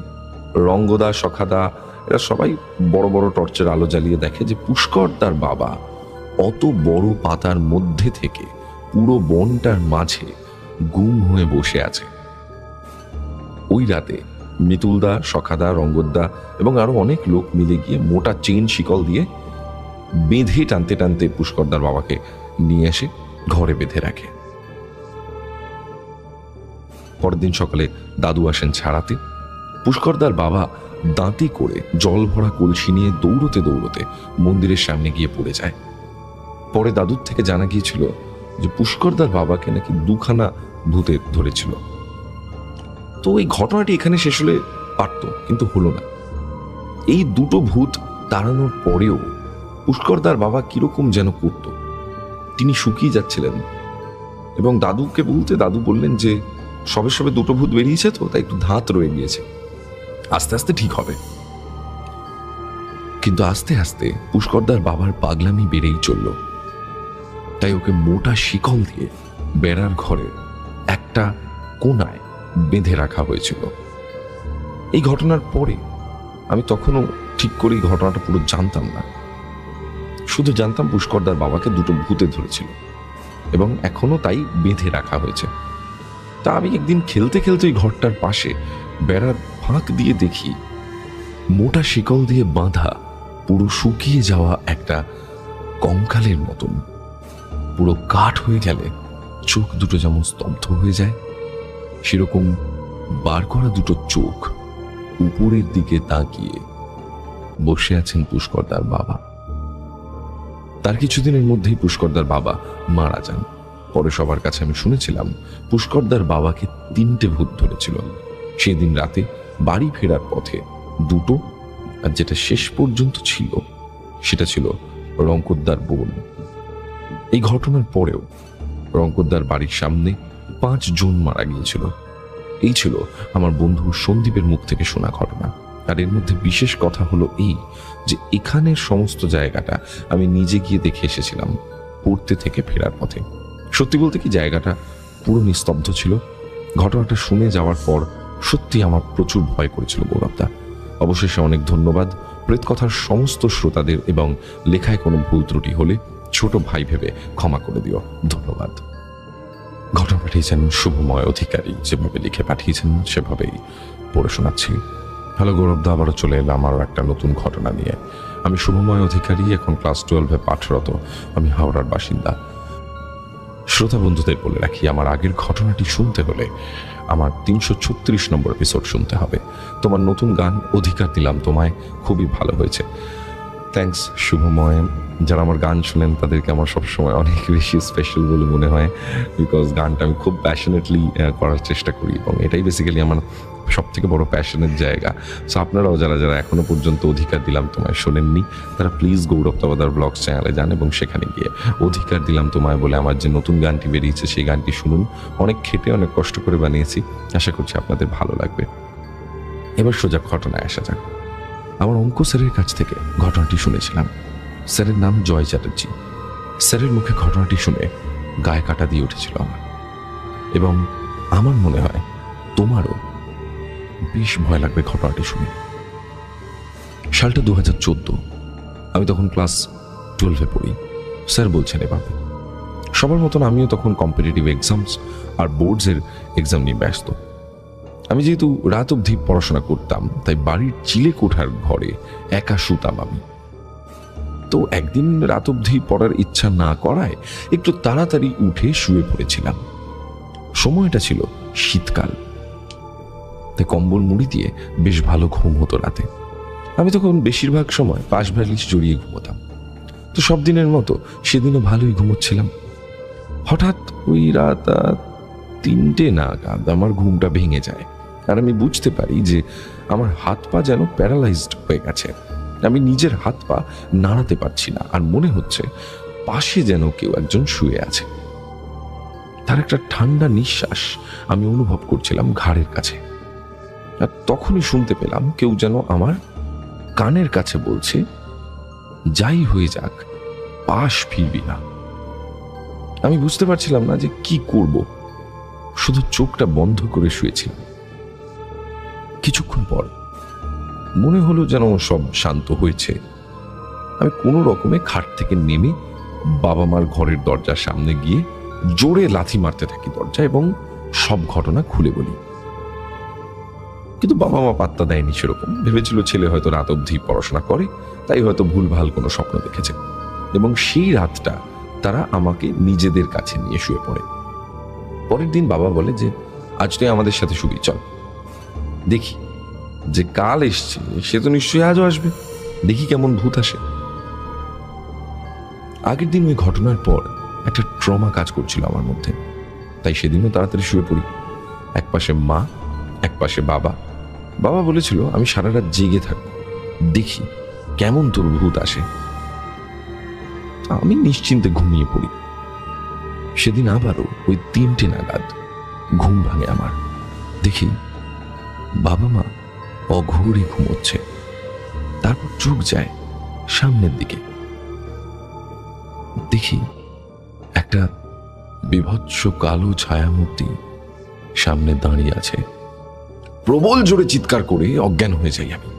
S1: রঙ্গদা, সখাদা এরা সবাই বড় বড় টর্চের আলো জ্বালিয়ে দেখে যে পুষ্করদার বাবা অত বড় পাতার মধ্যে থেকে পুরো বনটার মাঝে গুম হয়ে বসে আছে। ওই রাতে মিতুলদা, সখাদা, রঙ্গদা এবং আরো অনেক লোক মিলে গিয়ে মোটা চেইন শিকল দিয়ে বেঁধে টানতে টানতে পুষ্করদার বাবাকে নিয়ে এসে ঘরে বেঁধে রাখে। পরের দিন সকালে দাদু আসেন ছাড়াতে। পুষ্করদার বাবা দাঁতে করে জল ভরা কলসি নিয়ে দৌড়তে দৌড়তে মন্দিরের সামনে গিয়ে পড়ে যায়। পরে দাদুর থেকে জানা গিয়েছিল যে পুষ্করদার বাবাকে নাকি 2খানা ভূতে ধরেছিল। তো এই ঘটনাটি এখানে শেষ হলে পারত, কিন্তু হলো না। এই 2টো ভূত তাড়ানোর পরেও পুষ্করদার বাবা কিরকম যেন করত। তিনি শুকিয়ে যাচ্ছিলেন এবং দাদুকে বলতে দাদু বললেন যে সবে সবে 2টো ভূত বেরিয়েছে, তো তাই একটু ধাত রয়ে গিয়েছে, আস্তে আস্তে ঠিক হবে। কিন্তু আস্তে আস্তে পুষ্করদার বাবার পাগলামি বেড়েই চলল। তাই ওকে মোটা শিকল দিয়ে বেড়ার ঘরের একটা কোনায় বেঁধে রাখা হয়েছিল। এই ঘটনার পরে আমি তখনও ঠিক করে এই ঘটনাটা পুরো জানতাম না, শুধু জানতাম পুষ্করদার বাবাকে 2টো ভূতে ধরেছিল এবং এখনো তাই বেঁধে রাখা হয়েছে। তা আমি একদিন খেলতে খেলতে ওই ঘরটার পাশে বেড়ার ফাঁক দিয়ে দেখি মোটা শিকল দিয়ে বাঁধা পুরো শুকিয়ে যাওয়া একটা কঙ্কালের মতন, পুরো কাঠ হয়ে গেলে চোখ দুটো যেমন স্তব্ধ হয়ে যায়, সেরকম বার করা 2টো চোখ উপরের দিকে তাকিয়ে বসে আছেন পুষ্করদার বাবা। তার কিছুদিনের মধ্যেই পুষ্করদার বাবা মারা যান। পরে সবার কাছে আমি শুনেছিলাম পুষ্করদার বাবাকে 3টে ভূত ধরেছিল। সেদিন রাতে বাড়ি ফেরার পথে 2টো, আর যেটা শেষ পর্যন্ত ছিল সেটা ছিল রঙ্কদার বোন। এই ঘটনার পরেও রঙ্কদার বাড়ির সামনে 5 জন মারা গিয়েছিল। এই ছিল আমার বন্ধু সন্দীপের মুখ থেকে শোনা ঘটনা। আর এর মধ্যে বিশেষ কথা হলো এই যে এখানের সমস্ত জায়গাটা আমি নিজে গিয়ে দেখে এসেছিলাম পড়তে থেকে ফেরার পথে। সত্যি বলতে কি, জায়গাটা পুরো নিস্তব্ধ ছিল। ঘটনাটা শুনে যাওয়ার পর সত্যি আমার প্রচুর ভয় করেছিল গৌরবদা। অবশেষে অনেক ধন্যবাদ প্রেতকথার সমস্ত শ্রোতাদের, এবং লেখায় কোনো ভুল ত্রুটি হলে ছোট ভাই ভেবে ক্ষমা করে দিও। ধন্যবাদ। ঘটনা পাঠিয়েছেন শুভময় অধিকারী, যেভাবে লিখে পাঠিয়েছেন সেভাবেই পড়ে শোনাচ্ছি। হ্যালো গৌরবদা, আবারও চলে এলাম আরও একটা নতুন ঘটনা নিয়ে। আমি শুভময় অধিকারী, এখন ক্লাস 12-এ পাঠরত। আমি হাওড়ার বাসিন্দা। শ্রোতা বন্ধুদের বলে রাখি, আমার আগের ঘটনাটি শুনতে হলে আমার 336 নম্বর এপিসোড শুনতে হবে। তোমার নতুন গান অধিকার দিলাম তোমায় খুবই ভালো হয়েছে। থ্যাঙ্কস শুভময়। যারা আমার গান শুনেন তাদেরকে আমার সবসময় অনেক বেশি স্পেশাল বলে মনে হয়, বিকজ গানটা আমি খুব প্যাশনেটলি করার চেষ্টা করি এবং এটাই বেসিক্যালি আমার সব থেকে বড় প্যাশনের জায়গা। সো আপনারাও যারা যারা এখনো পর্যন্ত অধিকার দিলাম তোমায় শোনেননি, তারা প্লিজ গৌরব তাবাদার ব্লগস চ্যানেলে যান এবং সেখানে গিয়ে অধিকার দিলাম তোমায় বলে আমার যে নতুন গানটি বেরিয়েছে সেই গানটি শুনুন। অনেক খেটে অনেক কষ্ট করে বানিয়েছি, আশা করছি আপনাদের ভালো লাগবে। এবার সোজা ঘটনায় আসা যাক। আমার অঙ্ক স্যারের কাছ থেকে ঘটনাটি শুনেছিলাম। স্যারের নাম জয় চ্যাটার্জি। স্যারের মুখে ঘটনাটি শুনে গায়ে কাটা দিয়ে উঠেছিল আমার, এবং আমার মনে হয় তোমারও বেশ ভয় লাগবে ঘটনাটি শুনে। সালটা 2014। আমি তখন ক্লাস 12-এ পড়ি। স্যার বলছেন এভাবে, সবার মতন আমিও তখন কম্পিটিটিভ এক্সামস আর বোর্ডসের এক্সাম নিয়ে ব্যস্ত। আমি যেহেতু রাত অবধি পড়াশোনা করতাম, তাই বাড়ির চিলে কোঠার ঘরে একা শুতাম আমি। তো একদিন রাত অবধি পড়ার ইচ্ছা না করায় একটু তাড়াতাড়ি উঠে শুয়ে পড়েছিলাম। সময়টা ছিল শীতকাল, তাই কম্বল মুড়ি দিয়ে বেশ ভালো ঘুম হতো রাতে। আমি তখন বেশিরভাগ সময় পাশ বালিশ জড়িয়ে ঘুমোতাম। তো সব দিনের মতো সেদিনও ভালোই ঘুমোচ্ছিলাম। হঠাৎ ওই রাত 3টে নাগাদ আমার ঘুমটা ভেঙে যায়, আর আমি বুঝতে পারি যে আমার হাত পা যেন প্যারালাইজড হয়ে গেছে। আমি নিজের হাত পা নাড়াতে পারছি না, আর মনে হচ্ছে পাশে যেন কেউ একজন শুয়ে আছে। তার একটা ঠান্ডা নিঃশ্বাস আমি অনুভব করছিলাম ঘাড়ের কাছে। আর তখনই শুনতে পেলাম কেউ যেন আমার কানের কাছে বলছে, যাই হয়ে যাক পাশ ফিরবি না। আমি বুঝতে পারছিলাম না যে কি করব, শুধু চোখটা বন্ধ করে শুয়েছিলাম। কিছুক্ষণ পর মনে হলো যেন সব শান্ত হয়েছে। আমি কোনো রকমে খাট থেকে নেমে বাবা মার ঘরের দরজার সামনে গিয়ে জোরে লাথি মারতে থাকি দরজা, এবং সব ঘটনা খুলে বলি। কিন্তু বাবা মা পাত্তা দেয়নি সেরকম, ভেবেছিল ছেলে হয়তো রাত অবধি পড়াশোনা করে, তাই হয়তো ভুলভাল কোনো স্বপ্ন দেখেছে। এবং সেই রাতটা তারা আমাকে নিজেদের কাছে নিয়ে শুয়ে পড়ে। পরের দিন বাবা বলে যে আজ তুই আমাদের সাথে শুবি, চল। দেখি, যে কাল এসছে সে তো নিশ্চয়ই আজও আসবে, দেখি কেমন ভূত আসে। আগের দিন ওই ঘটনার পর একটা ট্রমা কাজ করছিল আমার মধ্যে, তাই সেদিনও তাড়াতাড়ি শুয়ে পড়ি। এক পাশে মা, এক পাশে বাবা। বাবা বলেছিল আমি সারা রাত জেগে থাকবো, দেখি কেমন তোর ভূত আসে। আমি নিশ্চিন্তে ঘুমিয়ে পড়ি। সেদিন আবারও ওই 3টে নাগাদ ঘুম ভাঙে আমার। দেখি বাবা মা অঘোরে ঘুমোচ্ছে, তারপর চোখ যায় সামনের দিকে। দেখি একটা বিভৎস কালো ছায়ামূর্তি সামনে দাঁড়িয়ে আছে। প্রবল জোরে চিৎকার করে অজ্ঞান হয়ে যাই আমি।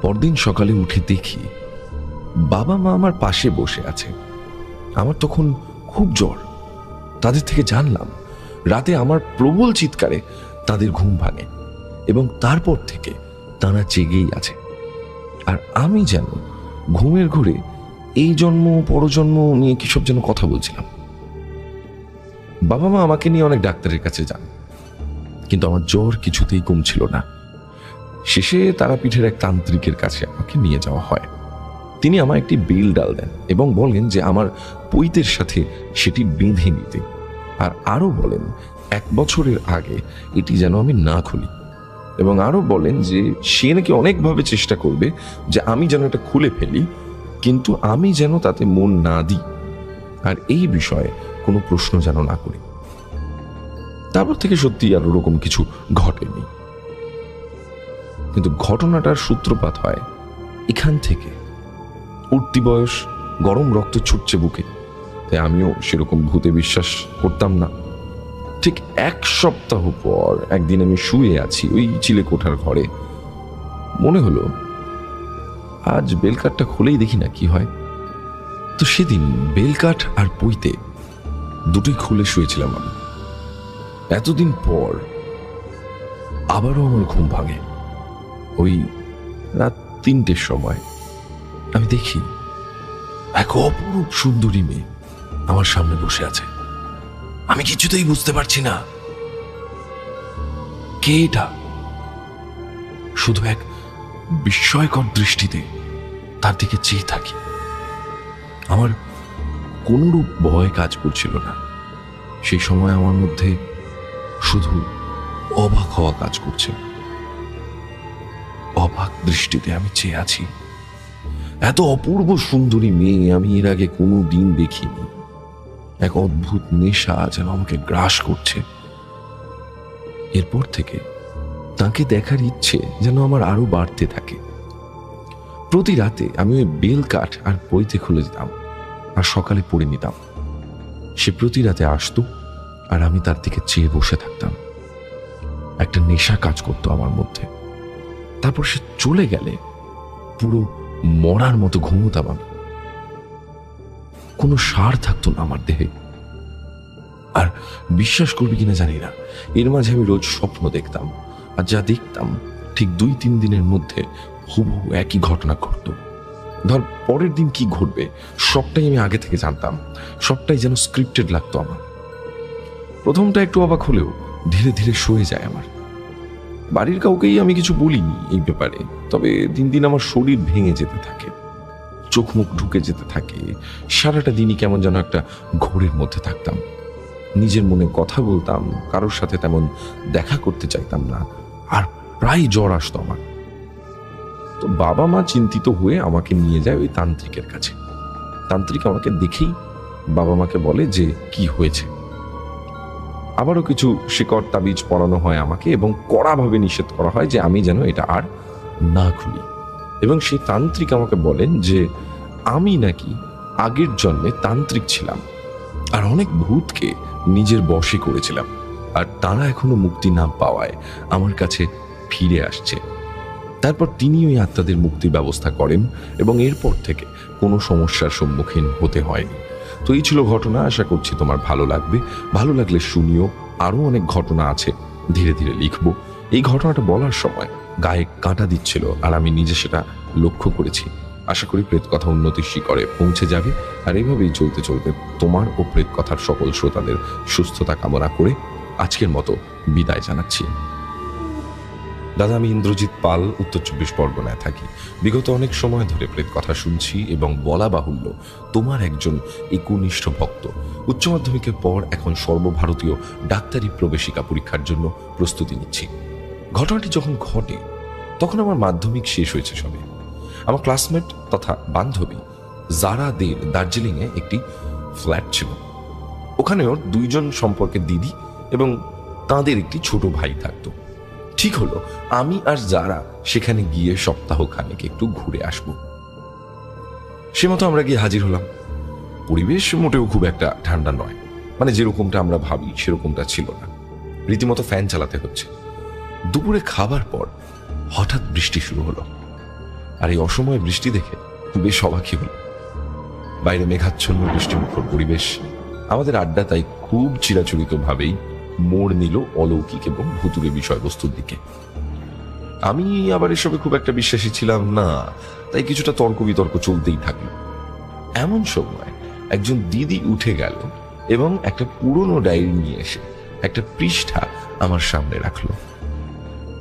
S1: পরদিন সকালে উঠে দেখি বাবা মা আমার পাশে বসে আছে। আমার তখন খুব জ্বর। তাদের থেকে জানলাম রাতে আমার প্রবল চিৎকারে তাদের ঘুম ভাঙে এবং তারপর থেকে তারা জেগেই আছে। আর আমি যেন ঘুমের ঘোরে এই জন্ম পরজন্ম নিয়ে কিসব যেন কথা বলছিলাম। বাবা মা আমাকে নিয়ে অনেক ডাক্তারের কাছে যান, কিন্তু আমার জ্বর কিছুতেই কমছিল না। শেষে তারাপীঠের এক তান্ত্রিকের কাছে আমাকে নিয়ে যাওয়া হয়। তিনি আমায় একটি বেল ডাল দেন এবং বলেন যে আমার পৈতের সাথে সেটি বেঁধে নিতে, আর আরো বলেন 1 বছরের আগে এটি যেন আমি না খুলি, এবং আরো বলেন যে সে নাকি অনেকভাবে চেষ্টা করবে যে আমি যেন এটা খুলে ফেলি, কিন্তু আমি যেন তাতে মন না দিই, আর এই বিষয়ে কোনো প্রশ্ন যেন না করি। তারপর থেকে সত্যি আর ওরকম কিছু ঘটেনি। কিন্তু ঘটনাটার সূত্রপাত হয় এখান থেকে। উঠতি বয়স, গরম রক্ত ছুটছে বুকে, তাই আমিও সেরকম ভূতে বিশ্বাস করতাম না। ঠিক 1 সপ্তাহ পর একদিন আমি শুয়ে আছি ওই চিলেকোঠার ঘরে। মনে হলো আজ বেলকাঠটা খুলেই দেখি না কি হয়। তো সেদিন বেলকাঠ আর পৈতে দুটোই খুলে শুয়েছিলাম আমি। এতদিন পর আবারও আমার ঘুম ভাঙে। ওই রাত 3টের সময় আমি দেখি এক অপরূপ সুন্দরী মেয়ে আমার সামনে বসে আছে। আমি কিছুতেই বুঝতে পারছি না কে এটা। শুধু এক বিস্ময়কর দৃষ্টিতে তার দিকে চেয়ে থাকি। আমার কোনরূপ ভয় কাজ করছিল না। সেই সময় আমার মধ্যে শুধু অবাক হওয়া কাজ করছে। অবাক দৃষ্টিতে আমি চেয়ে আছি। এত অপূর্ব সুন্দরী মেয়ে আমি এর আগে কোনো দিন দেখিনি। এক অদ্ভুত নেশা যেন আমাকে গ্রাস করছে। এরপর থেকে তাকে দেখার ইচ্ছে যেন আমার আরো বাড়তে থাকে। প্রতি রাতে আমি ওই বেলকাঠ আর পৈতে খুলে দিতাম আর সকালে পড়ে নিতাম। সে প্রতি রাতে আসতো আর আমি তার দিকে চেয়ে বসে থাকতাম। একটা নেশা কাজ করতো আমার মধ্যে। তারপর সে চলে গেলে পুরো মরার মতো ঘুমোতাম আমি। কোনো সার থাকতো না আমার দেহে। আর বিশ্বাস করবি কিনা জানি না, এর মাঝে আমি রোজ স্বপ্ন দেখতাম, আর যা দেখতাম ঠিক 2-3 দিনের মধ্যে হুবহু একই ঘটনা ঘটতো। ধর পরের দিন কি ঘটবে সবটাই আমি আগে থেকে জানতাম। সবটাই যেন স্ক্রিপ্টেড লাগতো আমার। প্রথমটা একটু অবাক হলেও ধীরে ধীরে সয়ে যায় আমার। বাড়ির কাউকেই আমি কিছু বলিনি এই ব্যাপারে, তবে দিন দিন আমার শরীর ভেঙে যেতে থাকে, চোখ মুখ ঢুকে যেতে থাকে। সারাটা দিনই কেমন যেন একটা ঘোরের মধ্যে থাকতাম। নিজের মনে কথা বলতাম, কারোর সাথে তেমন দেখা করতে চাইতাম না, আর প্রায় জ্বর আসতো আমার। তো বাবা মা চিন্তিত হয়ে আমাকে নিয়ে যায় ওই তান্ত্রিকের কাছে। তান্ত্রিক আমাকে দেখেই বাবা মাকে বলে যে কি হয়েছে। আবারও কিছু শিকড় তাবিজ পরানো হয় আমাকে এবং কড়াভাবে নিষেধ করা হয় যে আমি যেন এটা আর না খুলি। এবং সেই তান্ত্রিক আমাকে বলেন যে আমি নাকি আগের জন্মে তান্ত্রিক ছিলাম আর অনেক ভূতকে নিজের বশে করেছিলাম, আর তারা এখনো মুক্তি না পাওয়ায় আমার কাছে ফিরে আসছে। তারপর তিনি ওই আত্মাদের মুক্তির ব্যবস্থা করেন এবং এরপর থেকে কোনো সমস্যার সম্মুখীন হতে হয়নি। তো এই ছিল ঘটনা। আশা করছি তোমার ভালো লাগবে। ভালো লাগলে শুনিও। আরো অনেক ঘটনা আছে, ধীরে ধীরে লিখবো। এই ঘটনাটা বলার সময় গায়ে কাঁটা দিচ্ছিল, আর আমি নিজে সেটা লক্ষ্য করেছি। আশা করি প্রেত কথা উন্নতির শিখরে পৌঁছে যাবে। আর এভাবেই চলতে চলতে তোমার ও প্রেত কথার সকল শ্রোতাদের সুস্থতা কামনা করে আজকের মতো বিদায় জানাচ্ছি। দাদা, আমি ইন্দ্রজিৎ পাল, উত্তর 24 পরগনায় থাকি। বিগত অনেক সময় ধরে প্রেত কথা শুনছি এবং বলা বাহুল্য তোমার একজন একনিষ্ঠ ভক্ত। উচ্চ মাধ্যমিকের পর এখন সর্বভারতীয় ডাক্তারি প্রবেশিকা পরীক্ষার জন্য প্রস্তুতি নিচ্ছি। ঘটনাটি যখন ঘটে তখন আমার মাধ্যমিক শেষ হয়েছে সবে। আমার ক্লাসমেট তথা বান্ধবী জারা দের দার্জিলিংয়ে একটি ফ্ল্যাট ছিল। ওখানেও 2জন সম্পর্কের দিদি এবং তাঁদের একটি ছোট ভাই থাকতো। ঠিক হলো আমি আর যারা সেখানে গিয়ে সপ্তাহখানেক একটু ঘুরে আসব। সে মতো আমরা গিয়ে হাজির হলাম। পরিবেশ মোটেও খুব একটা ঠান্ডা নয়, মানে যেরকমটা আমরা ভাবি সেরকমটা ছিল না। রীতিমতো ফ্যান চালাতে হচ্ছে। দুপুরে খাবার পর হঠাৎ বৃষ্টি শুরু হলো, আর এই অসময়ে বৃষ্টি দেখে বেশ অবাকই হল। বাইরে মেঘাচ্ছন্ন বৃষ্টিমুখর পরিবেশ। আমাদের আড্ডা তাই খুব চিরাচরিত ভাবেই মোড় নিল অলৌকিক এবং ভুতুরে বিষয়বস্তুর দিকে। আমি আবার এসবে খুব একটা বিশ্বাসী ছিলাম না, তাই কিছুটা তর্ক বিতর্ক চলতেই থাকলো। এমন সময় একজন দিদি উঠে গেল এবং একটা পুরনো ডায়েরি নিয়ে এসে একটা পৃষ্ঠা আমার সামনে রাখলো।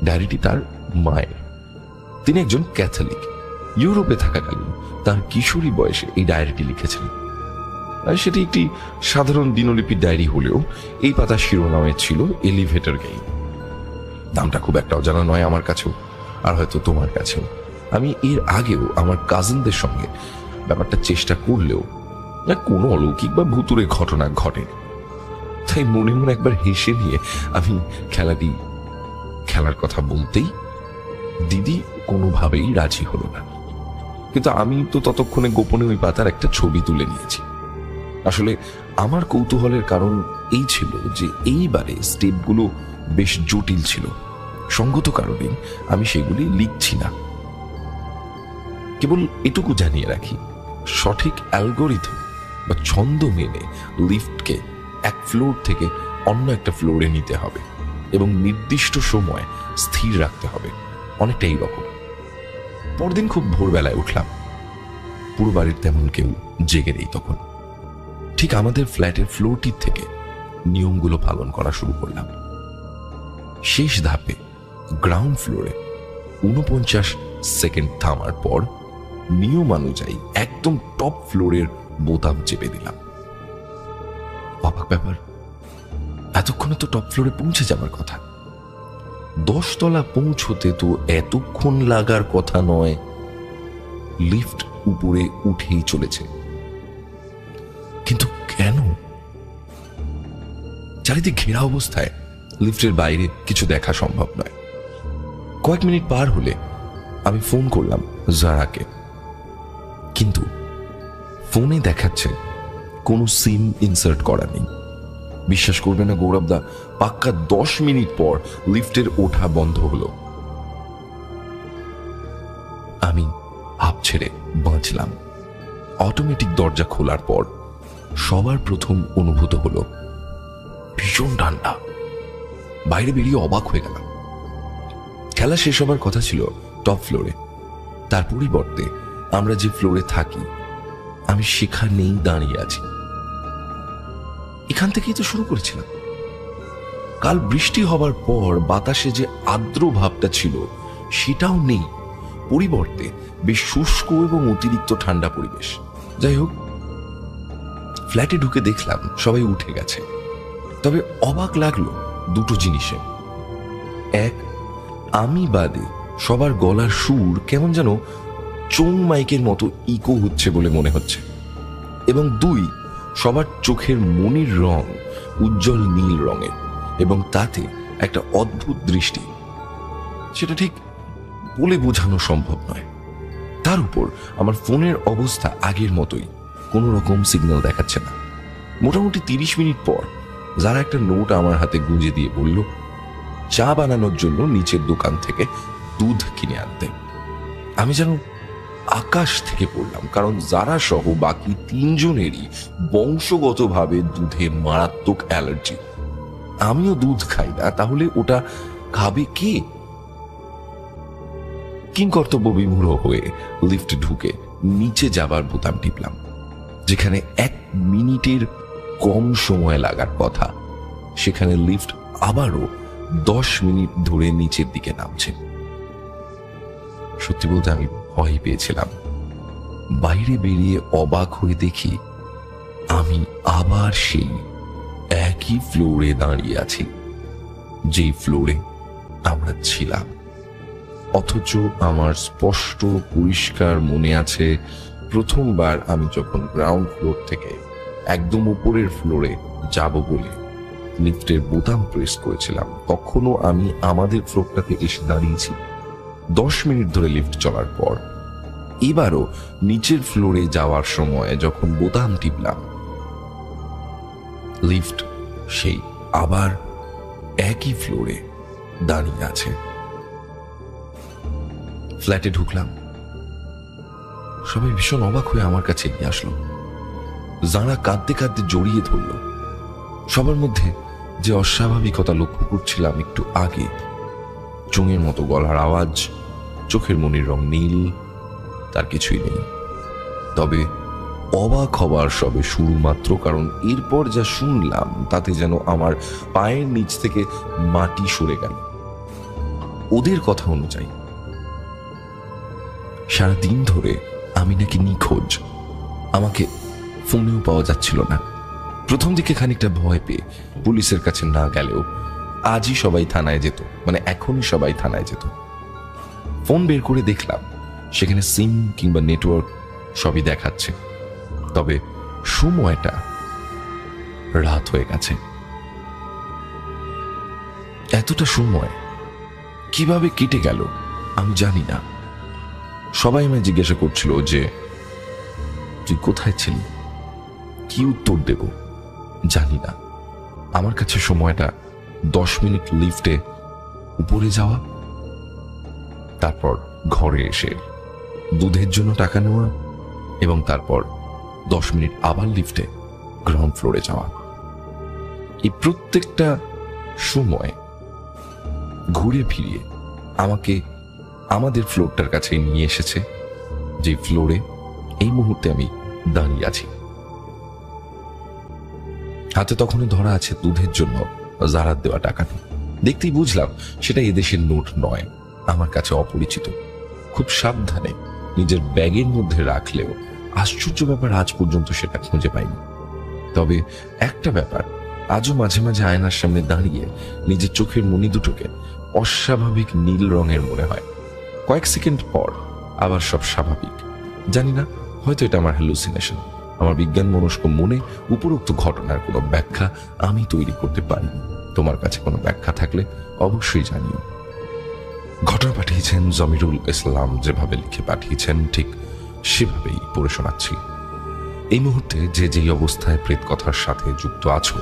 S1: ডায়েরিটি তার মায়ের। তিনি একজন ক্যাথলিক। ইউরোপে থাকাকালীন তার কিশোরী বয়সে এই ডায়েরিটি লিখেছিলেন। সেটি একটি সাধারণ দিনলিপির ডায়েরি হলেও এই পাতার শিরোনামে ছিল এলিভেটর গেইম। নামটা খুব একটা অজানা নয় আমার কাছেও, আর হয়তো তোমার কাছেও। আমি এর আগেও আমার কাজিনদের সঙ্গে ব্যাপারটা চেষ্টা করলেও কোনো অলৌকিক বা ভুতুরে ঘটনা ঘটেনি। তাই মনে মনে একবার হেসে নিয়ে আমি খেলার কথা বলতেই দিদি কোনোভাবেই রাজি হলো না। কিন্তু আমি তো ততক্ষণে গোপনে ওই পাতার একটা ছবি তুলে নিয়েছি। আসলে আমার কৌতূহলের কারণ এই ছিল যে এইবারে স্টেপগুলো বেশ জটিল ছিল। সঙ্গত কারণে আমি সেগুলি লিখছি না। কেবল এটুকু জানিয়ে রাখি, সঠিক অ্যালগোরিথম বা ছন্দ মেনে লিফটকে এক ফ্লোর থেকে অন্য একটা ফ্লোরে নিতে হবে এবং নির্দিষ্ট সময় স্থির রাখতে হবে, অনেকটা এইরকম। পরদিন খুব ভোরবেলায় উঠলাম। পুরো বাড়ির তেমন কেউ জেগে নেই তখন। ঠিক আমাদের ফ্ল্যাটের ফ্লোরটির থেকে নিয়মগুলো পালন করা শুরু করলাম। শেষ ধাপে গ্রাউন্ড ফ্লোরে 49 সেকেন্ড থামার পর নিয়মানুযায়ী একদম টপ ফ্লোরের বোতাম চেপে দিলাম। অবাক ব্যাপার, এতক্ষণে তো টপ ফ্লোরে পৌঁছে যাবার কথা। 10 তলা পৌঁছতে তো এতক্ষণ লাগার কথা নয়। লিফট উপরে উঠেই চলেছে, কিন্তু কেন? চারিদিক ঘেরা অবস্থায় লিফটের বাইরে কিছু দেখা সম্ভব নয়। কয়েক মিনিট পার হলে আমি ফোন করলাম জারাকে, কিন্তু ফোনে দেখাচ্ছে কোনো সিম ইনসার্ট করা নেই। বিশ্বাস করবে না গৌরবদা, পাক্কা 10 মিনিট পর লিফটের ওঠা বন্ধ হলো। আমি হাঁপ ছেড়ে বাঁচলাম। অটোমেটিক দরজা খোলার পর সবার প্রথম অনুভূত হলো ভীষণ ঠান্ডা। বাইরে বেরিয়ে অবাক হয়ে গেলাম। খেলা শেষ হবার কথা ছিল টপ ফ্লোরে, তার পরিবর্তে আমরা যে ফ্লোরে থাকি আমি সেখানেই দাঁড়িয়ে আছি। এখান থেকেই তো শুরু করেছিলাম। কাল বৃষ্টি হবার পর বাতাসে যে আর্দ্র ভাবটা ছিল সেটাও নেই, পরিবর্তে বেশ শুষ্ক এবং অতিরিক্ত ঠান্ডা পরিবেশ। যাই হোক, ফ্ল্যাটে ঢুকে দেখলাম সবাই উঠে গেছে। তবে অবাক লাগলো দুটো জিনিসে। এক, আমি বাদে সবার গলার সুর কেমন যেন চোং মাইকের মতো ইকো হচ্ছে বলে মনে হচ্ছে। এবং 2, সবার চোখের মনির রং উজ্জ্বল নীল রঙের এবং তাতে একটা অদ্ভুত দৃষ্টি, সেটা ঠিক বলে বোঝানো সম্ভব নয়। তার উপর আমার ফোনের অবস্থা আগের মতোই, কোনো রকম সিগন্যাল দেখাচ্ছে না। মোটামুটি 30 মিনিট পর যারা একটা নোট আমার হাতে গুঁজে দিয়ে বলল চা বানানোর জন্য নিচের দোকান থেকে দুধ কিনে আনতে। আমি যেন আকাশ থেকে পড়লাম, কারণ যারা সহ বাকি 3 জনেরই বংশগতভাবে দুধে মারাত্মক অ্যালার্জি। আমিও দুধ খাই না, তাহলে ওটা খাবে কে? কিংকর্তব্য বিমূঢ় হয়ে লিফটে ঢুকে নিচে যাবার বোতাম টিপলাম, যেখানে 1 মিনিটের কম সময় লাগার কথা, সেখানে লিফট আবারও 10 মিনিট ধরে নিচের দিকে নামছে। সত্যি বলতে আমি ভয় পেয়েছিলাম। বাইরে বেরিয়ে অবাক হয়ে দেখি আমি আবার সেই একই ফ্লোরে দাঁড়িয়ে আছি, যেই ফ্লোরে আমরা ছিলাম। অথচ আমার স্পষ্ট পরিষ্কার মনে আছে, প্রথমবার আমি যখন গ্রাউন্ড ফ্লোর থেকে একদম উপরের ফ্লোরে যাব বলে লিফটের বোতাম প্রেস করেছিলাম, তখনও আমি আমাদের ফ্লোরটাতে এসে দাঁড়িয়েছি। 10 মিনিট ধরে লিফট চলার পর এবারও নিচের ফ্লোরে যাওয়ার সময় যখন বোতাম টিপলাম, লিফট সেই আবার একই ফ্লোরে দাঁড়িয়ে আছে। ফ্ল্যাটে ঢুকলাম, সবাই ভীষণ অবাক হয়ে আমার কাছে এগিয়ে আসলো। যারা কাঁদতে কাঁদতে জড়িয়ে ধরল। সবার মধ্যে যে অস্বাভাবিকতা লক্ষ্য করছিলাম একটু আগে, চোঙের মতো গলার আওয়াজ, চোখের মনির রং নীল, তার কিছুই নেই। তবে অবাক হবার সবে শুরু মাত্র, কারণ এরপর যা শুনলাম তাতে যেন আমার পায়ের নিচ থেকে মাটি সরে গেল। ওদের কথা অনুযায়ী সারাদিন ধরে আমি নাকি নিখোঁজ, আমাকে ফোনেও পাওয়া যাচ্ছিল না। প্রথম দিকে খানিকটা ভয় পেয়ে পুলিশের কাছে না গেলেও আজই সবাই থানায় যেত, মানে এখনই সবাই থানায় যেত। ফোন বের করে দেখলাম সেখানে সিম কিংবা নেটওয়ার্ক সবই দেখাচ্ছে, তবে সময়টা রাত হয়ে গেছে। এতটা সময় কিভাবে কেটে গেল আমি জানি না। সবাই আমায় জিজ্ঞাসা করছিল যে তুই কোথায় ছিলি, কি উত্তর দেব জানি না। আমার কাছে সময়টা 10 মিনিট লিফটে উপরে যাওয়া, তারপর ঘরে এসে দুধের জন্য টাকা নেওয়া, এবং তারপর 10 মিনিট আবার লিফটে গ্রাউন্ড ফ্লোরে যাওয়া। এই প্রত্যেকটা সময় ঘুরে ফিরিয়ে আমাকে আমাদের ফ্লোরটার কাছে নিয়ে এসেছে, যে ফ্লোরে এই মুহূর্তে আমি দাঁড়িয়ে আছি। হাতে তখনও ধরা আছে দুধের জন্য জারাত দেওয়া টাকাটি। দেখতেই বুঝলাম সেটা এদেশের নোট নয়, আমার কাছে অপরিচিত। খুব সাবধানে নিজের ব্যাগের মধ্যে রাখলেও আশ্চর্য ব্যাপার, আজ পর্যন্ত সেটা খুঁজে পাইনি। তবে একটা ব্যাপার, আজও মাঝে মাঝে আয়নার সামনে দাঁড়িয়ে নিজের চোখের মনি দুটোকে অস্বাভাবিক নীল রঙের মনে হয়। কয়েক সেকেন্ড পর আবার সব স্বাভাবিক। জানি না, হয়তো এটা আমার হ্যালুসিনেশন। আমার বিজ্ঞান মনস্ক মনে উপরোক্ত ঘটনার কোনো ব্যাখ্যা আমি তৈরি করতে পারিনি। তোমার কাছে কোনো ব্যাখ্যা থাকলে অবশ্যই জানিও। ঘটনা পাঠিয়েছেন জমিরুল ইসলাম, যেভাবে লিখে পাঠিয়েছেন ঠিক সেভাবেই পড়ে শোনাচ্ছি। এই মুহূর্তে যে যেই অবস্থায় প্রেত কথার সাথে যুক্ত আছো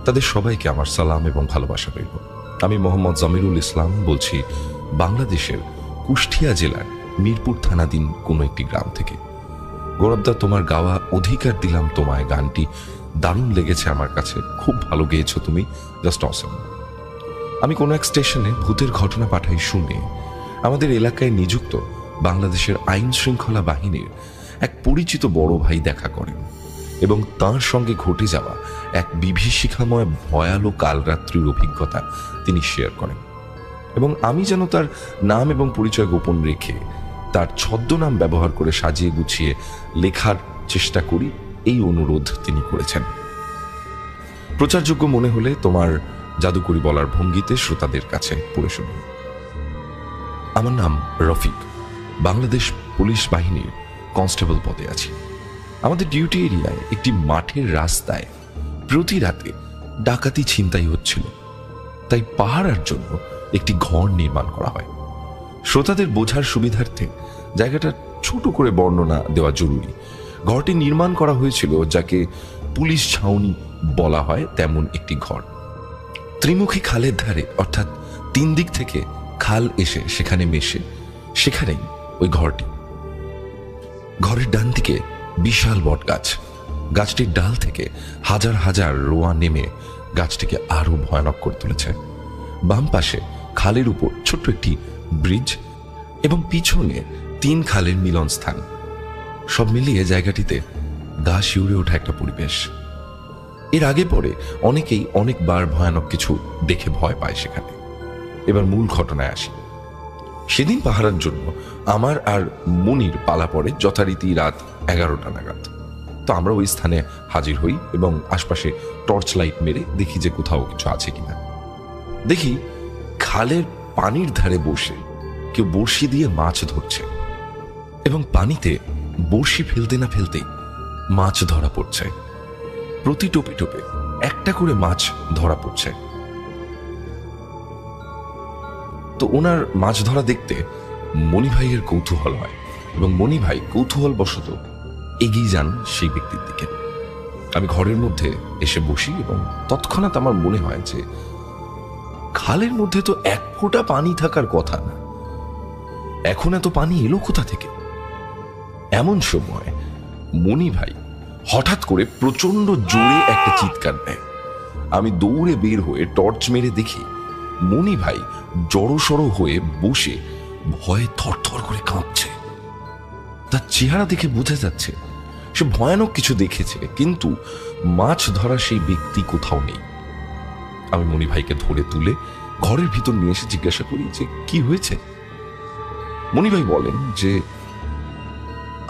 S1: তাদের সবাইকে আমার সালাম এবং ভালোবাসা রইল। আমি মোহাম্মদ জমিরুল ইসলাম বলছি বাংলাদেশের কুষ্টিয়া জেলার মিরপুর থানাধীন কোনো একটি গ্রাম থেকে। গৌরবদা, তোমার গাওয়া অধিকার দিলাম তোমায় গানটি দারুণ লেগেছে আমার কাছে, খুব ভালো গেয়েছো তুমি, জাস্ট অসম। আমি কোনো এক স্টেশনে ভূতের ঘটনা পাঠাই শুনে আমাদের এলাকায় নিযুক্ত বাংলাদেশের আইন শৃঙ্খলা বাহিনীর এক পরিচিত বড় ভাই দেখা করেন এবং তার সঙ্গে ঘটে যাওয়া এক বিভীষিকাময় ভয়ালো কালরাত্রির অভিজ্ঞতা তিনি শেয়ার করেন। এবং আমি যেন তার নাম এবং পরিচয় গোপন রেখে তার ছদ্মনাম ব্যবহার করে সাজিয়ে গুছিয়ে লেখার চেষ্টা করি, এই অনুরোধ তিনি করেছেন। প্রচারযোগ্য মনে হলে তোমার জাদুকরি বলার ভঙ্গিতে শ্রোতাদের কাছে পড়ে শুনুন। আমার নাম রফিক, বাংলাদেশ পুলিশ বাহিনীর কনস্টেবল পদে আছি। আমাদের ডিউটি এরিয়ায় একটি মাঠের রাস্তায় প্রতি রাতে ডাকাতি ছিনতাই হচ্ছিল, তাই পাহারার জন্য একটি ঘর নির্মাণ করা হয়। শ্রোতাদের বোঝার সুবিধার্থে জায়গাটা ছোট করে বর্ণনা দেওয়া জরুরি। ঘরটি নির্মাণ করা হয়েছিল যাকে পুলিশ ছাউনি বলা হয়, তেমন একটি ঘর। ত্রিমুখী খালের ধারে, অর্থাৎ 3 দিক থেকে খাল এসে সেখানে মেশে, সেখানেই ওই ঘরটি।
S4: ঘরের ডান দিকে বিশাল বট গাছ, গাছটির ডাল থেকে হাজার হাজার রোয়া নেমে গাছটিকে আরো ভয়ানক করে তুলেছে। বাম পাশে খালের উপর ছোট্ট একটি ব্রিজ এবং পিছনে 3 খালের মিলন স্থান। সব মিলিয়ে জায়গাটিতে গা শিউরে ওঠা একটা পরিবেশ। এর আগে পরে অনেকেই অনেকবার ভয়ানক কিছু দেখে ভয় পায় সেখানে। এবার মূল ঘটনায় আসি। সেদিন পাহারার জন্য আমার আর মনির পালা পড়ে যথারীতি রাত 11টা নাগাদ। তো আমরা ওই স্থানে হাজির হই এবং আশপাশে টর্চ লাইট মেরে দেখি যে কোথাও কিছু আছে কিনা। দেখি খালের পানির ধারে বসে কেউ বড়শি দিয়ে মাছ ধরছে এবং পানিতে বড়শি ফেলতে না ফেলতেই মাছ ধরা পড়ছে। প্রতি টোপে টোপে একটা করে মাছ ধরা পড়ছে। তো ওনার মাছ ধরা দেখতে মণি ভাইয়ের কৌতূহল হয় এবং মণি ভাই কৌতূহল বশত এগিয়ে যান সেই ব্যক্তির দিকে। আমি ঘরের মধ্যে এসে বসি এবং তৎক্ষণাৎ আমার মনে হয় যে খালের মধ্যে তো 1 ফোঁটা পানি থাকার কথা না, এখন এত পানি এলো কোথা থেকে? এমন সময় মণি ভাই হঠাৎ করে প্রচন্ড জোরে একটা চিৎকার দেয়। আমি দৌড়ে বের হয়ে টর্চ মেরে দেখি মণি ভাই জড়সড় হয়ে বসে ভয়ে থরথর করে কাঁপছে। তার চেহারা দেখে বোঝা যাচ্ছে সে ভয়ানক কিছু দেখেছে, কিন্তু মাছ ধরা সেই ব্যক্তি কোথাও নেই। আমি মণি ভাইকে ধরে তুলে ঘরের ভিতর নিয়ে এসে জিজ্ঞাসা করি যে কি হয়েছে। মণি ভাই বলেন যে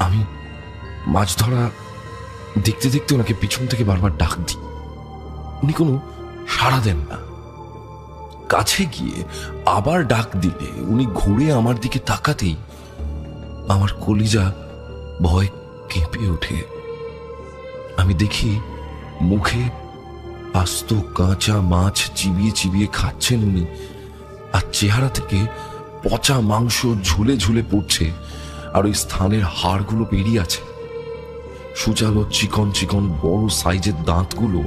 S4: আমি মাছ ধরা দেখতে দেখতে ওনাকে পিছন থেকে বারবার ডাক দিই, উনি কোনো সাড়া দেন না। কাছে গিয়ে আবার ডাক দিলে উনি ঘুরে আমার দিকে তাকাতেই আমার কলিজা ভয় কেঁপে ওঠে। আমি দেখি মুখে আস্ত কাঁচা মাছ চিবিয়ে চিবিয়ে খাচ্ছেন উনি, আর চেহারা থেকে পচা মাংস ঝুলে ঝুলে পড়ছে, আর ওই স্থানের হাড়গুলো বেরিয়ে আছে। সুচালো চিকন চিকন বড় সাইজের দাঁতগুলো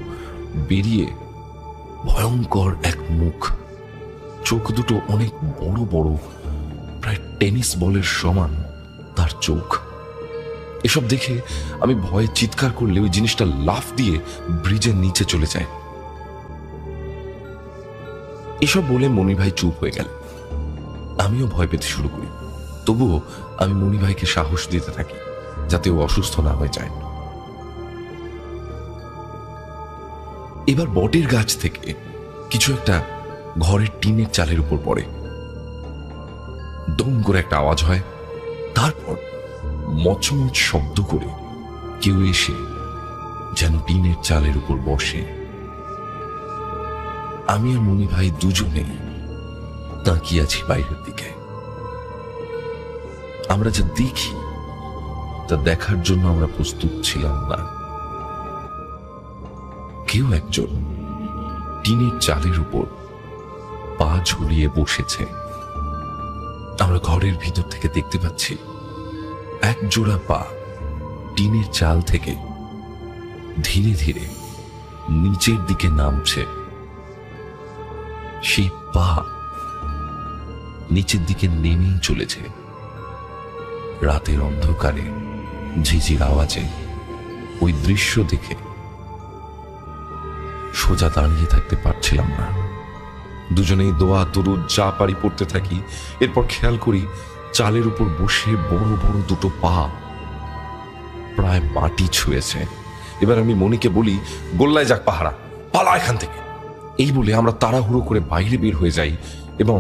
S4: বেরিয়ে ভয়ঙ্কর এক মুখ, চোখ দুটো অনেক বড় বড়, প্রায় টেনিস বলের সমান তার চোখ। এসব দেখে আমি ভয়ে চিৎকার করলে ওই জিনিসটা লাফ দিয়ে ব্রিজের নিচে চলে যায়। এসব বলে মণি ভাই চুপ হয়ে গেল। আমিও ভয় পেতে শুরু করি। তবুও আমি মণি ভাইকে সাহস দিতে থাকি যাতে ও অসুস্থ না হয়ে যায়। এবার বটের গাছ থেকে কিছু একটা ঘরের টিনের চালের উপর পড়ে, দম করে একটা আওয়াজ হয়। তারপর মচমচ শব্দ করে কেউ এসে যেন টিনের চালের উপর বসে। আমি আর মণি ভাই দুজনে তাকিয়ে আছি বাইরের দিকে। আমরা যা দেখি তা দেখার জন্য আমরা প্রস্তুত ছিলাম না। কেউ একজন টিনের চালের উপর পা ঝুলিয়ে বসেছে। আমরা ঘরের ভিতর থেকে দেখতে পাচ্ছি এক জোড়া পা টিনের চাল থেকে ধীরে ধীরে নিচের দিকে নামছে। সেই পা নিচের দিকে নেমেই চলেছে। রাতের অন্ধকারে ঝিঝির আওয়াজে ওই দৃশ্য দেখে সোজা দাঁড়িয়ে থাকতে পারছিলাম না। দুজনেই দোয়া দরুদ যা পারি পড়তে থাকি। এরপর খেয়াল করি চালের উপর বসে বড় বড় দুটো পা প্রায় মাটি ছুঁয়েছে। এবার আমি মণিকে বলি, গোল্লায় যাক পাহারা, পালা এখান থেকে। এই বলে আমরা তাড়াহুড়ো করে বাইরে বের হয়ে যাই এবং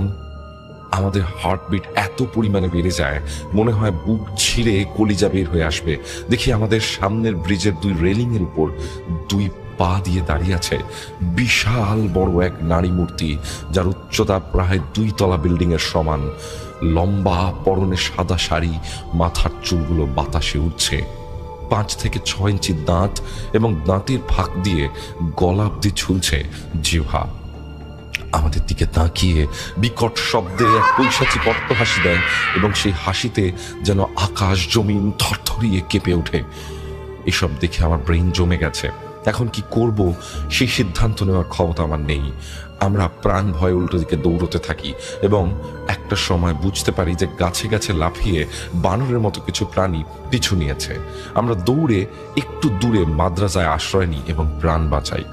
S4: আমাদের হার্টবিট এত পরিমাণে বেড়ে যায় মনে হয় বুক ছিঁড়ে কলিজা বের হয়ে আসবে। দেখি আমাদের সামনের ব্রিজের 2 রেলিং এর উপর 2 পা দিয়ে দাঁড়িয়ে আছে বিশাল বড় এক নারী মূর্তি, যার উচ্চতা প্রায় 2 তলা বিল্ডিং এর সমান। লম্বা, পরনে সাদা শাড়ি, মাথার চুলগুলো বাতাসে উঠছে। 5 থেকে 6 ইঞ্চি দাঁত এবং দাঁতের ফাঁক দিয়ে গলা অব্দি ঝুলছে জিহ্বা। আমাদের দিকে তাকিয়ে বিকট শব্দে এক পৈশাচিক অট্টহাসি দেয় এবং সেই হাসিতে যেন আকাশ জমিন থরথরিয়ে কেঁপে ওঠে। এসব দেখে আমার ব্রেন জমে গেছে।
S1: এখন কি করব সেই সিদ্ধান্ত নেওয়ার ক্ষমতা আমার নেই। আমরা প্রাণ ভয়ে উল্টো দিকে দৌড়তে থাকি এবং একটা সময় বুঝতে পারি যে গাছে গাছে লাফিয়ে বানরের মতো কিছু প্রাণী পিছু নিয়েছে। আমরা দৌড়ে একটু দূরে মাদ্রাসায় আশ্রয় নিই এবং প্রাণ বাঁচাই।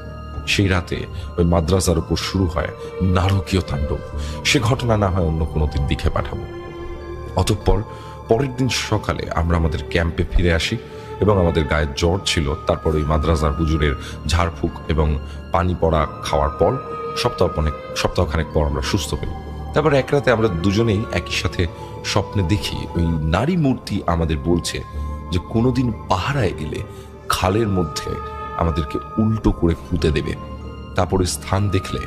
S1: সেই রাতে ওই মাদ্রাসার উপর শুরু হয় নারকীয় তাণ্ডব। সে ঘটনা না হয় অন্য কোনো দিন লিখে পাঠাবো। অতঃপর পরের দিন সকালে আমরা আমাদের ক্যাম্পে ফিরে আসি এবং আমাদের গায়ে জ্বর ছিল। তারপর ওই মাদ্রাসার হুজুরের ঝাড়ফুঁক এবং পানি পড়া খাওয়ার পর সপ্তাহখানেক পর আমরা সুস্থ হই। তারপর এক রাতে আমরা দুজনেই একই সাথে স্বপ্নে দেখি ওই নারী মূর্তি আমাদের বলছে যে কোনোদিন পাহারায় এলে খালের মধ্যে আমাদেরকে উল্টো করে পুঁতে দেবে। তারপরে স্থান দেখলে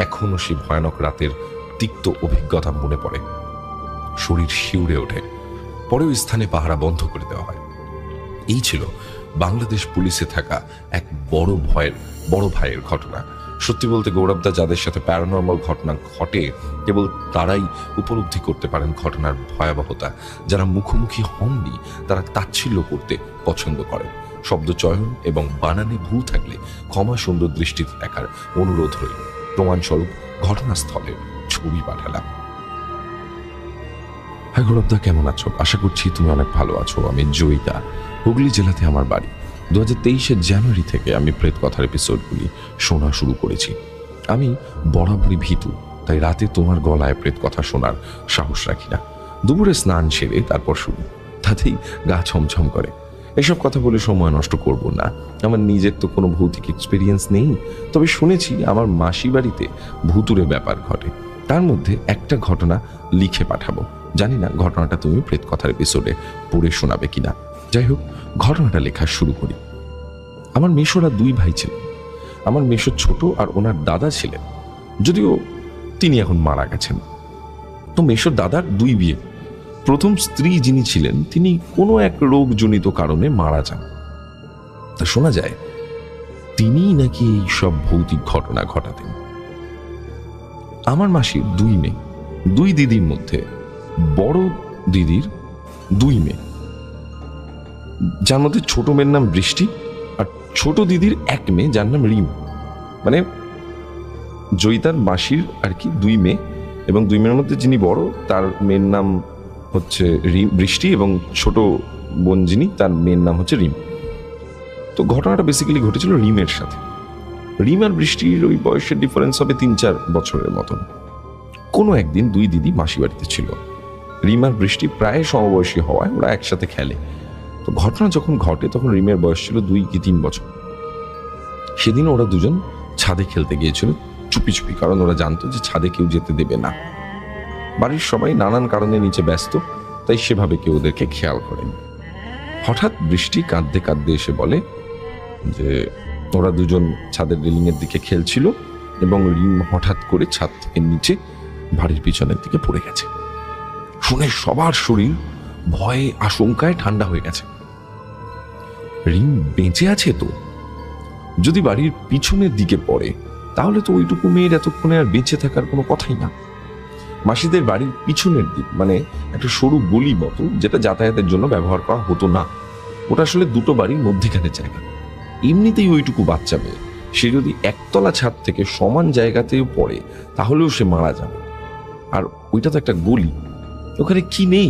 S1: এখনো সেই ভয়ানক রাতের তিক্ত অভিজ্ঞতা মনে পড়ে, শরীর শিউরে ওঠে। পরে ওই স্থানে পাহারা বন্ধ করে দেওয়া হয়। এই ছিল বাংলাদেশ পুলিশে থাকা এক বড় ভাইয়ের ঘটনা। সত্যি বলতে গৌরবদা যাদের সাথে প্যারানর্মাল ঘটনা ঘটে কেবল তারাই উপলব্ধি করতে পারেন ঘটনার ভয়াবহতা। যারা মুখোমুখি হননি তারা তাচ্ছিল্য করতে পছন্দ করেন। শব্দ চয়ন এবং বানানে ভুল থাকলে ক্ষমা সুন্দর দৃষ্টিতে দেখার অনুরোধ রইল। প্রমাণস্বরূপ ঘটনাস্থলের ছবি পাঠালাম। হ্যাঁ গৌরবদা, কেমন আছো? আশা করছি তুমি অনেক ভালো আছো। আমি জয়িতা, হুগলি জেলাতে আমার বাড়ি। 2023 জানুয়ারি থেকে আমি প্রেত কথার এপিসোডগুলি শোনা শুরু করেছি। আমি বরাবরই ভীতু, তাই রাতে তোমার গলায় প্রেত কথা শোনার সাহস রাখি না। দুপুরে স্নান সেরে তারপর শুনি, তাতেই গা ছমছম করে। এসব কথা বলে সময় নষ্ট করব না। আমার নিজের তো কোনো ভৌতিক এক্সপিরিয়েন্স নেই, তবে শুনেছি আমার মাসি বাড়িতে ভুতুরে ব্যাপার ঘটে। তার মধ্যে একটা ঘটনা লিখে পাঠাবো। জানি না ঘটনাটা তুমি প্রেত কথার এপিসোডে পড়ে শোনাবে কিনা। যাই হোক, ঘটনাটা লেখা শুরু করি। আমার মেশোরা 2 ভাই ছিলেন। আমার মেশো ছোট আর ওনার দাদা ছিলেন, যদিও তিনি এখন মারা গেছেন। তো মেশোর দাদার 2 বিয়ে। প্রথম স্ত্রী যিনি ছিলেন তিনি কোনো এক রোগজনিত কারণে মারা যান। তা শোনা যায় তিনিই নাকি এই সব ভৌতিক ঘটনা ঘটাতেন। আমার মাসির 2 মেয়ে, 2 দিদির মধ্যে বড় দিদির 2 মেয়ে, যার মধ্যে ছোট মেয়ের নাম বৃষ্টি আর ছোট দিদির 1 মেয়ে যার নাম রিম। মানে জয়িতার মাসির আর কি 2 মেয়ে, এবং 2 মেয়ের মধ্যে যিনি বড় তার মেয়ের নাম হচ্ছে বৃষ্টি এবং ছোট বোন যিনি তার মেয়ের নাম হচ্ছে রিম। তো ঘটনাটা বেসিক্যালি ঘটেছিল রিমের সাথে। রিম আর বৃষ্টির ওই বয়সের ডিফারেন্স হবে 3-4 বছরের মতন। কোনো একদিন 2 দিদি মাসি বাড়িতে ছিল। রিম আর বৃষ্টি প্রায় সমবয়সী হওয়ায় ওরা একসাথে খেলে। তো ঘটনা যখন ঘটে তখন রিমের বয়স ছিল 2 কি 3 বছর। সেদিন ওরা দুজন ছাদে খেলতে গিয়েছিল চুপি চুপি, কারণ ওরা জানতো যে ছাদে কেউ যেতে দেবে না। বাড়ির সবাই নানান কারণে নিচে ব্যস্ত, তাই সেভাবে কেউ ওদেরকে খেয়াল করেনি। হঠাৎ বৃষ্টি কাঁদতে কাঁদতে এসে বলে যে ওরা দুজন ছাদের রেলিংয়ের দিকে খেলছিল এবং রিম হঠাৎ করে ছাদ থেকে নিচে বাড়ির পিছনের দিকে পড়ে গেছে। শুনে সবার শরীর ভয়ে আশঙ্কায় ঠান্ডা হয়ে গেছে। রিম বেঁচে আছে তো? যদি বাড়ির পিছনের দিকে পড়ে তাহলে তো ওইটুকু মেয়ের এতক্ষণে আর বেঁচে থাকার কোনো কথাই না। মাসিদের বাড়ির পিছনের দিক মানে একটা সরু গলি মতো, যেটা যাতায়াতের জন্য ব্যবহার করা হতো না। ওটা আসলে 2টো বাড়ির মধ্যেখানে জায়গা। এমনিতেই ওইটুকু বাচ্চা মেয়ে, সে যদি একতলা ছাদ থেকে সমান জায়গাতেও পড়ে তাহলেও সে মারা যাবে। আর ওইটা তো একটা গলি, ওখানে কি নেই?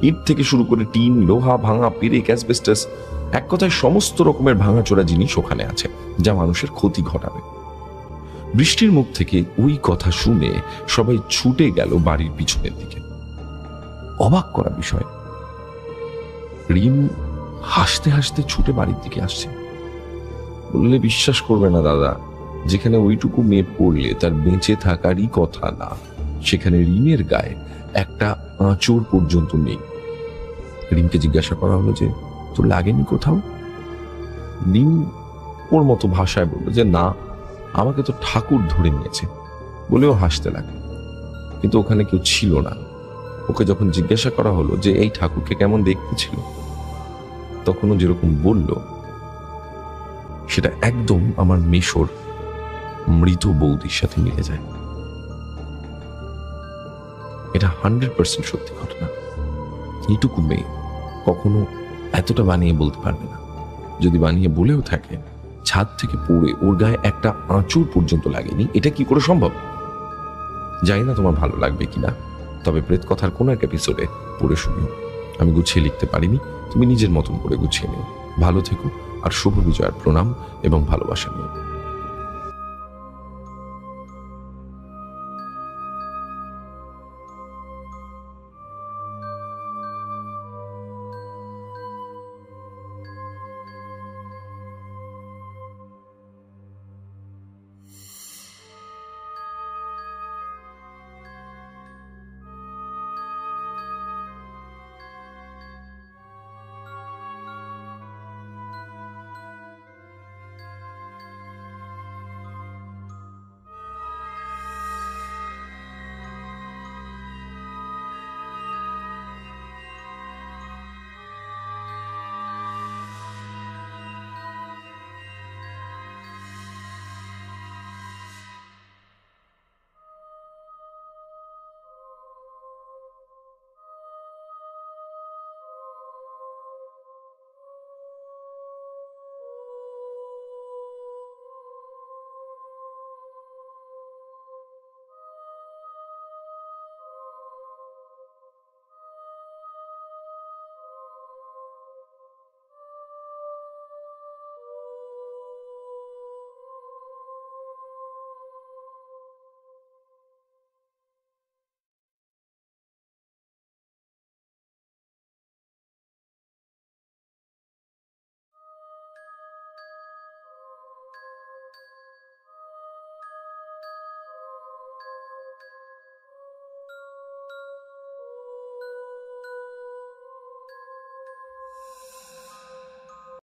S1: ইট থেকে শুরু করে টিন, লোহা, ভাঙা পেরেক, অ্যাসবেস্টাস, এক কথায় সমস্ত রকমের ভাঙাচোরা জিনিস ওখানে আছে যা মানুষের ক্ষতি ঘটাবে। বৃষ্টির মুখ থেকে ওই কথা শুনে সবাই ছুটে গেল বাড়ির পিছনের দিকে। অবাক করা বিষয়, রিম হাসতে হাসতে ছুটে বাড়ির দিকে আসছে। বললে বিশ্বাস করবে না দাদা, যেখানে ওইটুকু মেয়ে পড়লে তার বেঁচে থাকারই কথা না, সেখানে রিমের গায়ে একটা আঁচড় পর্যন্ত নেই। রিমকে জিজ্ঞাসা করা হলো যে তোর লাগেনি কোথাও? রিম ওর মতো ভাষায় বলল যে না, আমাকে তো ঠাকুর ধরে নিয়েছে, বলেও হাসতে লাগে। কিন্তু ওখানে কেউ ছিল না। ওকে যখন জিজ্ঞাসা করা হলো যে এই ঠাকুরকে কেমন দেখতে ছিল, তখনও যেরকম বলল সেটা একদম আমার মেশোর মৃত বৌদির সাথে মিলে যায়। এটা 100% সত্যি ঘটনা। এইটুকু মেয়ে কখনো এতটা বানিয়ে বলতে পারবে না। যদি বানিয়ে বলেও থাকে ছাদ থেকে পড়ে ওর গায়ে একটা আঁচড় পর্যন্ত লাগেনি, এটা কি করে সম্ভব? জানি না তোমার ভালো লাগবে কিনা, তবে প্রেত কথার কোনো এক এপিসোডে পড়ে শুনিও। আমি গুছিয়ে লিখতে পারিনি, তুমি নিজের মতন করে গুছিয়ে নিও। ভালো থেকো, আর শুভ বিজয়ের প্রণাম এবং ভালোবাসা নিও।